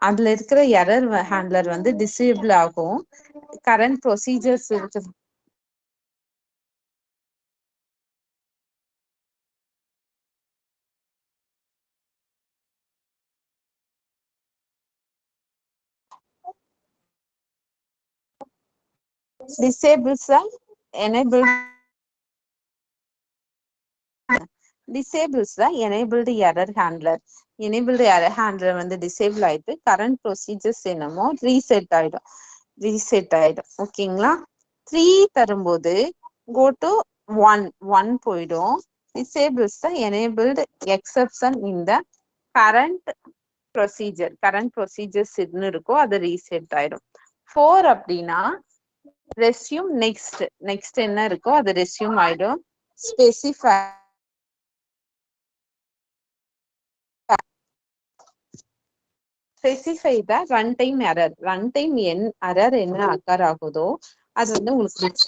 அதுல இருக்கிற எரர் ஹேண்ட்லர் வந்து டிசேபிள் ஆகும். கரண்ட் ப்ரொசீஜர்ஸ் இருக்கு disables the enabled error handler. enabled error handler வந்து disable ஆயிட்டு current procedures என்னமோ reset ஆயிடும் ஓகேங்களா. 3 தரும்போது go to 1 போயிடும். disables the enabled exception in the current procedures இருக்கும், அது reset ஆயிடும். 4 அப்படின்னா resume next என்ன இருக்கோ அது resume ஆயிடும். specify the runtime error. runtime error என்ன occur ஆகுதோ அது வந்து உங்களுக்கு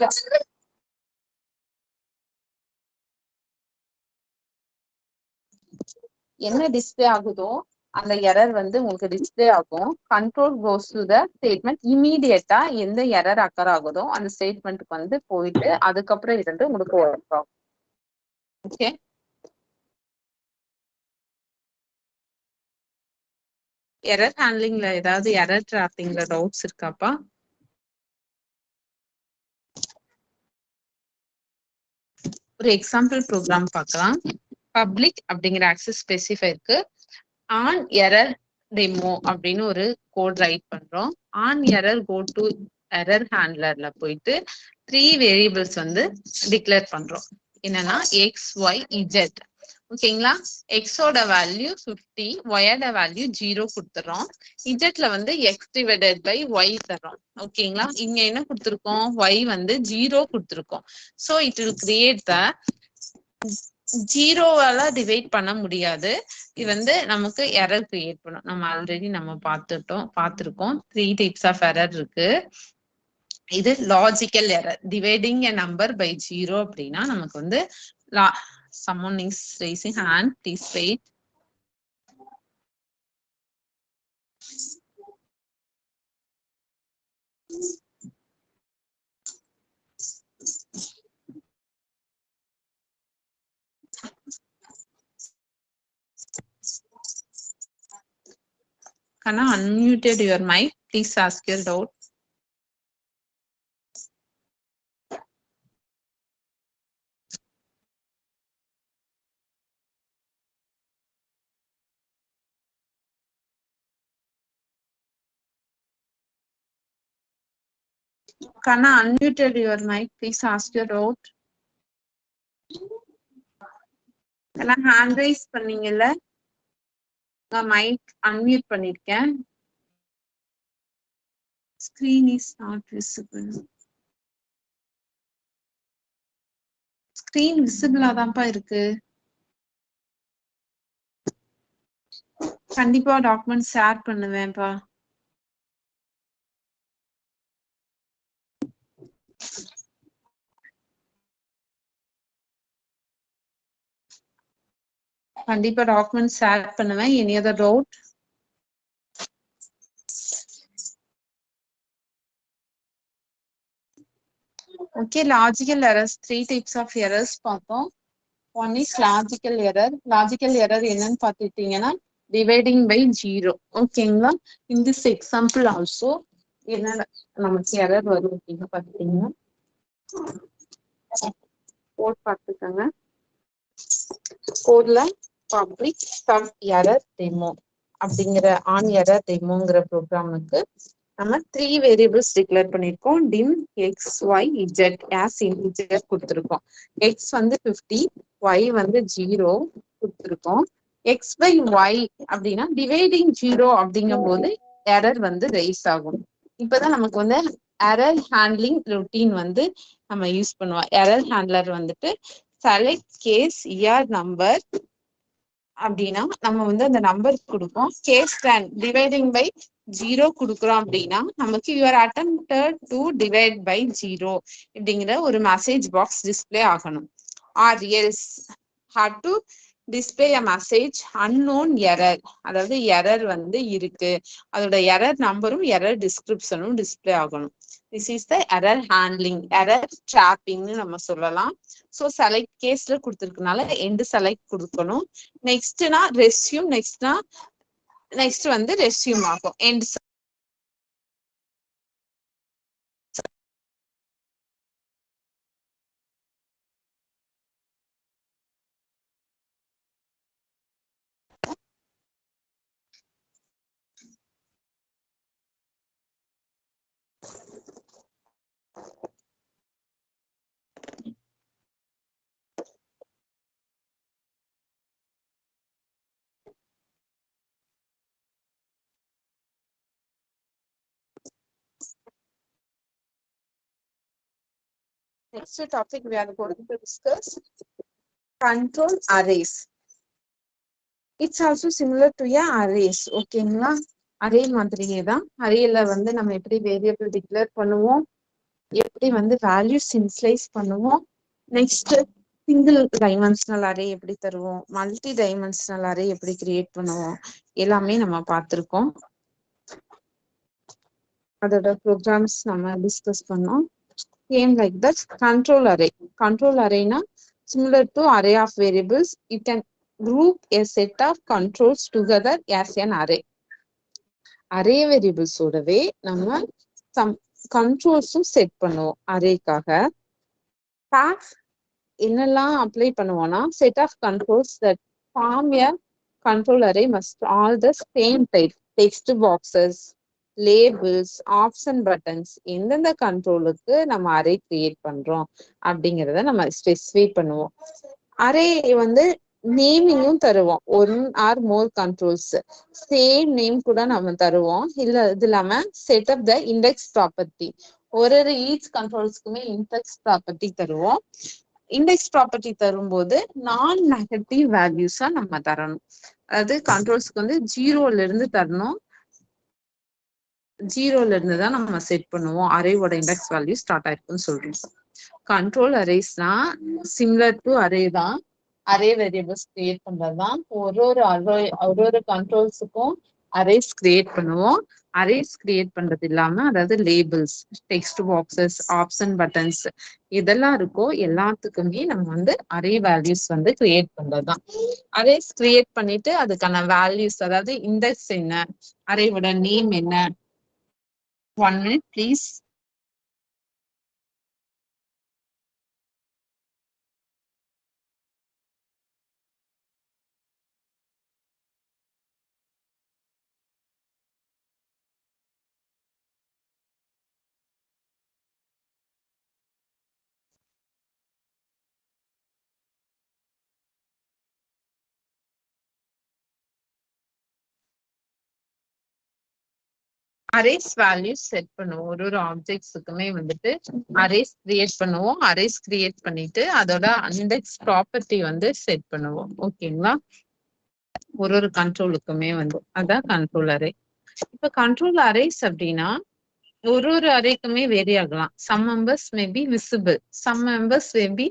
என்ன டிஸ்பிளே ஆகுதோ அந்த எரர் வந்து உங்களுக்கு டிஸ்பிளே ஆகும். Control goes to the statement. இமீடியட்டா எந்த எரர் அக்கர் ஆகுதோ அந்த ஸ்டேட்மெண்ட்டுக்கு வந்து போயிட்டு அதுக்கப்புறம் இருந்து உங்களுக்கு ஒர்க் ஆகும். ஓகே, எரர் ஹேண்ட்லிங்ல ஏதாவது எரர் டிராப்பிங்ல டவுட்ஸ் இருக்காப்பா? ஒரு எக்ஸாம்பிள் ப்ரோக்ராம் பார்க்கலாம். பப்ளிக் அப்படிங்கிற ஆக்சஸ் ஸ்பெசிஃபைக்கு ஆன் எரர் டெமோ அப்படின்னு ஒரு கோட் ரைட் பண்றோம். On error go to error ஹேண்ட்லர்ல போயிட்டு 3 வேரியபிள்ஸ் வந்து டிக்ளேர் பண்றோம். என்னன்னா எக்ஸ் ஒய் இஜெட். ஓகேங்களா. எக்ஸோட வேல்யூ 50, ஒயோட வேல்யூ 0 கொடுத்துறோம். இஜெட்ல வந்து எக்ஸ் டிவைடட் பை ஒய் தரோம். ஓகேங்களா. இங்க என்ன கொடுத்துருக்கோம், ஒய் வந்து 0 கொடுத்துருக்கோம். So it will create the 0வால டிவைட் பண்ண முடியாது. இது வந்து நமக்கு எரர் கிரியேட் பண்ணும். நம்ம ஆல்ரெடி பார்த்துருக்கோம் 3 டைப்ஸ் ஆஃப் எரர் இருக்கு. இது logical error. Dividing a number by 0 அப்படின்னா நமக்கு வந்து someone is raising hand, please wait. Kana unmuted your mic, please ask your doubt. Kana unmuted your mic, please ask your doubt. Kana hand raise பண்ணீங்கல்ல, mic unmute பண்ணிருக்கேன். Screen is not visible. Screen விசிபிளா தான்ப்பா இருக்கு. கண்டிப்பா document share பண்ணுவேன்ப்பா. கண்டிப்பா document share பண்ணுவேன். Any other doubt? Okay, logical errors 3 types of errors பார்த்தோம். One is logical error. Logical error என்னன்னு பார்த்துட்டீங்கன்னா டிவைடிங் பை 0. ஓகேங்களா. இன் திஸ் எக்ஸாம்பிள் ஆல்சோ என்ன நமக்கு எரர் வரும் அப்படின்னு பார்த்துட்டீங்கன்னா கோட் பார்த்துக்கோங்க. கோட்ல பப்ளிக் சம் எரர் டெமோ அப்படிங்கிற ஆன் எரர் டெமோங்கிற ப்ரோக்ராமுக்கு நம்ம 3 வேரியபிள்ஸ் டிக்ளேர் பண்ணிருக்கோம். Dim X Y Z as integer கொடுத்துருக்கோம். எக்ஸ் வந்து 50, ஒய் வந்து 0 கொடுத்துருக்கோம். எக்ஸ் பை ஒய் அப்படின்னா டிவைடிங் 0 அப்படிங்கும் போது எரர் வந்து ரைஸ் ஆகும். இப்பதான் நமக்கு வந்து எரர் ஹேண்ட்லிங் ரொட்டீன் வந்து நம்ம யூஸ் பண்ணுவோம். எரர் ஹேண்ட்லர் வந்துட்டு செலக்ட் கேஸ் இயர் நம்பர் அப்படின்னா நம்ம வந்து அந்த நம்பர் கொடுப்போம். கேஸ் 10 டிவைடிங் பை 0 கொடுக்குறோம் அப்படின்னா நமக்கு your attempted to divide by 0 இப்படிங்கிற ஒரு மெசேஜ் பாக்ஸ் டிஸ்பிளே ஆகணும். Or else have to display a message unknown error, அதாவது எரர் வந்து இருக்கு, அதோட எரர் நம்பரும் எரர் டிஸ்கிரிப்ஷனும் டிஸ்பிளே ஆகணும். This is the error handling, error ட்ராப்பிங்னு நம்ம சொல்லலாம். ஸோ செலக்ட் கேஸ்ல கொடுத்துருக்கனால எண்டு செலக்ட் கொடுக்கணும். நெக்ஸ்ட்னா ரெஸ்யூம், நெக்ஸ்ட் வந்து ரெஸ்யூம் ஆகும். And next topic we are going to discuss control arrays. It's also similar to a arrays. ஓகேங்களா? அரே மாதிரியே தான். அரேல வந்து நம்ம எப்படி வேரியபிள் டிக்ளேர் பண்ணுவோம், எப்படி வந்து வேல்யூஸ் இன்ஸ்லைஸ் பண்ணுவோம், நெக்ஸ்ட் சிங்கிள் டைமென்ஷனல் அரே எப்படி தருவோம், மல்டி டைமென்ஷனல் அரே எப்படி கிரியேட் பண்ணுவோம், எல்லாமே நம்ம பார்த்திருக்கோம். அதோட ப்ரோக்ராம்ஸ் நம்ம டிஸ்கஸ் பண்ணோம். Same like that. Control array. Control array na similar to array of variables. You can group a set of controls together as an array. Array variables ஓடவே நம்ம some controls set பண்ணுவோம் அரேக்காக. Path என்னெல்லாம் apply பண்ணுவோம்னா set of controls that form a control array must all the same type. Text boxes, labels, option buttons, எந்தெந்த கண்ட்ரோலுக்கு நம்ம array create பண்றோம் அப்படிங்கிறத நம்ம ஸ்பெசிஃபை பண்ணுவோம். அரே வந்து நேமிங்கும் தருவோம். ஒன் ஆர் மோர் கண்ட்ரோல்ஸ் சேம் நேம் கூட நம்ம தருவோம். இல்ல இது இல்லாம செட் அப் த இண்டெக்ஸ் ப்ராப்பர்ட்டி, ஒரு ஈச் கண்ட்ரோல்ஸ்க்குமே இண்டெக்ஸ் ப்ராப்பர்ட்டி தருவோம். இண்டெக்ஸ் ப்ராப்பர்ட்டி தரும்போது நான் நெகட்டிவ் வேல்யூஸா நம்ம தரணும். அதாவது கண்ட்ரோல்ஸ்க்கு வந்து 0ல இருந்து தரணும். 0ல இருந்து தான் நம்ம செட் பண்ணுவோம். அரேவோட இண்டெக்ஸ் வேல்யூ ஸ்டார்ட் ஆயிருக்குன்னு சொல்றோம். கண்ட்ரோல் அரேஸ்னா சிமிலர் டு அரே தான். அரே வேரியபிள்ஸ் கிரியேட் பண்றதுதான். ஒரு கண்ட்ரோல்ஸுக்கும் அரேஸ் கிரியேட் பண்ணுவோம். அரேஸ் கிரியேட் பண்றது இல்லாம, அதாவது labels, text boxes, option buttons இதெல்லாம் இருக்கோ எல்லாத்துக்குமே நம்ம வந்து அரே வேல்யூஸ் வந்து கிரியேட் பண்றதுதான். அரேஸ் கிரியேட் பண்ணிட்டு அதுக்கான வேல்யூஸ், அதாவது இண்டெக்ஸ் என்ன, அரேவோட நேம் என்ன. 1 minute, please. Arrays values set பண்ணுவோம். ஒரு ஆப்ஜெக்ட்ஸுக்குமே வந்துட்டு அரேஸ் கிரியேட் பண்ணுவோம். அரேஸ் கிரியேட் பண்ணிட்டு அதோட இண்டெக்ஸ் ப்ராப்பர்ட்டி வந்து செட் பண்ணுவோம். ஓகேங்களா? ஒரு கண்ட்ரோலுக்குமே வந்து அதான் கண்ட்ரோல் அரே. இப்ப கண்ட்ரோல் அரேஸ் அப்படின்னா ஒரு அரேக்குமே வேரி ஆகலாம். Some members may be visible, some members may be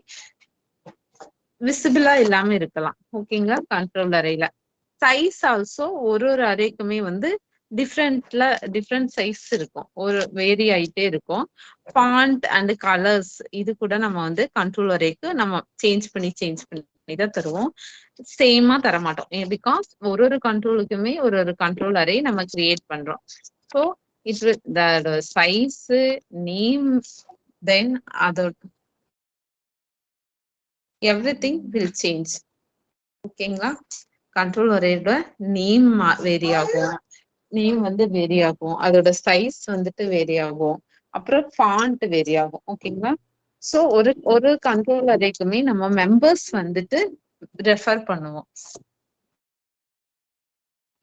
விசிபிளா இல்லாம இருக்கலாம். ஓகேங்களா? கண்ட்ரோல் அரேல சைஸ் ஆல்சோ ஒரு அரேக்குமே வந்து டிஃப்ரெண்ட் சைஸ் இருக்கும், ஒரு வேரி ஆயிட்டே இருக்கும். ஃபாண்ட் அண்ட் கலர்ஸ் இது கூட நம்ம வந்து கண்ட்ரோல் அரேக்கு நம்ம சேஞ்ச் பண்ணி தான் தருவோம். சேமா தர மாட்டோம். பிகாஸ் ஒரு கண்ட்ரோலுக்குமே ஒரு கண்ட்ரோல் அரே நம்ம கிரியேட் பண்றோம். ஸோ இதோட சைஸ், நேம், தென் அதோட எவ்ரிதிங் வில் சேஞ்ச். ஓகேங்களா? கண்ட்ரோல் அரேயோட நேம் வேரி ஆகும், நேம் வந்து வேரி ஆகும், அதோட சைஸ் வந்துட்டு வேரி ஆகும், அப்புறம் ஃபாண்ட் வேரி ஆகும். ஓகேங்களா? ஸோ ஒரு கண்ட்ரோல் அரேக்குமே நம்ம மெம்பர்ஸ் வந்துட்டு ரெஃபர் பண்ணுவோம்.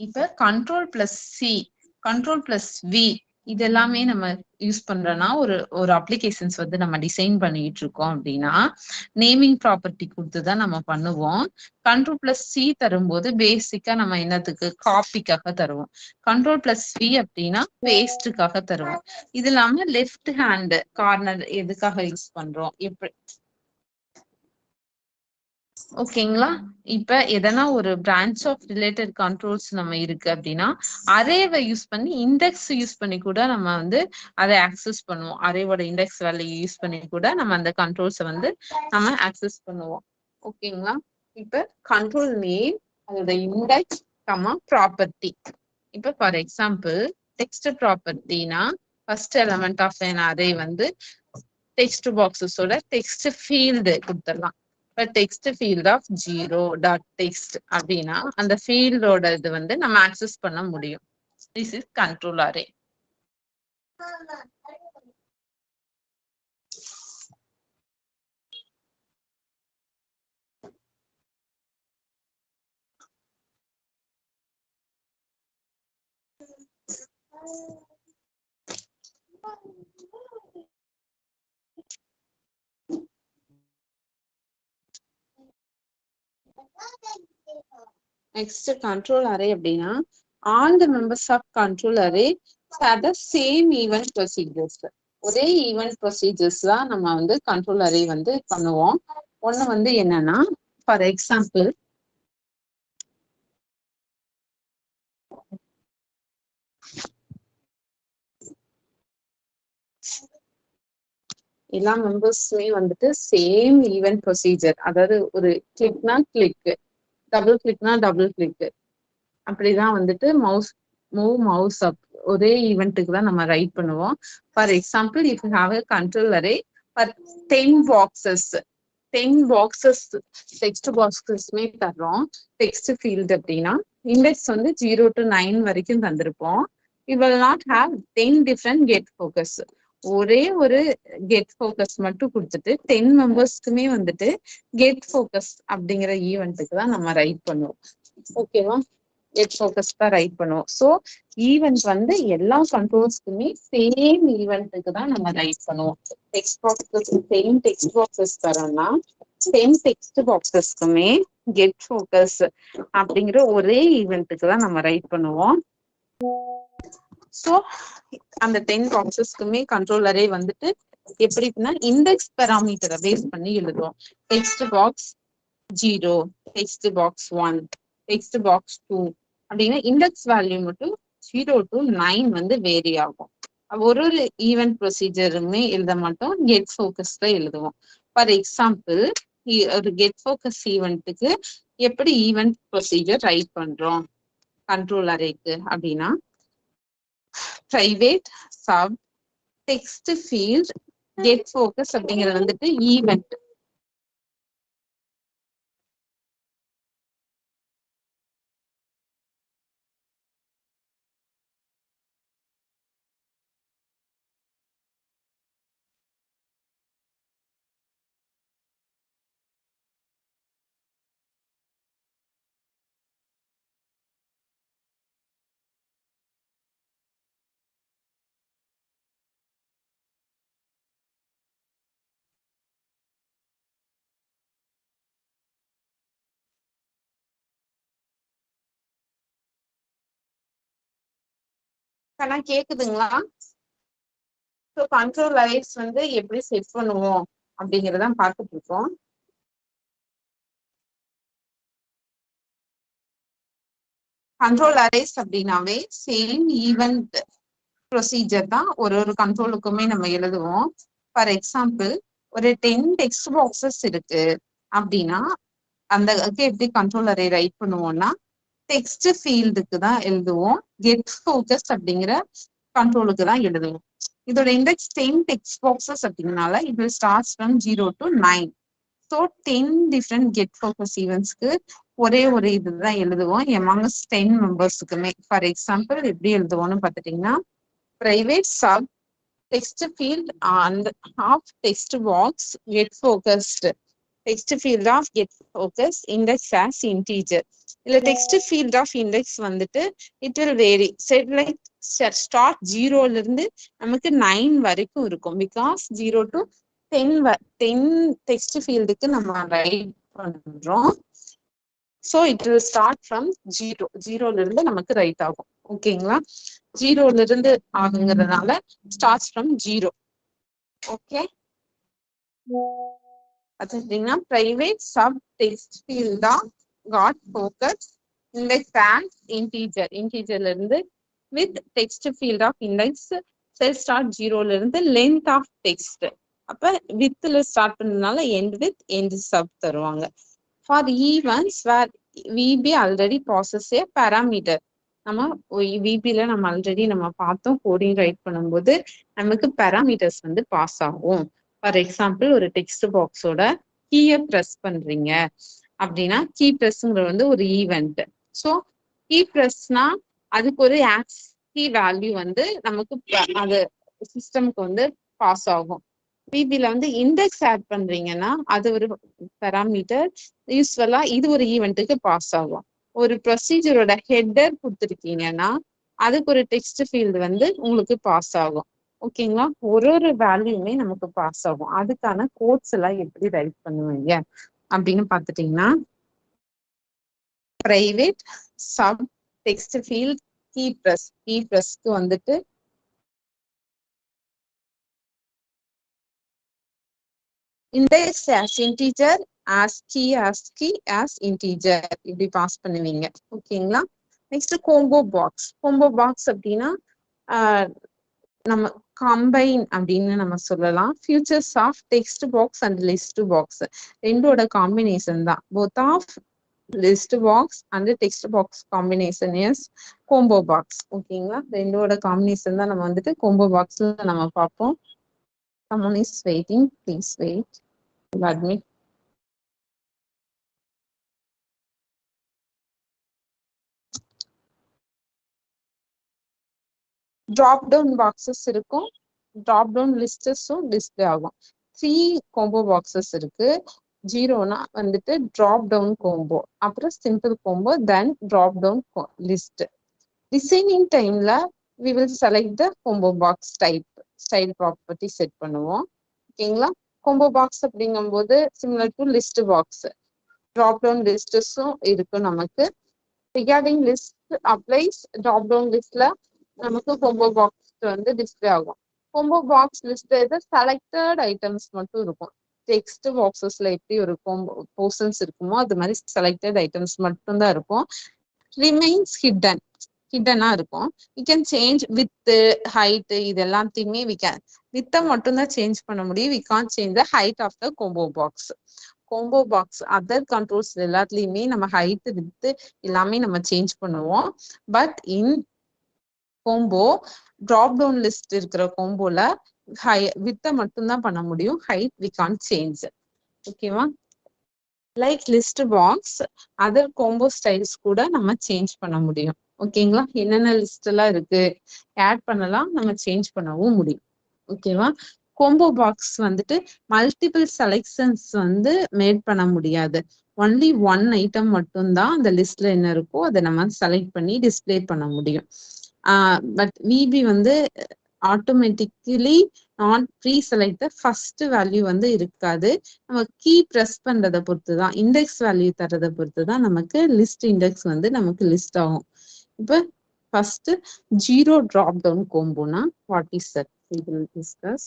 இப்ப control plus C, control plus V இதெல்லாமே நம்ம யூஸ் பண்றோம்னா ஒரு அப்ளிகேஷன்ஸ் வந்து நம்ம டிசைன் பண்ணிட்டு இருக்கோம் அப்படின்னா நேமிங் ப்ராப்பர்ட்டி கொடுத்துதான் நம்ம பண்ணுவோம். Ctrl+C தரும்போது பேசிக்கா நம்ம என்னத்துக்கு காப்பிக்காக தருவோம். Ctrl+V அப்படின்னா பேஸ்டுக்காக தருவோம். இது இல்லாம லெஃப்ட் ஹேண்ட் கார்னர் எதுக்காக யூஸ் பண்றோம் எப்படி ஓகேங்களா. இப்ப எதனா ஒரு பிரான்ச் ஆஃப் ரிலேட்டட் கண்ட்ரோல்ஸ் நம்ம இருக்கு அப்படின்னா அரேவை யூஸ் பண்ணி இண்டெக்ஸ் யூஸ் பண்ணி கூட நம்ம வந்து அதை ஆக்சஸ் பண்ணுவோம். அரேவோட இண்டெக்ஸ் வேல்யூ யூஸ் பண்ணி கூட நம்ம அந்த கண்ட்ரோல்ஸை வந்து நம்ம ஆக்சஸ் பண்ணுவோம். ஓகேங்களா. இப்ப கண்ட்ரோல் நேம் அதோட இண்டெக்ஸ் ப்ராப்பர்ட்டி. இப்ப ஃபார் எக்ஸாம்பிள் டெக்ஸ்ட் ப்ராப்பர்ட்டினா first element of an array வந்து டெக்ஸ்ட் பாக்ஸஸோட டெக்ஸ்ட் ஃபீல்டு கொடுத்துடலாம். இப்ப டெக்ஸ்ட் ஃபீல்ட் ஆஃப் 0.text அப்படின்னா அந்த ஃபீல்டோட இது வந்து நம்ம ஆக்சஸ் பண்ண முடியும். This is control array. Next control array அப்படின்னா all the members of control array have the same event procedures. ஒரே ஈவென்ட் ப்ரொசீஜர்ஸ் தான் நம்ம வந்து கண்ட்ரோல் அரே வந்து பண்ணுவோம். ஒண்ணு வந்து என்னன்னா ஃபார் எக்ஸாம்பிள் எல்லா மெம்பர்ஸுமே வந்துட்டு சேம் ஈவென்ட் ப்ரொசீஜர், அதாவது ஒரு கிளிக்னா கிளிக், டபுள் கிளிக்னா டபுள் கிளிக், அப்படிதான் வந்துட்டு மவுஸ் அப் ஒரே ஈவெண்ட்டுக்கு தான் நம்ம ரைட் பண்ணுவோம். For example if you have a control array for 10 boxes text பாக்ஸஸ்மே தர்றோம். டெக்ஸ்ட் ஃபீல்ட் அப்படின்னா இண்டெக்ஸ் வந்து 0 to 9 வரைக்கும் தந்திருப்போம். we will not have 10 different get focus. ஒரே ஒரு கெட் ஃபோக்கஸ் மட்டும் கொடுத்துட்டு 10 மெம்பர்ஸ்க்குமே வந்துட்டு கெட் ஃபோக்கஸ் அப்படிங்கிற ஈவெண்ட்டுக்கு தான் நம்ம ரைட் பண்ணுவோம். ஓகேவா. கெட் ஃபோக்கஸ் தான் ரைட் பண்ணுவோம். ஸோ ஈவெண்ட் வந்து எல்லா கண்ட்ரோல்ஸ்க்குமே சேம் ஈவெண்ட்டுக்கு தான் நம்ம ரைட் பண்ணுவோம். Text boxes same text boxes தரோம்னா சேம் டெக்ஸ்ட் பாக்ஸஸ்க்குமே கெட் ஃபோக்கஸ் அப்படிங்கிற ஒரே ஈவெண்ட்டுக்கு தான் நம்ம ரைட் பண்ணுவோம். ஸோ அந்த 10 பாக்ஸஸ்க்குமே கண்ட்ரோல் அரே வந்துட்டு எப்படின்னா இண்டெக்ஸ் பெராமீட்டரை பேஸ் பண்ணி எழுதுவோம். Text box 0, text box 1, text box 2 அப்படின்னா இண்டெக்ஸ் வேல்யூ மட்டும் 0 to 9 வந்து வேரி ஆகும். ஒரு ஈவென்ட் ப்ரொசீஜருமே எழுத மாட்டோம், கெட் ஃபோக்கஸ்ல எழுதுவோம். ஃபார் எக்ஸாம்பிள் ஒரு கெட் ஃபோக்கஸ் ஈவெண்ட்டுக்கு எப்படி ஈவென்ட் ப்ரொசீஜர் ரைட் பண்றோம் கண்ட்ரோல் அரேக்கு அப்படின்னா private sub text field get focus அப்படிங்கிறது வந்துட்டு ஈவெண்ட். கேக்குதுங்களா? ஸோ கண்ட்ரோல் அரேஸ் வந்து எப்படி செட் பண்ணுவோம் அப்படிங்கறதான் பார்த்துட்டு இருக்கோம். கண்ட்ரோல் அரேஸ் அப்படின்னாவே சேம் ஈவெண்ட் ப்ரொசீஜர் தான் ஒரு கண்ட்ரோலுக்குமே நம்ம எழுதுவோம். ஃபார் எக்ஸாம்பிள் ஒரு 10 டெக்ஸ்ட் பாக்ஸஸ் இருக்கு அப்படின்னா அந்த எப்படி கண்ட்ரோல் அரே ரைட் பண்ணுவோம்னா டெக்ஸ்ட் ஃபீல்டுக்கு தான் எழுதுவோம். கெட் ஃபோக்கஸ் அப்படிங்கிற கண்ட்ரோலுக்கு தான் எழுதுவோம். இதோட இண்டெக்ஸ் 10 டெக்ஸ்ட் பாக்ஸஸ் அப்படிங்கனால it will start from 0 to 9. So 10 different get focus ஈவெண்ட்ஸ்க்கு ஒரே ஒரு இதுதான் எழுதுவோம் amongst 10 மெம்பர்ஸுக்குமே. ஃபார் எக்ஸாம்பிள் எப்படி எழுதுவோம்னு பார்த்துட்டீங்கன்னா private sub text field and half text box get focused text field of get focus index as integer. இல்ல text field of index வந்துட்டு it will vary. Said like start 0 ல இருந்து நமக்கு 9 வரைக்கும் இருக்கும். Because 0 to 10 text field க்கு நம்ம write பண்றோம். So it will start from 0. 0 ல இருந்து நமக்கு write ஆகும். ஓகேங்களா? 0 ல இருந்து ஆகுங்கிறதுனால starts from 0. Okay. அதுனா private sub text field of got focus index as integer. Integer ல இருந்து with text field of index cell start 0 ல இருந்து length of text. அப்ப with ல ஸ்டார்ட் பண்ணனால end with end sub தருவாங்க. For events where VB already process a parameter. நம்ம VB ல நம்ம ஆல்ரெடி நம்ம பார்த்தோம் கோடிங் ரைட் பண்ணும்போது நமக்கு parameters வந்து பாஸ் ஆகும். ஃபார் எக்ஸாம்பிள் ஒரு டெக்ஸ்ட் பாக்ஸோட கீயை ப்ரெஸ் பண்றீங்க அப்படின்னா கீ ப்ரெஸ்ங்கிறது வந்து ஒரு ஈவெண்ட். ஸோ கீ ப்ரெஸ்னா அதுக்கு ஒரு கீ வேல்யூ வந்து நமக்கு அது சிஸ்டம்க்கு வந்து பாஸ் ஆகும். பிபில வந்து இண்டெக்ஸ் ஆட் பண்றீங்கன்னா அது ஒரு பேராமீட்டர். யூஸ்வலா இது ஒரு ஈவெண்ட்டுக்கு பாஸ் ஆகும். ஒரு ப்ரொசீஜரோட ஹெட்டர் கொடுத்துருக்கீங்கன்னா அதுக்கு ஒரு டெக்ஸ்ட் ஃபீல்டு வந்து உங்களுக்கு பாஸ் ஆகும். ஓகேங்களா? ஒரு வேல்யூமே நமக்கு பாஸ் ஆகும். அதுக்கான கோட்ஸ் எல்லாம் எப்படி ரைட் பண்ணுவீங்க அப்படின்னு பாத்துட்டீங்கன்னா private sub text field key ப்ரெஸ்க்கு வந்துட்டு index as integer as key as integer இப்படி பாஸ் பண்ணுவீங்க. ஓகேங்களா? நெக்ஸ்ட் கோம்போ பாக்ஸ் அப்படின்னா நம்ம கம்பைன் அப்படின்னு நம்ம சொல்லலாம். Futures of text box and list box ரெண்டோட காம்பினேஷன் தான். Both of list box and text box combination is combo box. ஓகேங்களா? ரெண்டோட காம்பினேஷன் தான் நம்ம வந்துட்டு கோம்போ பாக்ஸ்ல நம்ம பார்ப்போம். Someone is waiting, please wait. Admit. Drop down boxes இருக்கும். Drop down லிஸ்டஸும் டிஸ்பிளே ஆகும். 3 கோம்போ பாக்ஸஸ் இருக்கு. 0னா வந்துட்டு ட்ராப் டவுன் கோம்போ, அப்புறம் simple combo, then drop down list. Designing டைம்ல we will select the combo box type. Style property set பண்ணுவோம். ஓகேங்களா? கோம்போ பாக்ஸ் அப்படிங்கும்போது similar to list box. Drop down லிஸ்டஸும் இருக்கு நமக்கு. Regarding list applies drop down லிஸ்ட்ல நமக்கு கோம்போ பாக்ஸ் வந்து டிஸ்பிளே ஆகும். Combo box list selected items மட்டும் இருக்கும். டெக்ஸ்ட் பாக்ஸஸ்ல எப்படி ஒரு போர்ஷன்ஸ் இருக்குமோ அது மாதிரி செலக்டட் ஐட்டம்ஸ் மட்டும் தான் இருக்கும். ரிமைன்ஸ் ஹிட்டனா இருக்கும். We can change width height இது எல்லாத்தையுமே வித்தை மட்டும் தான் சேஞ்ச் பண்ண முடியும். We can't change the height of the combo box. Combo box other controls எல்லாத்துலயுமே நம்ம ஹைட் வித் எல்லாமே நம்ம சேஞ்ச் பண்ணுவோம். But in combo drop down list இருக்கிற கோம்போல வித்தை மட்டும்தான் பண்ண முடியும். Height we can't change. ஓகேவா? Like list box other combo styles கூட நம்ம சேஞ்ச் பண்ண முடியும். ஓகேங்களா? என்னென்ன லிஸ்ட் எல்லாம் இருக்கு ஆட் பண்ணலாம், நம்ம சேஞ்ச் பண்ணவும் முடியும். ஓகேவா? கோம்போ பாக்ஸ் வந்துட்டு மல்டிபிள் செலெக்ஷன்ஸ் வந்து மேட் பண்ண முடியாது. ஒன்லி ஒன் ஐட்டம் மட்டும்தான் அந்த லிஸ்ட்ல என்ன இருக்கோ அதை நம்ம செலக்ட் பண்ணி டிஸ்பிளே பண்ண முடியும். பட் விபி வந்து automatically not pre select first value வந்து இருக்காது. நம்ம கீ ப்ரெஸ் பண்றதை பொறுத்து தான், இண்டெக்ஸ் வேல்யூ தரதை பொறுத்து தான் நமக்கு லிஸ்ட் இண்டெக்ஸ் வந்து நமக்கு லிஸ்ட் ஆகும். இப்ப ஃபர்ஸ்ட் 0 ட்ராப் டவுன் கோம்போனா what is that we will discuss.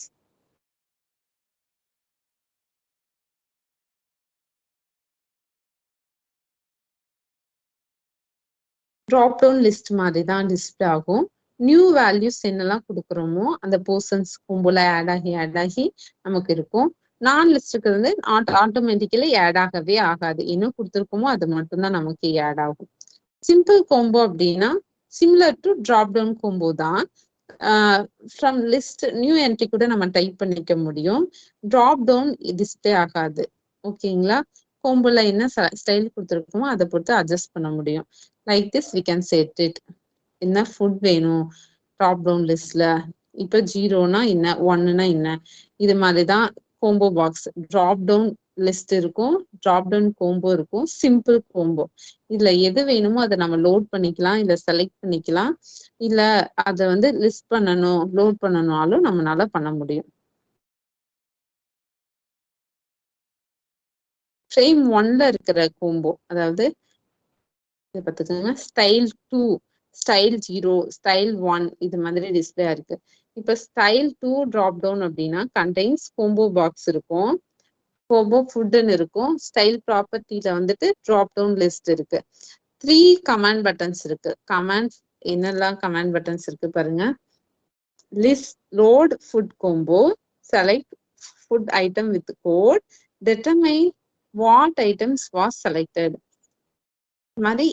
Drop down list மாதிரி தான் டிஸ்பிளே ஆகும். நியூ வேல்யூஸ் என்னெல்லாம் கொடுக்குறோமோ அந்த போர்ஷன்ஸ் கோம்போல ஆட் ஆகி நமக்கு இருக்கும். நான் லிஸ்டுக்கு வந்து ஆட்டோமேட்டிக்கலி ஆட் ஆகவே ஆகாது. என்ன கொடுத்துருக்கோமோ அது மட்டும்தான் நமக்கு ஆட் ஆகும். சிம்பிள் கோம்போ அப்படின்னா similar to drop down combo தான். ஃப்ரம் லிஸ்ட் நியூ என்ட்ரி கூட நம்ம டைப் பண்ணிக்க முடியும். ட்ராப் டவுன் டிஸ்பிளே ஆகாது. ஓகேங்களா? கோம்போல என்ன ஸ்டைல் கொடுத்துருக்கோமோ அதை பொறுத்து அட்ஜஸ்ட் பண்ண முடியும். Like this we can set it. என்ன ஃபுட் வேணும் ட்ராப் டவுன் லிஸ்ட்ல, இப்ப 0னா என்ன 1னா என்ன, இது மாதிரிதான் combo box, drop down list இருக்கும், டிராப் டவுன் கோம்போ இருக்கும், சிம்பிள் கோம்போ. இதுல எது வேணுமோ அதை நம்ம லோட் பண்ணிக்கலாம், இல்ல செலக்ட் பண்ணிக்கலாம், இல்ல அதை வந்து லிஸ்ட் பண்ணணும், லோட் பண்ணணும்னாலும் நம்மளால பண்ண முடியும். ஃப்ரேம் 1ல இருக்கிற கோம்போ, அதாவது இதை பார்த்துக்கோங்க, ஸ்டைல் 2, ஸ்டைல் 0, ஸ்டைல் 1 இது மாதிரி டிஸ்பிளே இருக்கு. இப்ப ஸ்டைல் 2 டிராப் டவுன் அப்படின்னா கண்டெய்ன்ஸ் கோம்போ பாக்ஸ் இருக்கும், கோம்போ ஃபுட்னு இருக்கும், ஸ்டைல் ப்ராப்பர்ட்டில வந்துட்டு டிராப் டவுன் லிஸ்ட் இருக்கு, 3 கமாண்ட் பட்டன்ஸ் இருக்கு. கமாண்ட் என்னெல்லாம் கமாண்ட் பட்டன்ஸ் இருக்கு பாருங்க. List, load food combo, select food item with code, determine what items was selected. மாதிரி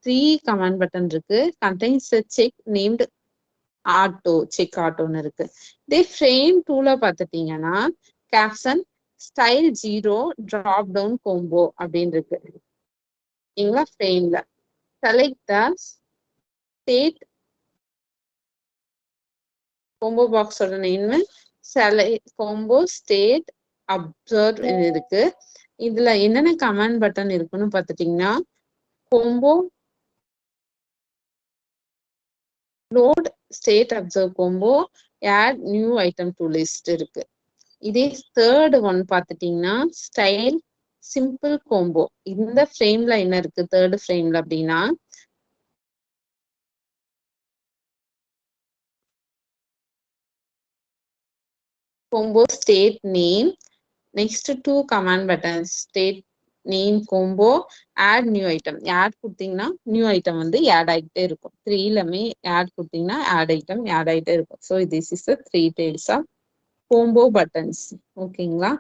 3 கமாண்ட் பட்டன் இருக்கு. Contains check named auto, check ஆட்டோன்னு இருக்கு. இதே ஃப்ரேம் 2ல பார்த்துட்டீங்கன்னா caption style 0 drop down combo அப்படின்னு இருக்கு. சரிங்களா? ஃப்ரேம்ல செலக்ட் த ஸ்டேட் கோம்போ பாக்ஸோட name select combo state observe இருக்கு. இதுல என்னென்ன கமாண்ட் பட்டன் இருக்குன்னு பார்த்துட்டீங்கன்னா combo load state observe combo, add new item to list இருக்கு. இதே தேர்ட் ஒன் பார்த்துட்டீங்கன்னா ஸ்டைல் சிம்பிள் கோம்போ. இந்த ஃப்ரேம்ல என்ன இருக்கு தேர்ட் ஃப்ரேம்ல அப்படின்னா combo state name, next 2 command buttons, state name combo, add new item. Add கொடுத்தீங்கன்னா நியூ ஐட்டம் வந்து ஆட் ஆகிட்டே இருக்கும். 3லமே ஆட் கொடுத்தீங்கன்னா ஆட் ஐட்டம் ஆட் ஆகிட்டே இருக்கும். So this is the 3 types of combo buttons. ஓகேங்களா?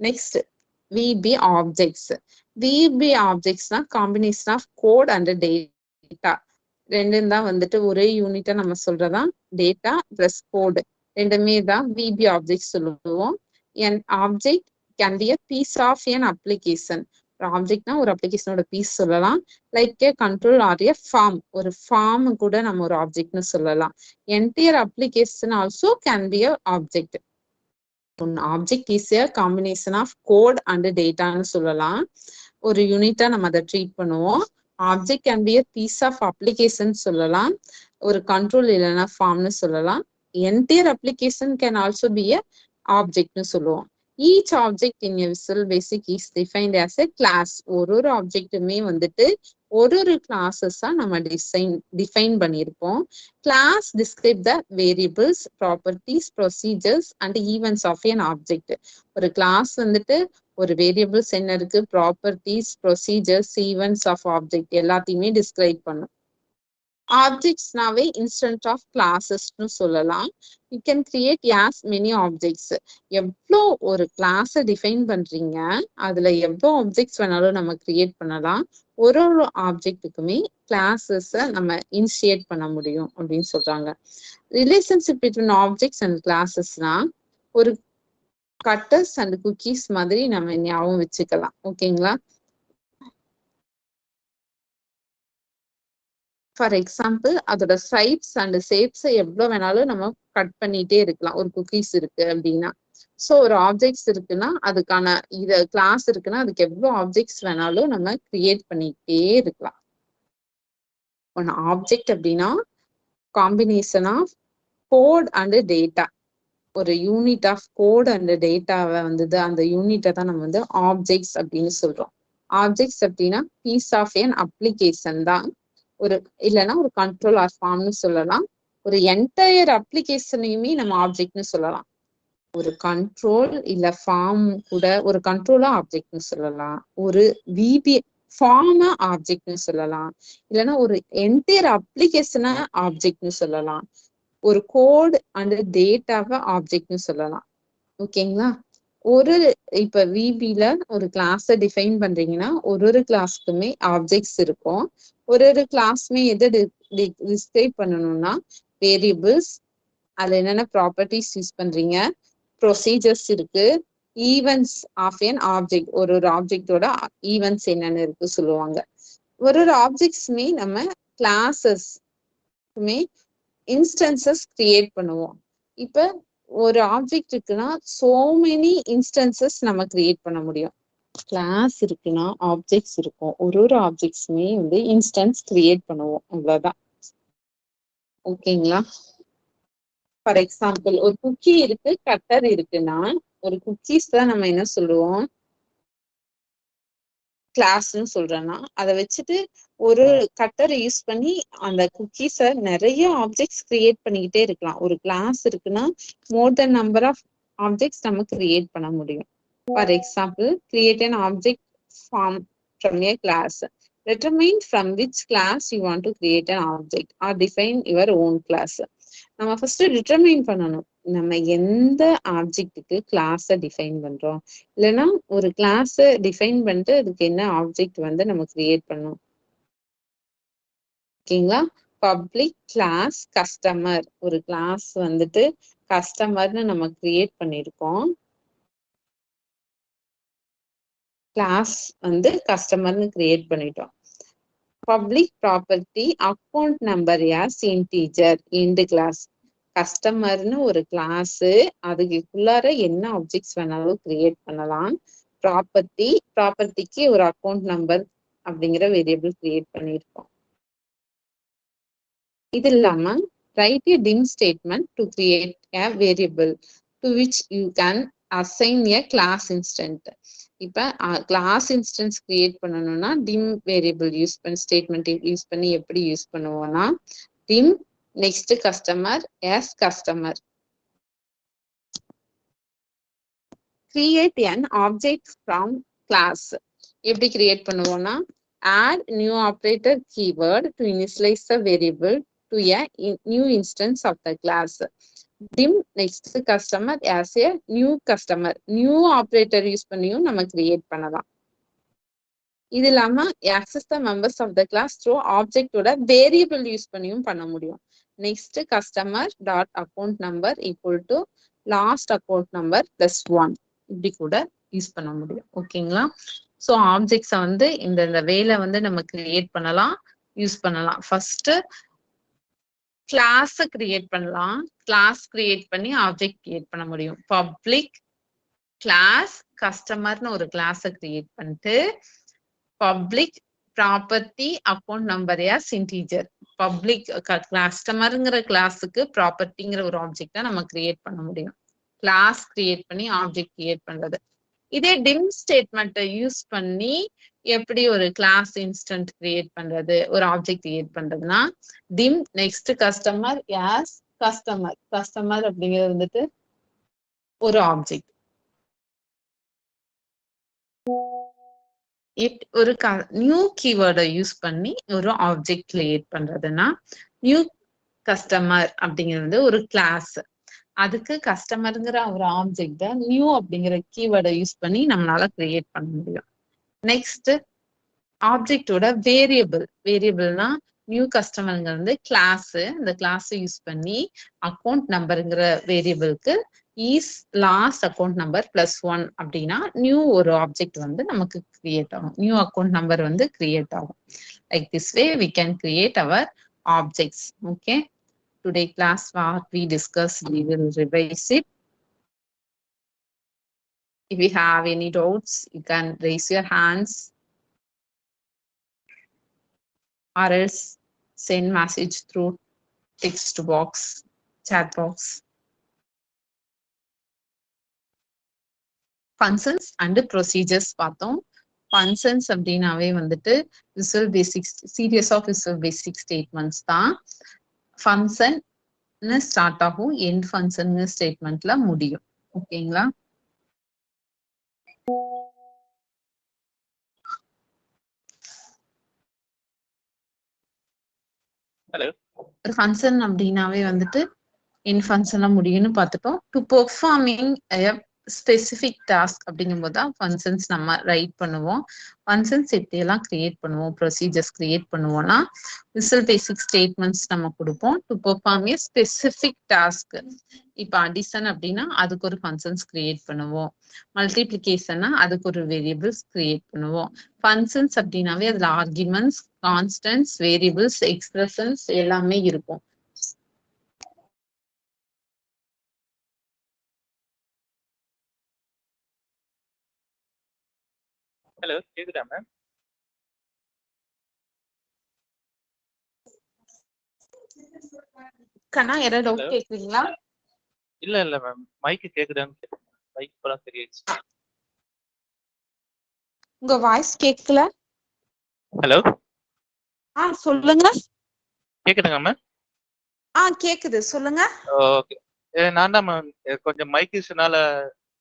Next VB objects. விபி ஆப்ஜெக்ட்ஸ்னா combination of code and data. ரெண்டும் தான் வந்துட்டு ஒரே யூனிட்டா நம்ம சொல்றதா டேட்டா பிளஸ் கோடு, ரெண்டுமே தான் விபி ஆப்ஜெக்ட் சொல்லுவோம். an object can be a piece of an application. ஒரு ஆப்ஜெக்ட்னா ஒரு அப்ளிகேஷனோட பீஸ் சொல்லலாம். Like a control or a form, ஒரு ஃபார்ம் கூட நம்ம ஒரு ஆப்ஜெக்ட்னு சொல்லலாம். Entire application also can be a object. Object is a combination of code and டேட்டான்னு சொல்லலாம். ஒரு யூனிட்டா நம்ம அதை ட்ரீட் பண்ணுவோம். Object can be a piece of application சொல்லலாம், ஒரு கண்ட்ரோல் இல்லைன்னா ஃபார்ம்னு சொல்லலாம். Entire application can also be a ஆப்ஜெக்ட்னு சொல்லுவோம். Each object in visual basic is defined as a class. ஒரு ஆப்ஜெக்ட்டுமே வந்துட்டு ஒரு கிளாஸஸா நம்ம டிஃபைன் பண்ணியிருப்போம். Class describe the variables, properties, procedures and events of an object. ஒரு கிளாஸ் வந்துட்டு ஒரு வேரியபிள்ஸ் என்ன இருக்கு, properties, procedures, events of object எல்லாத்தையுமே டிஸ்கிரைப் பண்ணும். ஆப்ஜெக்ட்ஸ்னாவே இன்ஸ்டன்ட் ஆஃப் கிளாஸஸ்னு சொல்லலாம். You can create as many objects. எவ்வளோ ஒரு கிளாஸை டிஃபைன் பண்றீங்க, அதுல எவ்வளோ ஆப்ஜெக்ட்ஸ் வேணாலும் நம்ம கிரியேட் பண்ணலாம். ஒரு ஆப்ஜெக்ட்டுக்குமே கிளாஸஸை நம்ம இனிஷியேட் பண்ண முடியும் அப்படின்னு சொல்றாங்க. ரிலேஷன்ஷிப் பிட்வீன் ஆப்ஜெக்ட்ஸ் அண்ட் கிளாஸஸ்னா ஒரு கட்டர்ஸ் அண்ட் குக்கீஸ் மாதிரி நம்ம ஞாபகம் வச்சுக்கலாம். ஓகேங்களா? ஃபார் எக்ஸாம்பிள் அதோட சைட்ஸ் அண்ட் ஷேப்ஸை எவ்வளோ வேணாலும் நம்ம கட் பண்ணிட்டே இருக்கலாம். ஒரு குக்கீஸ் இருக்கு அப்படின்னா, ஸோ ஒரு ஆப்ஜெக்ட்ஸ் இருக்குன்னா அதுக்கான இது கிளாஸ் இருக்குன்னா அதுக்கு எவ்வளோ ஆப்ஜெக்ட்ஸ் வேணாலும் நம்ம கிரியேட் பண்ணிட்டே இருக்கலாம். ஒன்று ஆப்ஜெக்ட் அப்படின்னா combination of code and data. ஒரு யூனிட் ஆஃப் கோட் அண்ட் டேட்டாவை வந்து அந்த யூனிட்டை தான் நம்ம வந்து ஆப்ஜெக்ட்ஸ் அப்படின்னு சொல்றோம். ஆப்ஜெக்ட்ஸ் அப்படின்னா பீஸ் ஆஃப் an அப்ளிகேஷன் தான், ஒரு இல்லைன்னா ஒரு கண்ட்ரோல் ஆர் ஃபார்ம்னு சொல்லலாம். ஒரு என்டையர் அப்ளிகேஷனையுமே நம்ம ஆப்ஜெக்ட்னு சொல்லலாம். ஒரு கண்ட்ரோல் இல்ல ஃபார்ம் கூட ஒரு கண்ட்ரோலா ஆப்ஜெக்ட்னு சொல்லலாம், ஒரு விபி ஃபார்மா ஆப்ஜெக்ட்னு சொல்லலாம், இல்லைன்னா ஒரு என்டையர் அப்ளிகேஷனை ஆப்ஜெக்ட்னு சொல்லலாம், ஒரு கோட் அண்ட் டேட்டாவை ஆப்ஜெக்ட்னு சொல்லலாம். ஓகேங்களா? ஒரு இப்ப விபில ஒரு கிளாஸை டிஃபைன் பண்றீங்கன்னா ஒரு கிளாஸ்க்குமே ஆப்ஜெக்ட்ஸ் இருக்கும். ஒரு கிளாஸ்மே எதை டிஸ்கிரைப் பண்ணணும்னா வேரியபிள்ஸ், அதுல என்னென்ன ப்ராப்பர்ட்டிஸ் யூஸ் பண்றீங்க, ப்ரொசீஜர்ஸ் இருக்கு, ஈவெண்ட்ஸ் ஆஃப் an ஆப்ஜெக்ட், ஒரு ஆப்ஜெக்டோட ஈவெண்ட்ஸ் என்னென்னு இருக்கு சொல்லுவாங்க. ஒரு ஆப்ஜெக்ட்ஸ்மே நம்ம கிளாஸஸ்மே இன்ஸ்டன்சஸ் கிரியேட் பண்ணுவோம். இப்ப ஒரு ஆப்ஜெக்ட் இருக்குன்னா so many instances நம்ம கிரியேட் பண்ண முடியும். கிளாஸ் இருக்குன்னா ஆப்ஜெக்ட்ஸ் இருக்கும். ஒரு ஆப்ஜெக்ட்ஸுமே வந்து இன்ஸ்டன்ஸ் கிரியேட் பண்ணுவோம். அவ்வளவுதான். ஓகேங்களா? ஃபார் எக்ஸாம்பிள் ஒரு குக்கி இருக்கு, கட்டர் இருக்குன்னா ஒரு குக்கீஸ் தான் நம்ம என்ன சொல்லுவோம், கிளாஸ்ன்னு சொல்றேன்னா அதை வச்சுட்டு ஒரு கட்டரை யூஸ் பண்ணி அந்த குக்கீஸை நிறைய ஆப்ஜெக்ட்ஸ் கிரியேட் பண்ணிக்கிட்டே இருக்கலாம். ஒரு கிளாஸ் இருக்குன்னா more then number of objects நம்ம கிரியேட் பண்ண முடியும். For example, create an object form from a class. Determine from which class you want to create an object or define your own class. நம்ம first determine பண்ணணும், நம்ம எந்த ஆப்ஜெக்ட்டுக்கு கிளாஸை define பண்றோம். இல்லைன்னா ஒரு கிளாஸை டிஃபைன் பண்ணிட்டு அதுக்கு என்ன ஆப்ஜெக்ட் வந்து நம்ம கிரியேட் பண்ணணும். ஓகேங்களா? பப்ளிக் கிளாஸ் கஸ்டமர், ஒரு கிளாஸ் வந்துட்டு கஸ்டமர்னு நம்ம கிரியேட் பண்ணியிருக்கோம். கிளாஸ் வந்து கஸ்டமர்னு கிரியேட் பண்ணிட்டோம். Public property account number as integer end class. கஸ்டமர்னு ஒரு கிளாஸ், அதுக்குள்ளார என்ன ஆப்ஜெக்ட்ஸ் வேணாலும் கிரியேட் பண்ணலாம். ப்ராப்பர்ட்டிக்கு ஒரு அக்கௌண்ட் நம்பர் அப்படிங்கிற வேரியபிள் கிரியேட் பண்ணியிருக்கோம். இது இல்லாம write a dim statement to create a variable to which you can assign a class instant. இப்ப கிளாஸ் இன்ஸ்டன்ஸ் கிரியேட் பண்ணணும்னா dim வேரியபிள் யூஸ் பண்ணி ஸ்டேட்மெண்ட் யூஸ் பண்ணி எப்படி யூஸ் பண்ணுவோம்னா dim next customer as customer. Create an object from class. எப்படி create பண்ணுவோம்னா add new operator keyword to initialize the variable to a new instance of the class. dim next customer as a new customer. new operator use பண்ணியும் நம்ம create பண்ணலாம். இது இல்லாம access the members of the class through object ஓட variable use பண்ணியும் பண்ண முடியும். Next customer dot account number equal to last account number plus 1 இப்படி கூட யூஸ் பண்ண முடியும். ஓகேங்களா? ஸோ ஆப்ஜெக்ட்ஸை வந்து இந்த வேலை வந்து நம்ம கிரியேட் பண்ணலாம், யூஸ் பண்ணலாம். ஃபர்ஸ்ட் கிளாஸ் கிரியேட் பண்ணலாம். கிளாஸ் கிரியேட் பண்ணி ஆப்ஜெக்ட் கிரியேட் பண்ண முடியும். பப்ளிக் கிளாஸ் கஸ்டமர்னு ஒரு கிளாஸை கிரியேட் பண்ணிட்டு public property account number as integer. Public கஸ்டமருங்கிற கிளாஸுக்கு ப்ராப்பர்ட்டிங்கிற ஒரு ஆப்ஜெக்டை நம்ம கிரியேட் பண்ண முடியும். கிளாஸ் கிரியேட் பண்ணி ஆப்ஜெக்ட் கிரியேட் பண்றது. இதே டிம் ஸ்டேட்மெண்ட்டை யூஸ் பண்ணி எப்படி ஒரு கிளாஸ் இன்ஸ்டன்ட் கிரியேட் பண்றது, ஒரு ஆப்ஜெக்ட் கிரியேட் பண்றதுன்னா dim next customer as customer. Customer அப்படிங்கிறது வந்துட்டு ஒரு ஆப்ஜெக்ட். ஒரு நியூ கீவேர்டை யூஸ் பண்ணி ஒரு ஆப்ஜெக்ட் கிரியேட் பண்றதுன்னா நியூ கஸ்டமர் அப்படிங்கிறது ஒரு கிளாஸ். அதுக்கு கஸ்டமருங்கிற ஒரு ஆப்ஜெக்ட நியூ அப்படிங்கிற கீவேர்டை யூஸ் பண்ணி நம்மளால கிரியேட் பண்ண முடியும். நெக்ஸ்ட் ஆப்ஜெக்டோட வேரியபிள்னா நியூ கஸ்டமருங்கிறது கிளாஸ். இந்த கிளாஸ் யூஸ் பண்ணி அக்கௌண்ட் நம்பருங்கிற வேரியபிளுக்கு is last account number plus 1 அப்படின்னா நியூ ஒரு ஆப்ஜெக்ட் வந்து நமக்கு கிரியேட் ஆகும். நியூ அக்கௌண்ட் நம்பர் வந்து கிரியேட் ஆகும். Like this way we can create our objects. Okay, today class what we discussed, we will revise it. If you have any doubts, you can raise your hands or else send message through text box, chat box. Functions and procedures பார்த்தோம். Functions அப்படின்னாவே வந்துட்டு Visual Basic series of Visual Basic statements தான். Function start ஆகும், end function ஸ்டேட்மெண்ட்ல முடியும். ஓகேங்களா? ஒரு function அப்படின்னாவே வந்துட்டு எண்ட் ஃபங்க்ஷன்ல முடியும்னு பார்த்துட்டோம். டு பெர்ஃபார்மிங் ஸ்பெசிபிக் டாஸ்க் அப்படிங்கும்போது தான் ஃபங்க்ஷன்ஸ் நம்ம ரைட் பண்ணுவோம். ஃபங்க்ஷன்ஸ் எப்படியெல்லாம் கிரியேட் பண்ணுவோம், ப்ரொசீஜர்ஸ் கிரியேட் பண்ணுவோம்னா விசுவல் பேசிக் ஸ்டேட்மெண்ட்ஸ் நம்ம கொடுப்போம். To perform A specific task. இப்போ அடிஷன் அப்படின்னா அதுக்கு ஒரு ஃபங்க்ஷன்ஸ் கிரியேட் பண்ணுவோம். மல்டிப்ளிகேஷன்னா அதுக்கு ஒரு வேரியபிள்ஸ் கிரியேட் பண்ணுவோம். ஃபங்க்ஷன்ஸ் அப்படின்னாவே அதுல ஆர்குமெண்ட்ஸ், கான்ஸ்டன்ட்ஸ், வேரியபிள்ஸ், எக்ஸ்பிரஷன்ஸ் எல்லாமே இருக்கும். ஹலோ கேக்குதா மேம்? கண்ணா யாராவது டவுட் Hello? கேக்குறீங்களா? இல்ல மேம், மைக்கு கேக்குதான்னு கேட்டேன். மைக் இப்பதான் சரியாயிடுச்சு. உங்க வாய்ஸ் கேட்கல. ஹலோ சொல்லுங்க. கேக்குதுங்க மேம்? கேக்குது சொல்லுங்க. ஓகே. நான் தான் மேம் கொஞ்சம் மைக் இஷ்யூனால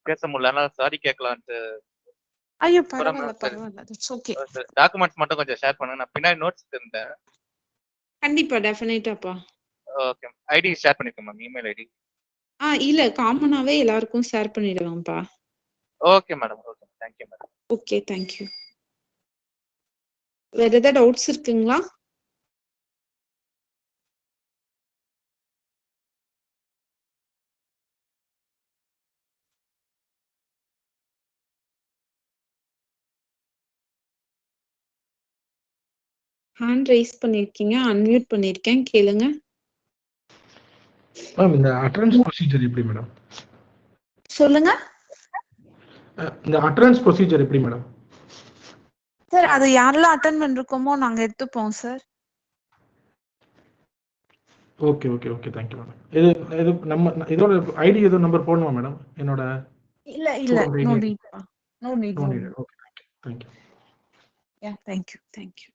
பேச முடியல, அதனால சாரி கேட்கலான்ட்டு. ஐயோ இப்பதான் பரவாயில்ல மேம் சரி. பரவாயில்ல, இட்ஸ் ஓகே. டாக்குமெண்ட்ஸ் மட்டும் கொஞ்சம் ஷேர் பண்ணுங்க, நான் பின்னாடி நோட்ஸ் இருந்தேன். கண்டிப்பா டெஃபினட்டாப்பா. ஓகே, ஐடி ஷேர் பண்ணிருக்கேன் மேம், இமெயில் ஐடி. இல்ல காமனாவே எல்லாருக்கும் ஷேர் பண்ணிடுவாங்கப்பா. Okay madam, okay, thank you madam. Okay thank you. வேற ஏதாவது டவுட்ஸ் இருக்குங்களா? ஹேண்ட் ரைஸ் பண்ணிருக்கீங்க, அன்மியூட் பண்ணிருக்கேன், கேளுங்க. மேம் இந்த அட்டரன்ஸ் ப்ரொசீஜர் எப்படி மேடம்? சொல்லுங்க இந்த அட்டரன்ஸ் ப்ரொசீஜர் எப்படி மேடம்? சார். அது யாரெல்லாம் அட்டென்ட் பண்ணிருக்கோமோ நாங்க எடுத்துப்போம் sir. Okay okay okay thank you madam. இது நம்ம இதோட ஐடி ஏதோ நம்பர் போடணுமா மேடம்? என்னோட இல்ல no need. No need. Okay thank you. Yeah thank you.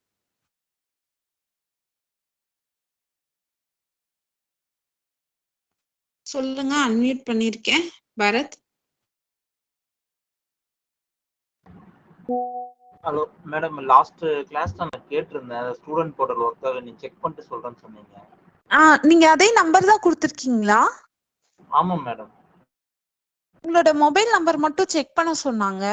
சொல்லுங்க, அன்மியூட் பண்ணிருக்கேன். பரத். ஹலோ மேடம், லாஸ்ட் கிளாஸ்ல நான் கேட்டிருந்தேன் ஸ்டூடெண்ட் போர்ட்டல் ஒர்க்காக, நீ செக் பண்ணிட்டு சொல்றேன்னு சொன்னீங்க. நீங்க அதே நம்பர் தான் கொடுத்துருக்கீங்களா? ஆமாம் மேடம். உங்களோட மொபைல் நம்பர் மட்டும் செக் பண்ண சொன்னாங்க.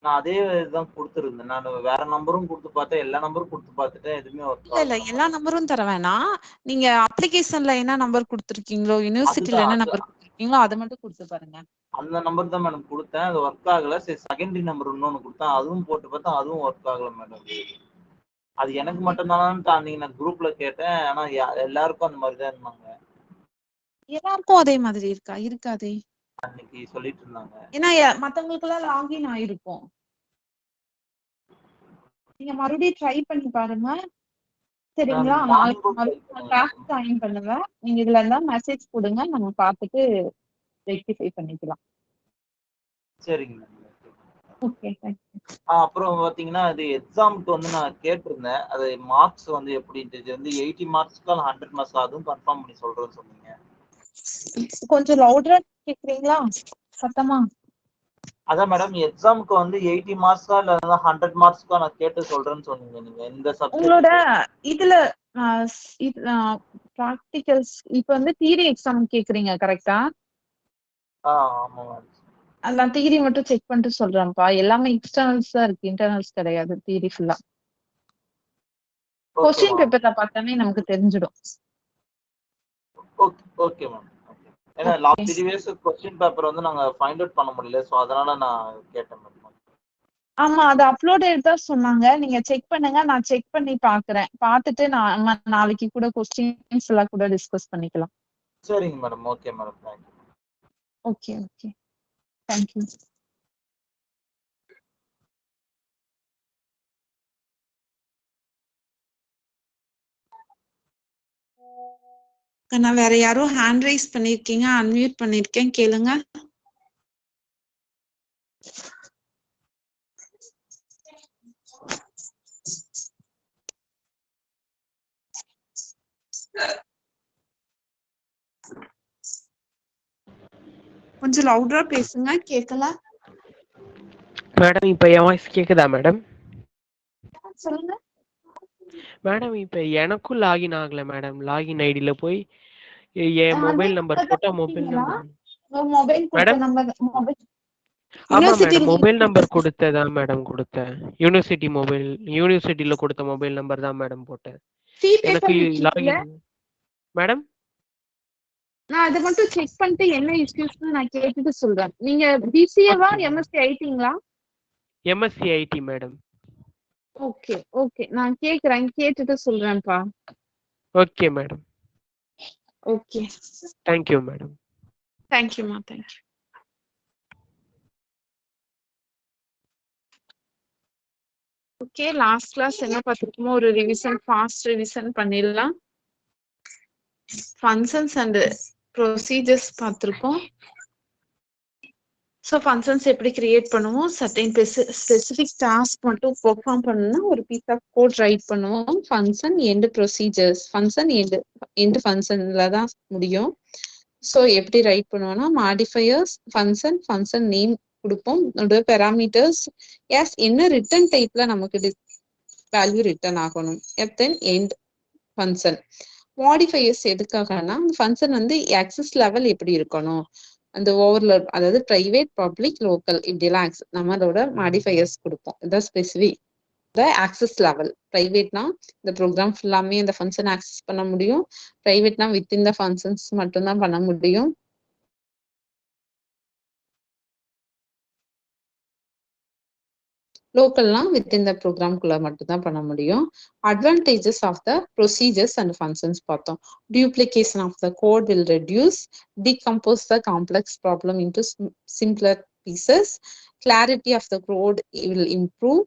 நான் அதே இதுதான் கொடுத்துருந்தேன். நான் வேற நம்பரும் கொடுத்து பார்த்தேன், எல்லா நம்பரும் கொடுத்து பார்த்துட்டேன், எதுவுமே ஒர்க் இல்ல ஆகல. எல்லா நம்பரும் தர வேணாம். நீங்க அப்ளிகேஷன்ல என்ன நம்பர் கொடுத்துருக்கீங்களோ, யூனிவர்சிட்டில அதுதான் என்ன நம்பர் கொடுத்துருக்கீங்களோ அதை மட்டும் கொடுத்து பாருங்க. அந்த நம்பர் தான் மேடம் கொடுத்தேன், அது ஒர்க் ஆகல. சரி செகண்டரி நம்பர் இன்னொன்னு கொடுத்தேன், அதுவும் போட்டு பார்த்தேன், அதுவும் ஒர்க் ஆகல மேடம். அது எனக்கு மட்டும்தானான்ட்டு அன்னைக்கு நான் குரூப்ல கேட்டேன், ஆனா எல்லாருக்கும் அந்த மாதிரி தான் இருந்தாங்க. எல்லாருக்கும் அதே மாதிரி இருக்காதே அன்னைக்கு சொல்லிட்டு இருந்தாங்க. ஏன்னா மத்தவங்களுக்கு எல்லாம் லாகின் ஆயிருக்கும். நீங்க மறுபடியும் ட்ரை பண்ணி பாருங்க, சரிங்களா? நாளைக்கு மறுபடியும் கிளாஸ் ஜாயின் பண்ணுங்க. நீங்க இதுல இருந்தா மெசேஜ் கொடுங்க, நம்ம பார்த்துட்டு ரெக்டிஃபை பண்ணிக்கலாம். சரிங்க மேடம். Okay thank you. அப்புறம் பாத்தீங்கன்னா அது எக்ஸாமுக்கு வந்து நான் கேட்டிருந்தேன், அது மார்க்ஸ் வந்து எப்படின்ட்டு. இது வந்து 80 மார்க்ஸ்க்கு 100 மார்க்ஸ், அதுவும் கன்ஃபார்ம் பண்ணி சொல்றேன்னு சொன்னீங்க. கொஞ்சம் லவுடரா கேக்குறீங்களா, சத்தமா? அதான் மேடம், எக்ஸாமுக்கு வந்து 80 மார்க்ஸா இல்ல 100 மார்க்ஸ்க்கா நான் கேட்டு சொல்றேன்னு சொன்னீங்க நீங்க இந்த உங்களோட சப்ஜெக்ட். இதுல ப்ராக்டிகல்ஸ் இப்ப வந்து தியரி எக்ஸாம் கேக்குறீங்க கரெக்டா? ஆமா மேம். நான் தியரி மட்டும் செக் பண்ணிட்டு சொல்றேன்ப்பா. எல்லாமே எக்ஸ்டர்னல்ஸ் தான் இருக்கு, இன்டர்னல்ஸ் கிடையாது. தியரி ஃபுல்லா கொஸ்டின் பேப்பர்ல பார்த்தாலே நமக்கு தெரிஞ்சிடும். Okay ma'am. ஏன்னா லாஸ்ட் 3 இயர்ஸ் क्वेश्चन பேப்பர் வந்து நாங்க ஃபைண்ட் அவுட் பண்ண முடியல, சோ அதனால நான் கேட்டேன் மேம். ஆமா, அது அப்லோடட் தான் சொன்னாங்க. நீங்க செக் பண்ணுங்க, நான் செக் பண்ணி பாக்குறேன். பார்த்துட்டு நான் நாளைக்கு கூட கொஸ்டின்ஸ் எல்லாம் கூட டிஸ்கஸ் பண்ணிக்கலாம். சரிங்க madam. Okay madam, thank you. Okay thank you. நான் வேற யாரும் ஹேண்ட் ரைஸ் பண்ணிருக்கீங்க, அன்மியூட் பண்ணிருக்கேன், கேளுங்க. கொஞ்சம் லவுடரா பேசுங்க, கேட்கல. மேடம் இப்ப என் வாய்ஸ் கேக்குதா மேடம்? சொல்லுங்க மேடம் இப்ப எனக்கும் லாகின் ஆகல மேடம். லாகின் ஐடில போய் என் மொபைல் நம்பர் போட்டா மொபைல் நம்பர் மேடம். ஆமா மேடம், மொபைல் நம்பர் கொடுத்ததான் மேடம் கொடுத்தேன். யூனிவர்சிட்டில கொடுத்த மொபைல் நம்பர் தான் மேடம் போட்டேன். எனக்கு லாகின் மேடம். நான் அதை மட்டும் செக் பண்ணிட்டு என்ன இஷ்யூஸ்னு நான் கேட்டுட்டு சொல்றேன். நீங்க பிசிஏவா எம்எஸ்சி ஐடிங்களா? MSc IT madam. ஓகே நான் கேக்குறேன், கேட்டுட்டு சொல்றேன்ப்பா. Okay madam. Okay thank you madam. தேங்க்யூமா, தேங்க்யூ. ஓகே, லாஸ்ட் கிளாஸ் என்ன பார்த்துருக்கோமோ ஒரு ரிவிஷன், ஃபாஸ்ட் ரிவிஷன் பண்ணிடலாம். ஃபங்க்ஷன்ஸ் அண்ட் ப்ரொசீஜர்ஸ் பார்த்துருக்கோம். ஸோ ஃபங்க்ஷன்ஸ் எப்படி கிரியேட் பண்ணுவோம், சர்டைன் ஸ்பெசிஃபிக் டாஸ்க் மட்டும் பெர்ஃபார்ம் பண்ணணும்னா ஒரு பீஸ் ஆஃப் கோட் ரைட் பண்ணுவோம். Function and procedures, function end ஃபங்க்ஷன்ல தான் முடியும். ஸோ எப்படி ரைட் பண்ணுவோம்னா மாடிஃபையர்ஸ், ஃபங்க்ஷன் நேம் கொடுப்போம், பெராமீட்டர்ஸ், எஸ் என்ன ரிட்டர்ன் டைப்ல நமக்கு வேல்யூ ரிட்டர்ன் ஆகணும், தென் எண்ட் ஃபங்க்ஷன். மாடிஃபையர்ஸ் எதுக்காகனா அந்த ஃபங்க்ஷன் வந்து ஆக்சஸ் லெவல் எப்படி இருக்கணும், அந்த ஓவர்லோட், அதாவது பிரைவேட், பப்ளிக், லோக்கல் இப்படிலாம் நம்மளோட மாடிஃபையர்ஸ் கொடுப்போம். இதான் ஸ்பெசிஃபிக் ஆக்சஸ் லெவல். பிரைவேட்னா இந்த ப்ரோக்ராம் ஃபுல்லாமே இந்த ஃபங்க்ஷன் ஆக்சஸ் பண்ண முடியும், பிரைவேட்னா வித்தின் த ஃபங்க்ஷன்ஸ் மட்டும்தான் பண்ண முடியும். லோக்கல்னா வித்தின் த ப்ரோக்ராம்குள்ள மட்டும்தான் பண்ண முடியும். Advantages of the procedures and functions பார்த்தோம். Duplication of the code will reduce, decompose the complex problem into simpler pieces, clarity of the code will improve,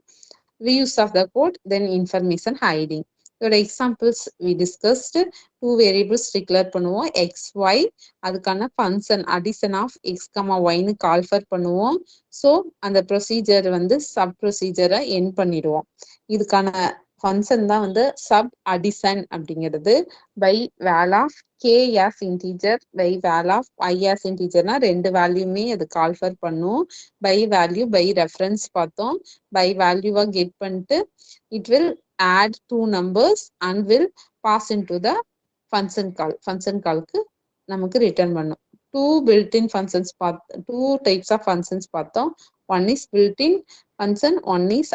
reuse of the code, then information hiding. இதோட examples we discussed. 2 variables declare பண்ணுவோம், x y, அதுக்கான function addition of X comma ஒய்னு call for பண்ணுவோம். So அந்த procedure வந்து sub ப்ரொசீஜரை end பண்ணிடுவோம். இதுக்கான ஃபங்க்ஷன் தான் வந்து சப் அடிஷன் அப்படிங்கிறது. By val of K as integer, by val of I as இன்டீஜர்னா ரெண்டு வேல்யூமே அது கால்ஃபர் பண்ணும். பை வேல்யூ, பை ரெஃபரன்ஸ் பார்த்தோம். பை வேல்யூவா கெட் பண்ணிட்டு it will add 2 numbers and will pass into the function call. function callக்கு நமக்கு return பண்ணும். 2 built-in functions 2 types of functions பார்த்தோம். One is built-in function,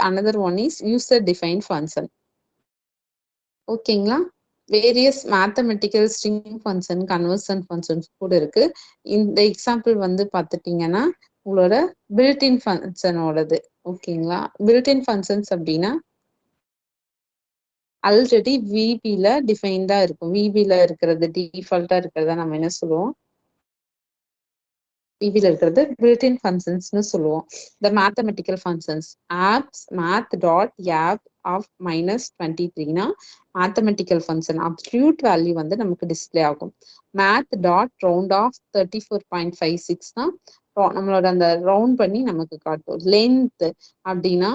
another one is user defined function. ஓகேங்களா? Various mathematical string function, conversion functions கூட இருக்கு. இந்த example வந்து பார்த்துட்டீங்கன்னா உங்களோட பில்ட்-இன் ஃபங்க்ஷனோடது. ஓகேங்களா? பில்ட்-இன் ஃபங்க்ஷன்ஸ் அப்படின்னா ஆல்ரெடி விபில டிஃபைன்டா இருக்கும். விபில இருக்கிறது, டிஃபால்ட்டா இருக்கிறதா நம்ம என்ன சொல்லுவோம், விபில இருக்கிறது பில்ட்-இன் ஃபங்க்ஷன்ஸ்னு சொல்லுவோம். The mathematical functions abs math dot abs of -23னா மேத்தமெட்டிக்கல் ஃபங்க்ஷன் அப்சல்யூட் வேல்யூ வந்து நமக்கு டிஸ்பிளே ஆகும். மேத் டாட் ரவுண்ட் ஆஃப் 34.56னா நம்மளோட அந்த ரவுண்ட் பண்ணி நமக்கு காட்டும். லென்த் அப்படின்னா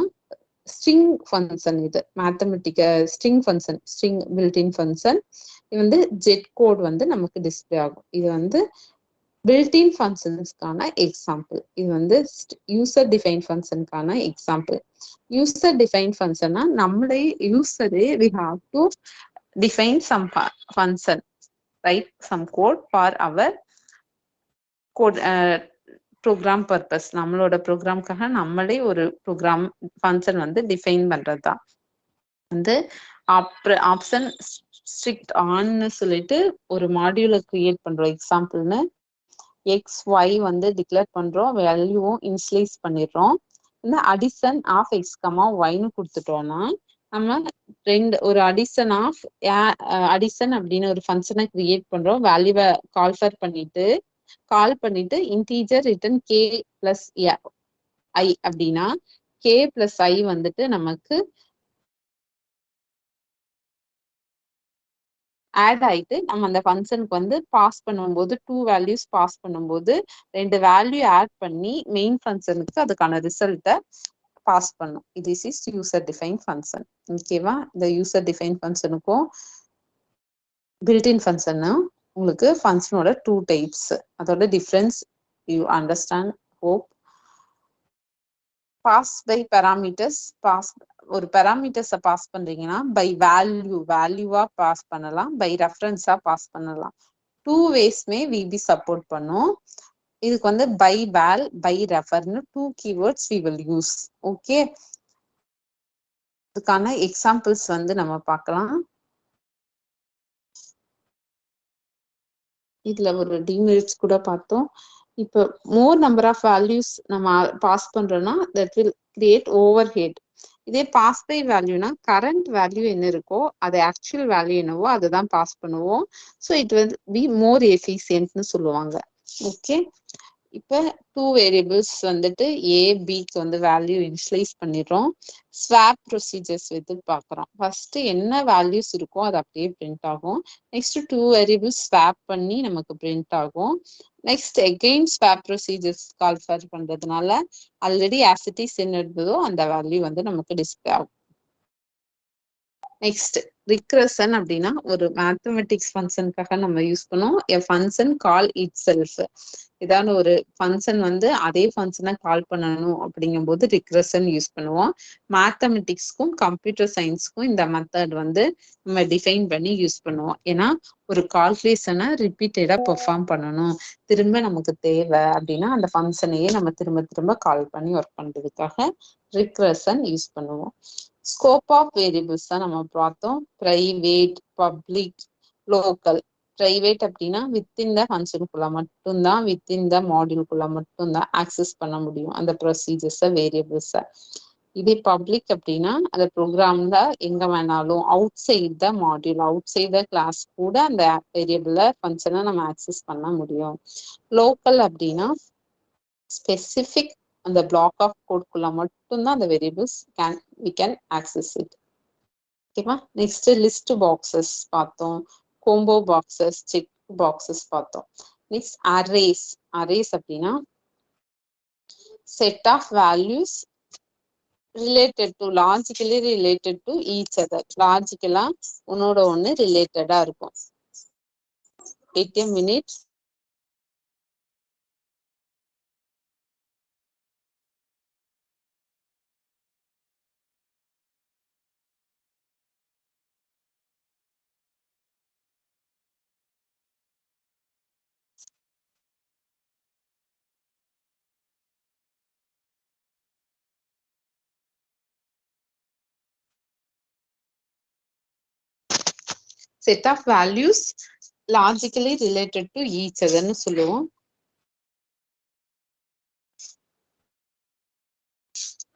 ஸ்ட்ரிங் ஃபங்க்ஷன், இது mathematical string function, string built in function. இது வந்து ஜெட் கோட் வந்து நமக்கு டிஸ்பிளே ஆகும். இது வந்து பில்ட்-இன் ஃபங்க்ஷன்ஸ்க்கான எக்ஸாம்பிள். இது வந்து யூசர் டிஃபைன் ஃபங்க்ஷனுக்கான எக்ஸாம்பிள். யூசர் டிஃபைன் ஃபங்க்ஷன்னா நம்மளே யூசரே we have to define some function, write some code for our code program purpose. நம்மளோட ப்ரோக்ராம்காக நம்மளே ஒரு ப்ரோக்ராம் ஃபங்க்ஷன் வந்து டிஃபைன் பண்றதுதான். வந்து ஆப்ஷன் ஸ்ட்ரிக்ட் ஆன்னு சொல்லிட்டு ஒரு மாடியூலை கிரியேட் பண்றோம். எக்ஸாம்பிள்னு எக்ஸ் ஒய் வந்து டிக்ளேர் பண்றோம், வேல்யூவும் இன்ஸ்லைஸ் பண்ணிடுறோம். இந்த அடிஷன் ஆஃப் எக்ஸ் கமா ஒய்னு கொடுத்துட்டோம்னா நம்ம ஒரு அடிஷன் ஆஃப் அடிஷன் அப்படின்னு ஒரு ஃபங்க்ஷனை கிரியேட் பண்றோம். வேல்யூவை கால் பண்ணிட்டு இன்டீஜர் ரிட்டர்ன் கே பிளஸ் ஐ அப்படின்னா கே பிளஸ் ஐ வந்துட்டு நமக்கு ஆட் ஆயிட்டு நம்ம அந்த ஃபங்க்ஷனுக்கு வந்து பாஸ் பண்ணும்போது 2 வேல்யூஸ் பாஸ் பண்ணும்போது 2 வேல்யூ ஆட் பண்ணி மெயின் ஃபங்க்ஷனுக்கு அதுக்கான ரிசல்ட்டை பாஸ் பண்ணும். இது இஸ் யூசர் டிஃபைன் ஃபங்க்ஷன். ஓகேவா? இந்த யூசர் டிஃபைன் ஃபங்க்ஷனுக்கும் பில்ட்-இன் ஃபங்க்ஷனும் உங்களுக்கு ஃபங்க்ஷனோட 2 டைப்ஸ், அதோட difference you understand hope. Pass by parameters, ஒரு பேராமீட்டர்ஸை பாஸ் பண்றீங்கன்னா பை வேல்யூவா பாஸ் பண்ணலாம், பை ரெஃபரன்ஸா பாஸ் பண்ணலாம். 2 வேஸ்மே விபி சப்போர்ட் பண்ணும். இதுக்கு வந்து பை வேல், பை ரெஃபர்னு 2 keywords we will use. Okay, இதுக்கான எக்ஸாம்பிள்ஸ் வந்து நம்ம பார்க்கலாம். இதுல ஒரு டிமெரிட்ஸ் கூட பார்த்தோம். இப்போ மோர் நம்பர் ஆஃப் வேல்யூஸ் நம்ம பாஸ் பண்றோம்னா that will create over head. இதே பாஸ் பை வேல்யூனா கரண்ட் வேல்யூ என்ன இருக்கோ அது ஆக்சுவல் வேல்யூ என்னவோ அதை தான் பாஸ் பண்ணுவோம். So it will be more எஃபிஷியன்ட்னு சொல்லுவாங்க. ஓகே, இப்ப 2 வேரியபிள்ஸ் வந்துட்டு ஏ பிக்கு வந்து வேல்யூ இனிஷியலைஸ் பண்ணிடுறோம். ஸ்வாப் ப்ரொசீஜர்ஸ் வந்து பார்க்குறோம். ஃபர்ஸ்ட் என்ன வேல்யூஸ் இருக்கோ அது அப்படியே பிரிண்ட் ஆகும். நெக்ஸ்ட் 2 வேரியபிள்ஸ் ஸ்வாப் பண்ணி நமக்கு பிரிண்ட் ஆகும். Next again swap procedures call for பண்றதுனால ஆல்ரெடி ஆஸ் இட் இஸ் என்ன இருந்ததோ அந்த வேல்யூ வந்து நமக்கு டிஸ்பிளே ஆகும். நெக்ஸ்ட் ரிக்ரஷன் அப்படின்னா ஒரு மேத்தமெட்டிக்ஸ் ஃபங்க்ஷனுக்காக நம்ம யூஸ் பண்ணுவோம். A function call it self. ஏதாவது ஒரு ஃபங்க்ஷன் வந்து அதே ஃபங்க்ஷனை கால் பண்ணணும் அப்படிங்கும்போது ரிக்ரஷன் யூஸ் பண்ணுவோம். மேத்தமெட்டிக்ஸ்க்கும் கம்ப்யூட்டர் சயின்ஸ்க்கும் இந்த மெத்தட் வந்து நம்ம டிஃபைன் பண்ணி யூஸ் பண்ணுவோம். ஏன்னா ஒரு கால்குலேஷனை ரிப்பீட்டடா பெர்ஃபார்ம் பண்ணணும், திரும்ப நமக்கு தேவை அப்படின்னா அந்த ஃபங்க்ஷனையே நம்ம திரும்ப திரும்ப கால் பண்ணி ஒர்க் பண்றதுக்காக ரிக்ரஷன் யூஸ் பண்ணுவோம். ஸ்கோப் ஆஃப் வேரியபிள்ஸ் தான் நம்ம பார்த்தோம். Private, public, local. பிரைவேட் அப்படின்னா வித்தின் த ஃபங்க்ஷனுக்குள்ள மட்டும்தான், வித்தின் த மாடியூலுக்குள்ள மட்டும்தான் ஆக்சஸ் பண்ண முடியும் அந்த ப்ரொசீஜர்ஸை, வேரியபிள்ஸை. இதே பப்ளிக் அப்படின்னா அந்த ப்ரோக்ராம்ல எங்க வேணாலும் outside the module, outside the class கூட அந்த வேரியபிள ஃபங்க்ஷனை நம்ம ஆக்சஸ் பண்ண முடியும். லோக்கல் அப்படின்னா ஸ்பெசிபிக் அந்த பிளாக் ஆஃப் கோட்குள்ள மட்டும்தான் அந்த variables we can access it. ஓகேவா? நெக்ஸ்ட் லிஸ்ட் பாக்ஸஸ் பார்த்தோம், கோம்போ பாக்ஸஸ், செக் பாக்ஸஸ் பார்த்தோம். Next arrays. அரேஸ் அப்படின்னா set of values related to, logically related to each other. லாஜிக்கலா ஒன்னோட ஒண்ணு ரிலேட்டடா இருக்கும். 8 minutes. Set of values logically related to each other னு சொல்லுவோம்.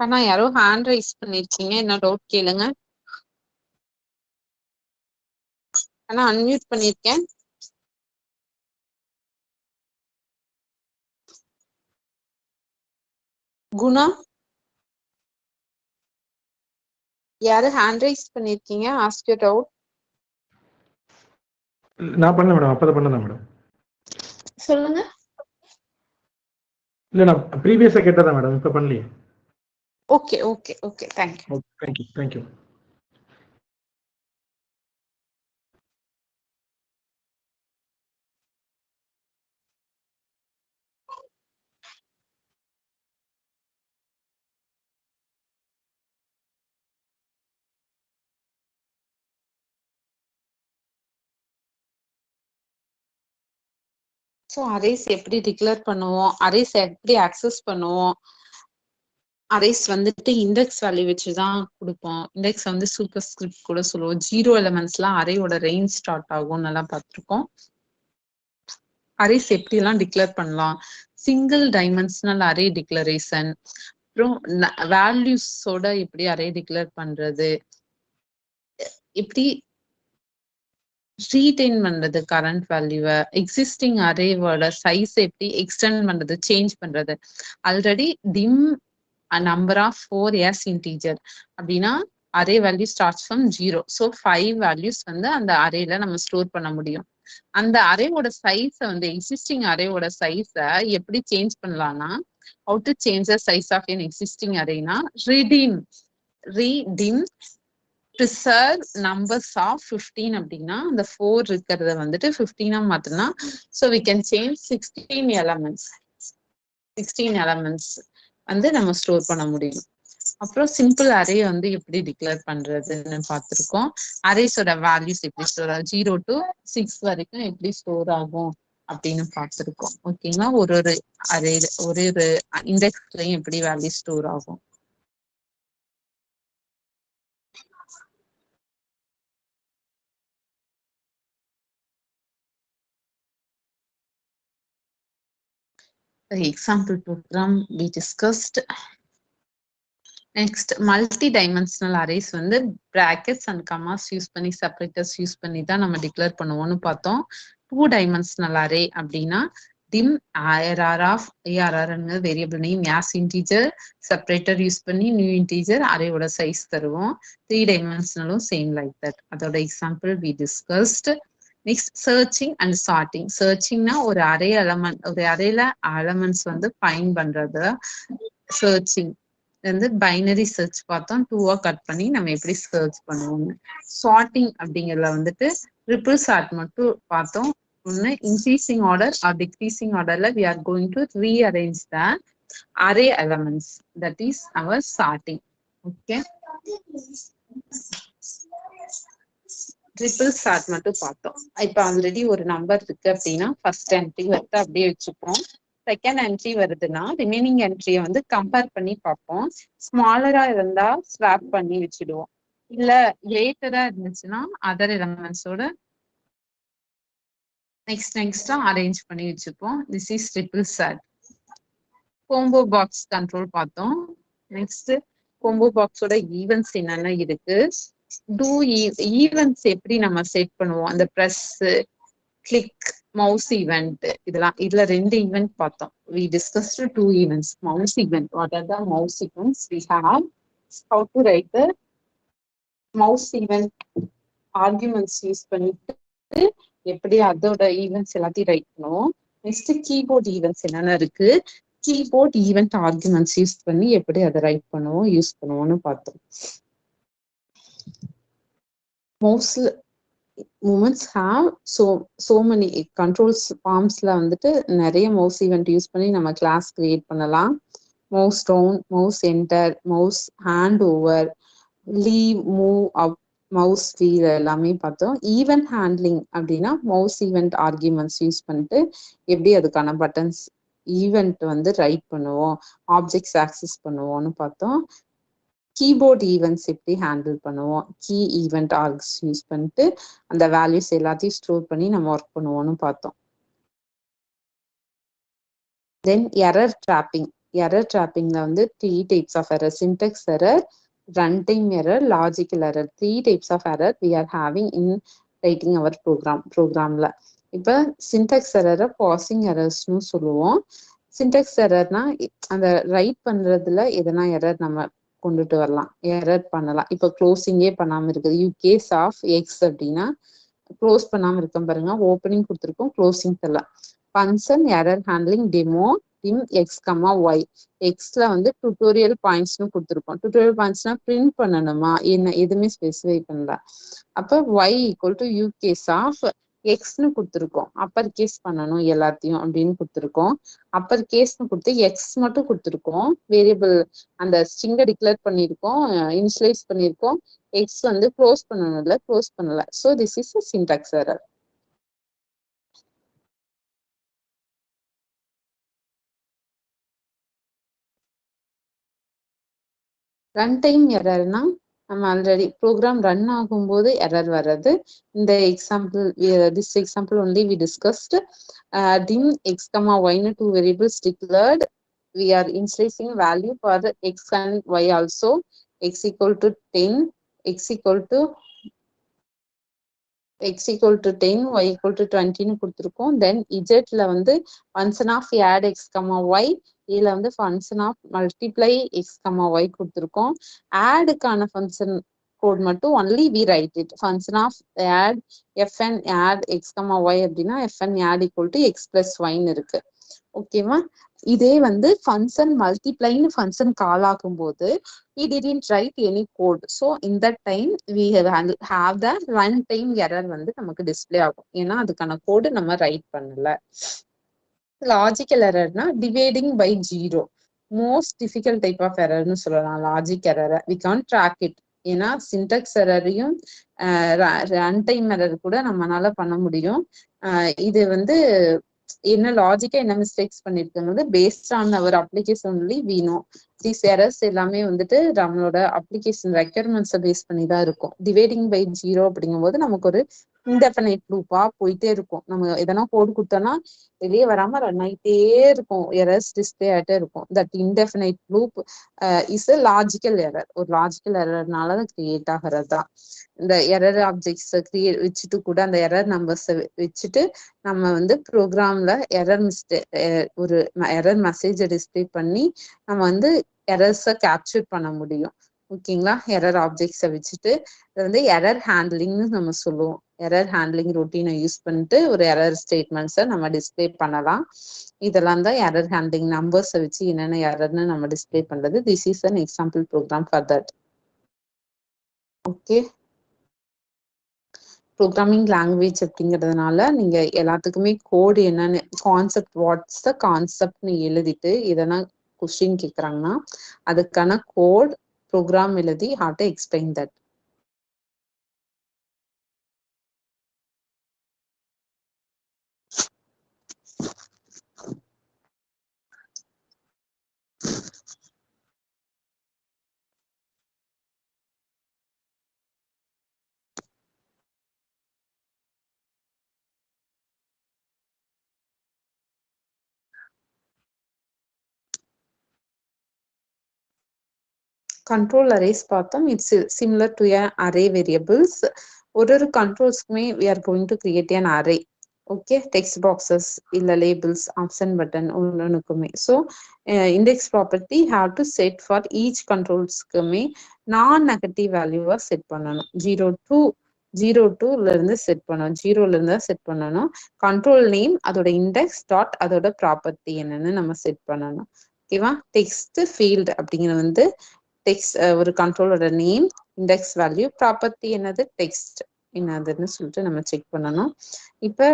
ஆனா யாரோ ஹேண்ட் ரைஸ் பண்ணிருக்கீங்க, என்ன டவுட் கேளுங்க. ஆனா அன்மியூட் பண்ணிருக்கேன். குணா, யாரு ஹேண்ட் ரைஸ் பண்ணிருக்கீங்க? Ask you doubt. நான் பண்ணல மேடம், அப்பதான் பண்ணதான் மேடம். சொல்லுங்க. இல்ல நான் ப்ரீவியஸா கேட்டதா மேடம், இப்ப பண்ணலையே. Okay okay okay, thank you. Thank you thank you. So arrays எப்படி டிக்ளேர் பண்ணுவோம், அரேஸ் எப்படி ஆக்சஸ் பண்ணுவோம். அரேஸ் வந்துட்டு இண்டெக்ஸ் வேல்யூ வச்சுதான் கொடுப்போம். இண்டெக்ஸ் வந்து சூப்பர் ஸ்கிரிப்ட் கூட சொல்லுவோம். 0 எலிமெண்ட்ஸ்லாம் அரேயோட ரேஞ்ச் ஸ்டார்ட் ஆகும் நல்லா பார்த்துருக்கோம். அரேஸ் எப்படி எல்லாம் டிக்ளேர் பண்ணலாம், சிங்கிள் டைமென்ஷனல் அரே டிக்ளரேஷன், அப்புறம் வேல்யூஸோட எப்படி அரே டிக்ளேர் பண்றது, எப்படி ரீடைன் பண்றது கரண்ட் வேல்யூவை, எக்ஸிஸ்டிங் அரேவோட சைஸ் எப்படி எக்ஸ்டெண்ட் பண்றது, சேஞ்ச் பண்றது. Already dim number of 4s integer அப்படின்னா array value starts from 0. So 5 values வந்து அந்த அரேல நம்ம ஸ்டோர் பண்ண முடியும். அந்த அரேவோட சைஸை வந்து எக்ஸிஸ்டிங் அரேவோட சைஸை எப்படி சேஞ்ச் பண்ணலாம்னா, how to change the size of an existing அரேனா ரீடிம் preserve numbers of 15 அப்படின்னா அந்த 4 இருக்கிறத வந்துட்டு 15 மாத்தினா, so we can change 16 elements வந்து நம்ம ஸ்டோர் பண்ண முடியும். அப்புறம் சிம்பிள் அரே வந்து எப்படி டிக்ளேர் பண்றதுன்னு பார்த்திருக்கோம். அரேஸோட வேல்யூஸ் எப்படி ஸ்டோர் ஆகும், 0 to 6 வரைக்கும் எப்படி ஸ்டோர் ஆகும் அப்படின்னு பார்த்திருக்கோம். ஓகேங்களா? ஒரு அரே ஒரு இண்டெக்ஸ்லயும் எப்படி வேல்யூ ஸ்டோர் ஆகும். The example program we discussed. Next, multi-dimensional arrays வந்து brackets and commas யூஸ் பண்ணி, செப்பரேட்டர்ஸ் யூஸ் பண்ணி தான் நம்ம டிக்ளேர் பண்ணுவோம்னு பார்த்தோம். 2 dimensional array அப்படின்னா dim ARR of ARR variable name as integer separator use பண்ணி நியூ இன்டீஜர் அரேயோட சைஸ் தருவோம். 3 dimensionalலும் சேம் லைக் தட். அதோட example we discussed. Next searching and sorting. சர்ச்சிங்னா ஒரு அரே எலமெண்ட், ஒரு அரேல எலமெண்ட்ஸ் வந்து ஃபைண்ட் பண்றது சர்ச்சிங். வந்து பைனரி சர்ச் பார்த்தோம், 2-ஆ கட் பண்ணி நம்ம எப்படி சர்ச் பண்ணுவோம். சார்ட்டிங் அப்படிங்கிறதுல வந்துட்டு ட்ரிபிள் சார்ட் மட்டும் பார்த்தோம். ஒன்று இன்க்ரீசிங் ஆர்டர் ஆர் டிக்ரீசிங் ஆர்டர்ல we are going to rearrange the array elements, that is our sorting. Okay, triple sort மட்டும் பார்த்தோம். இப்ப ஆல்ரெடி ஒரு நம்பர் இருக்கு அப்படின்னா ஃபர்ஸ்ட் என்ட்ரி வந்து அப்படியே வச்சுப்போம். செகண்ட் என்ட்ரி வருதுன்னா ரிமைனிங் என்ட்ரியை வந்து கம்பேர் பண்ணி பார்ப்போம். ஸ்மாலரா இருந்தா ஸ்வாப் பண்ணி வச்சுடுவோம், இல்ல கிரேட்டரா இருந்துச்சுன்னா அதர் எலமெண்ட்ஸோட நெக்ஸ்டா அரேஞ்ச் பண்ணி வச்சுப்போம். This is triple sort. Combo box control பார்த்தோம். நெக்ஸ்ட் கோம்போ பாக்ஸோட ஈவென்ட்ஸ் என்னென்ன இருக்கு, டூ ஈவென்ட்ஸ் எப்படி நம்ம செட் பண்ணுவோம், அந்த பிரஸ், கிளிக், மவுஸ் ஈவெண்ட், இதெல்லாம். இதுல 2 ஈவெண்ட் பார்த்தோம். we discussed 2 events. mouse event, what are the mouse events we have, how to write the mouse event arguments use பண்ணிட்டு எப்படி அதோட ஈவெண்ட்ஸ் எல்லாத்தையும் ரைட் பண்ணுவோம். நெக்ஸ்ட் கீபோர்ட் ஈவெண்ட்ஸ் என்னென்ன இருக்கு, கீபோர்ட் ஈவெண்ட் ஆர்குமெண்ட்ஸ் யூஸ் பண்ணி எப்படி அதை ரைட் பண்ணுவோம், யூஸ் பண்ணுவோம்னு பார்த்தோம். Mouse moments have so many controls. ஃபார்ம்ஸ்ல வந்துட்டு நிறைய மவுஸ் ஈவெண்ட் யூஸ் பண்ணி நம்ம கிளாஸ் கிரியேட் பண்ணலாம். Mouse down, mouse enter, mouse hand over, leave, move up, mouse wheel எல்லாமே பார்த்தோம். ஈவெண்ட் ஹேண்ட்லிங் அப்படின்னா மவுஸ் ஈவெண்ட் ஆர்குமெண்ட்ஸ் யூஸ் பண்ணிட்டு எப்படி அதுக்கான பட்டன்ஸ் ஈவெண்ட் வந்து ரைட் பண்ணுவோம், ஆப்ஜெக்ட்ஸ் ஆக்சஸ் பண்ணுவோம்னு பார்த்தோம். கீபோர்ட் ஈவெண்ட்ஸ் எப்படி ஹேண்டில் பண்ணுவோம், கீ ஈவெண்ட் ஆர்க்ஸ் யூஸ் பண்ணிட்டு அந்த வேல்யூஸ் எல்லாத்தையும் ஸ்டோர் பண்ணி நம்ம ஒர்க் பண்ணுவோம்னு பார்த்தோம். தென் எரர் ட்ராப்பிங். எரர் ட்ராப்பிங்ல வந்து 3 types of error: syntax error, runtime error, logical error. 3 types of error we are having in writing our ப்ரோக்ராம்ல. இப்ப சின்டாக்ஸ் எரரை பாசிங் எரர்ஸ்னு சொல்லுவோம். சின்டாக்ஸ் எரர்னா அந்த ரைட் பண்றதுல எதனா எரர் நம்ம கொண்டுட்டு வரலாம், எரர் பண்ணலாம். இப்ப க்ளோசிங்கே பண்ணாம இருக்குது, யூகேஸ் ஆஃப் எக்ஸ் அப்படின்னா க்ளோஸ் பண்ணாம இருக்கோம் பாருங்க, ஓப்பனிங் கொடுத்துருக்கோம், க்ளோசிங் தரல. Function error handling demo dim x comma y. எக்ஸ்ல வந்து டுட்டோரியல் பாயிண்ட்ஸ்னு கொடுத்துருக்கோம். டுட்டோரியல் பாயிண்ட்ஸ்னா பிரிண்ட் பண்ணணுமா என்ன, எதுவுமே ஸ்பெசிஃபை பண்ணல. அப்ப y equal to ucase of எக்ஸ்னு கொடுத்துருக்கோம், அப்பர் கேஸ் பண்ணணும் எல்லாத்தையும் அப்படின்னு கொடுத்துருக்கோம். அப்பர் கேஸ்னு கொடுத்து எக்ஸ் மட்டும் கொடுத்துருக்கோம், வேரியபிள் அந்த ஸ்ட்ரிங்கை டிக்ளேர் பண்ணியிருக்கோம், இனிஷியலைஸ் பண்ணியிருக்கோம். எக்ஸ் வந்து க்ளோஸ் பண்ணணும்ல, க்ளோஸ் பண்ணல. So this is a syntax error. Run time எரர்னா நம்ம ஆல்ரெடி ப்ரோக்ராம் ரன் ஆகும்போது எரர் வர்றது. இந்த example, this example only we discussed. dim x, y ன்னு 2 variables declared. We are initializing value for the x and y also. X equal to 10, x equal to 10, y equal to 20ன்னு கொடுத்துருக்கோம். Then இஜெட்ல வந்து function of add x, y, இதுல வந்து function of multiply x, y கொடுத்துருக்கோம். ஆடுக்கான function code மட்டும் only we write it. Function of add fn add x, y அப்படின்னா fn add equal to x plus yன்னு இருக்கு. ஓகேவா? இதே வந்து ஃபங்க்ஷன் மல்டிப்ளைன்னு ஃபங்க்ஷன் கால் ஆகும்போது we didn't write any code. So in that time we have the run time error வந்து நமக்கு display ஆகும், ஏன்னா அதுக்கான கோடு நம்ம ரைட் பண்ணல. லாஜிக்கல் எரர்னா dividing by 0, most difficult type of எரர்னு சொல்லலாம் லாஜிக் எரரை. we can't track it, ஏன்னா சின்டாக்ஸ் எரரையும் ரன் டைம் எரர் கூட நம்மளால பண்ண முடியும். இது வந்து என்ன லாஜிக்கா என்ன மிஸ்டேக்ஸ் பண்ணிருக்காங்க based on our application only we know. These errors எல்லாமே வந்துட்டு நம்மளோட அப்ளிகேஷன் ரெக்யர்மெண்ட்ஸை பேஸ் பண்ணி தான் இருக்கும். டிவைடிங் பை 0 அப்படிங்கும் போது நமக்கு ஒரு இன்டெஃபினைட் லூப்பா போயிட்டே இருக்கும். நம்ம எதனா கோடு கொடுத்தோம்னா வெளியே வராம ரன் ஆகிட்டே இருக்கும், எரர்ஸ் டிஸ்பிளே ஆகிட்டே இருக்கும். That indefinite loop is a logical error. ஒரு லாஜிக்கல் எரர்னால கிரியேட் ஆகிறது தான். இந்த எரர் ஆப்ஜெக்ட்ஸ் வச்சுட்டு கூட அந்த எரர் நம்பர்ஸ் வச்சுட்டு நம்ம வந்து ப்ரோக்ராம்ல எரர் ஒரு எரர் மெசேஜை டிஸ்பிளே பண்ணி நம்ம வந்து எரர்ஸை கேப்சர் பண்ண முடியும். ஓகேங்களா? எரர் ஆப்ஜெக்ட்ஸை வச்சுட்டு இது வந்து எரர் ஹேண்ட்லிங்னு நம்ம சொல்லுவோம். எரர் ஹேண்ட்லிங் ரொட்டீனை யூஸ் பண்ணிட்டு ஒரு எரர் ஸ்டேட்மெண்ட்ஸை நம்ம டிஸ்பிளே பண்ணலாம். இதெல்லாம் தான் எரர் ஹேண்ட்லிங் நம்பர்ஸை வச்சு என்னென்ன எரர்னு நம்ம டிஸ்பிளே பண்றது. This is an example program for that. Okay, programming language அப்படிங்கிறதுனால நீங்க எல்லாத்துக்குமே கோடு என்னன்னு கான்செப்ட், வாட்ஸ் த கான்செப்ட்னு எழுதிட்டு எதனா கொஸ்டின் கேட்குறாங்கன்னா அதுக்கான கோட் ப்ரோக்ராம் எழுதி how to explain that. Control arrays பார்த்தோம். It's similar to a array variables. ஒரு கண்ட்ரோல்ஸ்க்குமே we are going to create an array. Okay, text boxes இல்ல லேபிள்ஸ், ஆப்ஷன் பட்டன் ஒன்றுக்குமே. So index property have to set for each கண்ட்ரோல்ஸ்க்குமே non negative வேல்யூவா set பண்ணணும். 0 இருந்து set பண்ணணும். 0ல இருந்து set பண்ணணும். கண்ட்ரோல் நேம், அதோட இண்டெக்ஸ் டாட் அதோட ப்ராப்பர்ட்டி என்னன்னு நம்ம செட் பண்ணணும். ஓகேவா? டெக்ஸ்ட் ஃபீல்டு அப்படிங்கிறது வந்து டெக்ஸ்ட் ஒரு கண்ட்ரோலோட நேம், இண்டெக்ஸ் வேல்யூ, ப்ராப்பர்ட்டி என்னது டெக்ஸ்ட் என்னதுன்னு சொல்லிட்டு நம்ம செக் பண்ணணும். இப்போ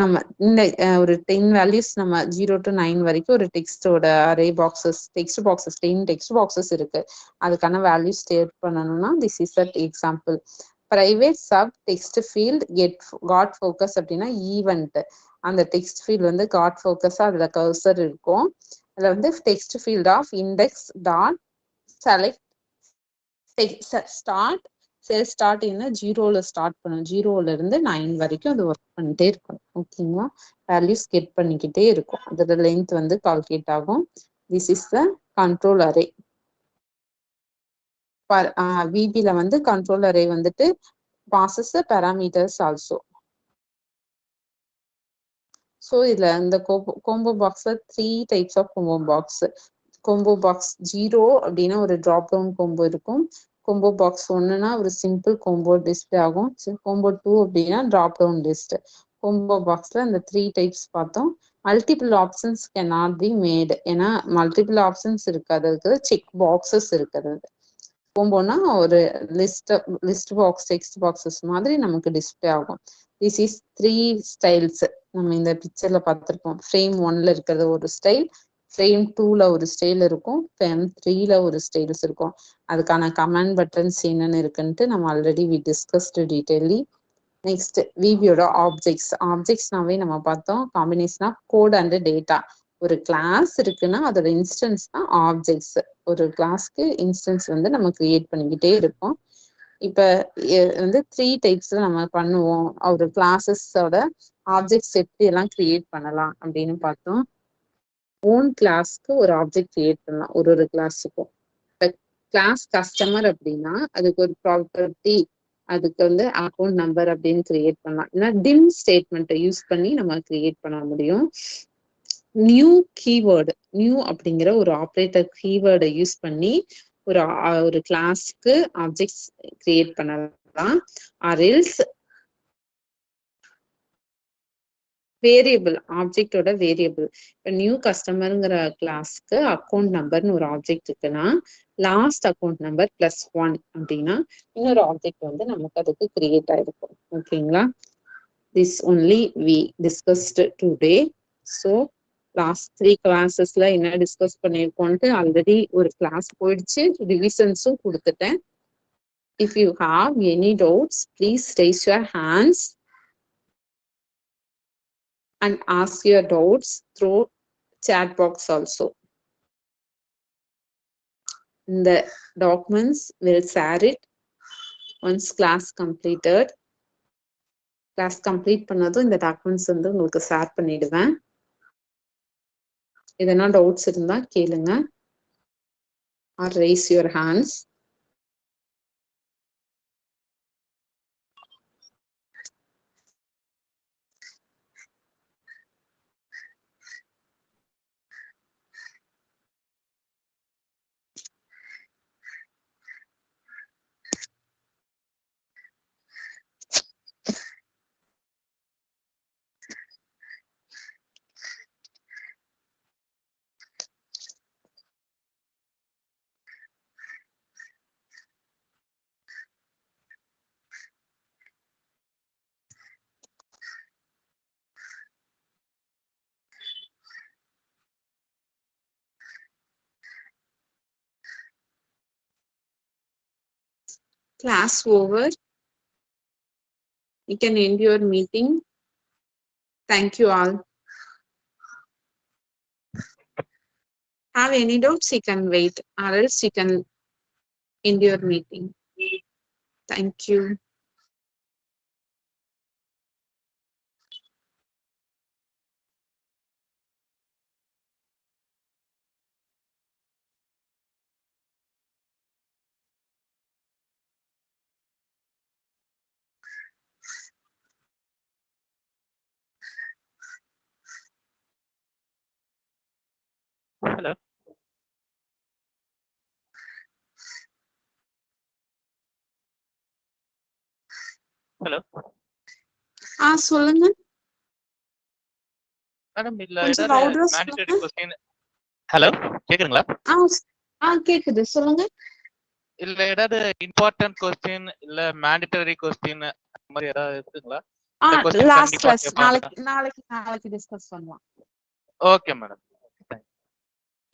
நம்ம இந்த ஒரு 10 வேல்யூஸ் நம்ம 0 to 9 வரைக்கும் ஒரு டெக்ஸ்டோட array boxes, text boxes 10 text boxes இருக்கு. அதுக்கான வேல்யூ ஸ்டேட் பண்ணணும்னா this is at example. Private sub text field got focus அப்படின்னா ஈவெண்ட். அந்த டெக்ஸ்ட் ஃபீல்ட் வந்து காட் ஃபோக்கஸா அதுல கர்சர் இருக்கும். அதுல வந்து text field of index dot select start sel start என்ன 0ல ஸ்டார்ட் பண்ணும். 0ல இருந்து 9 வரைக்கும் அது ஒர்க் பண்ணிட்டே இருக்கும். ஓகேங்களா? வேல்யூஸ் கெட் பண்ணிக்கிட்டே இருக்கும். அதோட லென்த் வந்து கால்குலேட் ஆகும். This is the control array. விபில வந்து கண்ட்ரோல் அரே வந்துட்டு பாசஸ் பேராமீட்டர்ஸ் ஆல்சோ. ஸோ இதுல இந்த கோம்போ பாக்ஸ்ல 3 types of combo box. Combo box 0 அப்படின்னா ஒரு ட்ராப் டவுன் கோம்போ இருக்கும். கோம்போ பாக்ஸ் 1னா ஒரு சிம்பிள் கோம்போ டிஸ்பிளே ஆகும். கோம்போ 2 அப்படின்னா ட்ராப் டவுன் லிஸ்ட். கோம்போ பாக்ஸ்ல இந்த 3 டைப்ஸ் பார்த்தோம். Multiple options can not be made. ஏன்னா மல்டிபிள் ஆப்ஷன்ஸ் இருக்காது, செக் பாக்ஸஸ் இருக்கிறது. கோம்போனா ஒரு லிஸ்ட் பாக்ஸ், டெக்ஸ்ட் பாக்ஸஸ் மாதிரி நமக்கு டிஸ்பிளே ஆகும். This is 3 styles. நம்ம இந்த பிக்சர்ல பார்த்திருப்போம். ஃப்ரேம் 1ல இருக்கிறது ஒரு ஸ்டைல், ஃப்ரேம் 2ல ஒரு ஸ்டைல் இருக்கும், ஃப்ரேம் 3ல ஒரு ஸ்டைல்ஸ் இருக்கும். அதுக்கான கமாண்ட் பட்டன்ஸ் என்னென்னு இருக்குன்ட்டு நம்ம already we discussed detaily. Next விபியோட ஆப்ஜெக்ட்ஸ்னாவே நம்ம பார்த்தோம். Combination of code and data. ஒரு கிளாஸ் இருக்குன்னா அதோட இன்ஸ்டன்ஸ் தான் ஆப்ஜெக்ட்ஸ். ஒரு கிளாஸ்க்கு இன்ஸ்டன்ஸ் வந்து நம்ம கிரியேட் பண்ணிக்கிட்டே இருக்கோம். இப்ப வந்து 3 டைப்ஸ்ல நம்ம பண்ணுவோம். ஒரு கிளாஸஸோட ஆப்ஜெக்ட்ஸ் எப்படி எல்லாம் கிரியேட் பண்ணலாம் அப்படின்னு பார்த்தோம். ஓன் கிளாஸ்க்கு ஒரு ஆப்ஜெக்ட் கிரியேட் பண்ணலாம். ஒரு கிளாஸுக்கும். கிளாஸ் கஸ்டமர் அப்படின்னா அதுக்கு ஒரு ப்ராப்பர்ட்டி, அதுக்கு வந்து அக்கௌண்ட் நம்பர் அப்படின்னு கிரியேட் பண்ணலாம். இல்லைன்னா டிம் ஸ்டேட்மெண்ட்டை யூஸ் பண்ணி நம்ம கிரியேட் பண்ண முடியும். நியூ கீவேர்டு, நியூ அப்படிங்கிற ஒரு ஆப்ரேட்டர் கீவேர்டை யூஸ் பண்ணி ஒரு கிளாஸ்க்கு ஆப்ஜெக்ட்ஸ் கிரியேட் பண்ணலாம். ஆர்எல்ஸ் வேரியபிள், ஆப்ஜெக்டோட வேரியபிள். இப்போ நியூ கஸ்டமருங்கிற கிளாஸ்க்கு அக்கௌண்ட் நம்பர்னு ஒரு ஆப்ஜெக்ட் இருக்குன்னா லாஸ்ட் அக்கௌண்ட் நம்பர் +1 அப்படின்னா இன்னொரு ஆப்ஜெக்ட் வந்து நமக்கு அதுக்கு கிரியேட் ஆயிருக்கும். ஓகேங்களா? This only we discussed today. So last 3 கிளாஸஸ்ல என்ன டிஸ்கஸ் பண்ணியிருக்கோன்ட்டு ஆல்ரெடி ஒரு கிளாஸ் போயிடுச்சு, ரிவிஷன்ஸும் கொடுத்துட்டேன். If you have any doubts please raise your hands and ask your doubts through chat box also. The documents will share it once class completed. Class complete பண்ணதும் இந்த documents வந்து உங்களுக்கு share பண்ணிடுவேன். எதனா டவுட்ஸ் இருந்தா கேளுங்க or raise your hands. Class over. You can end your meeting. Thank you all. Have any doubts, you can wait, or else you can end your meeting. Thank you. Hello. Hello. சொல்லுங்க. Madam இல்ல கொஞ்சம் ஏதாவது louder ஆ mandatory சொல்லுங்க. question. Hello கேக்குதுங்களா? கேக்குது, சொல்லுங்க. இல்ல ஏதாவது இம்பார்ட்டன்ட் கொஸ்டின் இல்ல மேண்டட்டரி கொஸ்டின் அந்த மாதிரி ஏதாவது இருக்குங்களா? இந்த கொஸ்டின் லாஸ்ட் கண்டிப்பா கிளாஸ் கேட்பாங்க. நாளைக்கு டிஸ்கஸ் பண்ணலாம். Okay madam.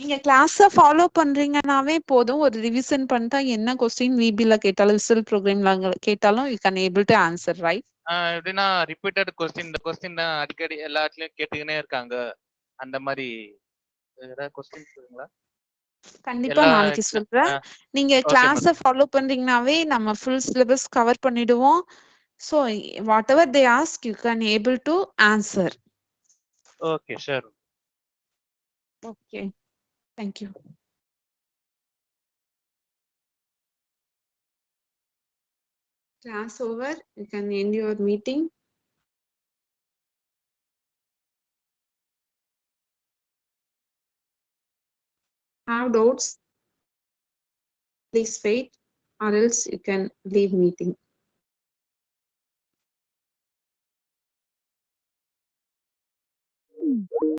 நீங்க கிளாஸ ஃபாலோ பண்றீங்கனாவே போதும். ஒரு ரிவிஷன் பண்ணிட்டா என்ன கொஸ்டின் விபில கேட்டாலும் விசில் ப்ரோக்ராம்ல கேட்டாலும் you can able to answer, right? எப்படின்னா ரிப்பீட்டட் கொஸ்டின், இந்த கொஸ்டின் தான் அடிக்கடி எல்லாத்துலயும் கேட்டுக்கினே இருக்காங்க. அந்த மாதிரி ஏதாவது கொஸ்டின் இருக்குங்களா? கண்டிப்பா எல்லா நாளைக்கு சொல்றேன். நீங்க ஓகே கிளாஸ மேடம். ஃபாலோ பண்றீங்கனாவே நம்ம ஃபுல் சிலபஸ் கவர் பண்ணிடுவோம். So whatever they ask, you can able to answer. Okay, sure. Okay, thank you. Class over. You can end your meeting. Have doubts? Please wait, or else you can leave meeting.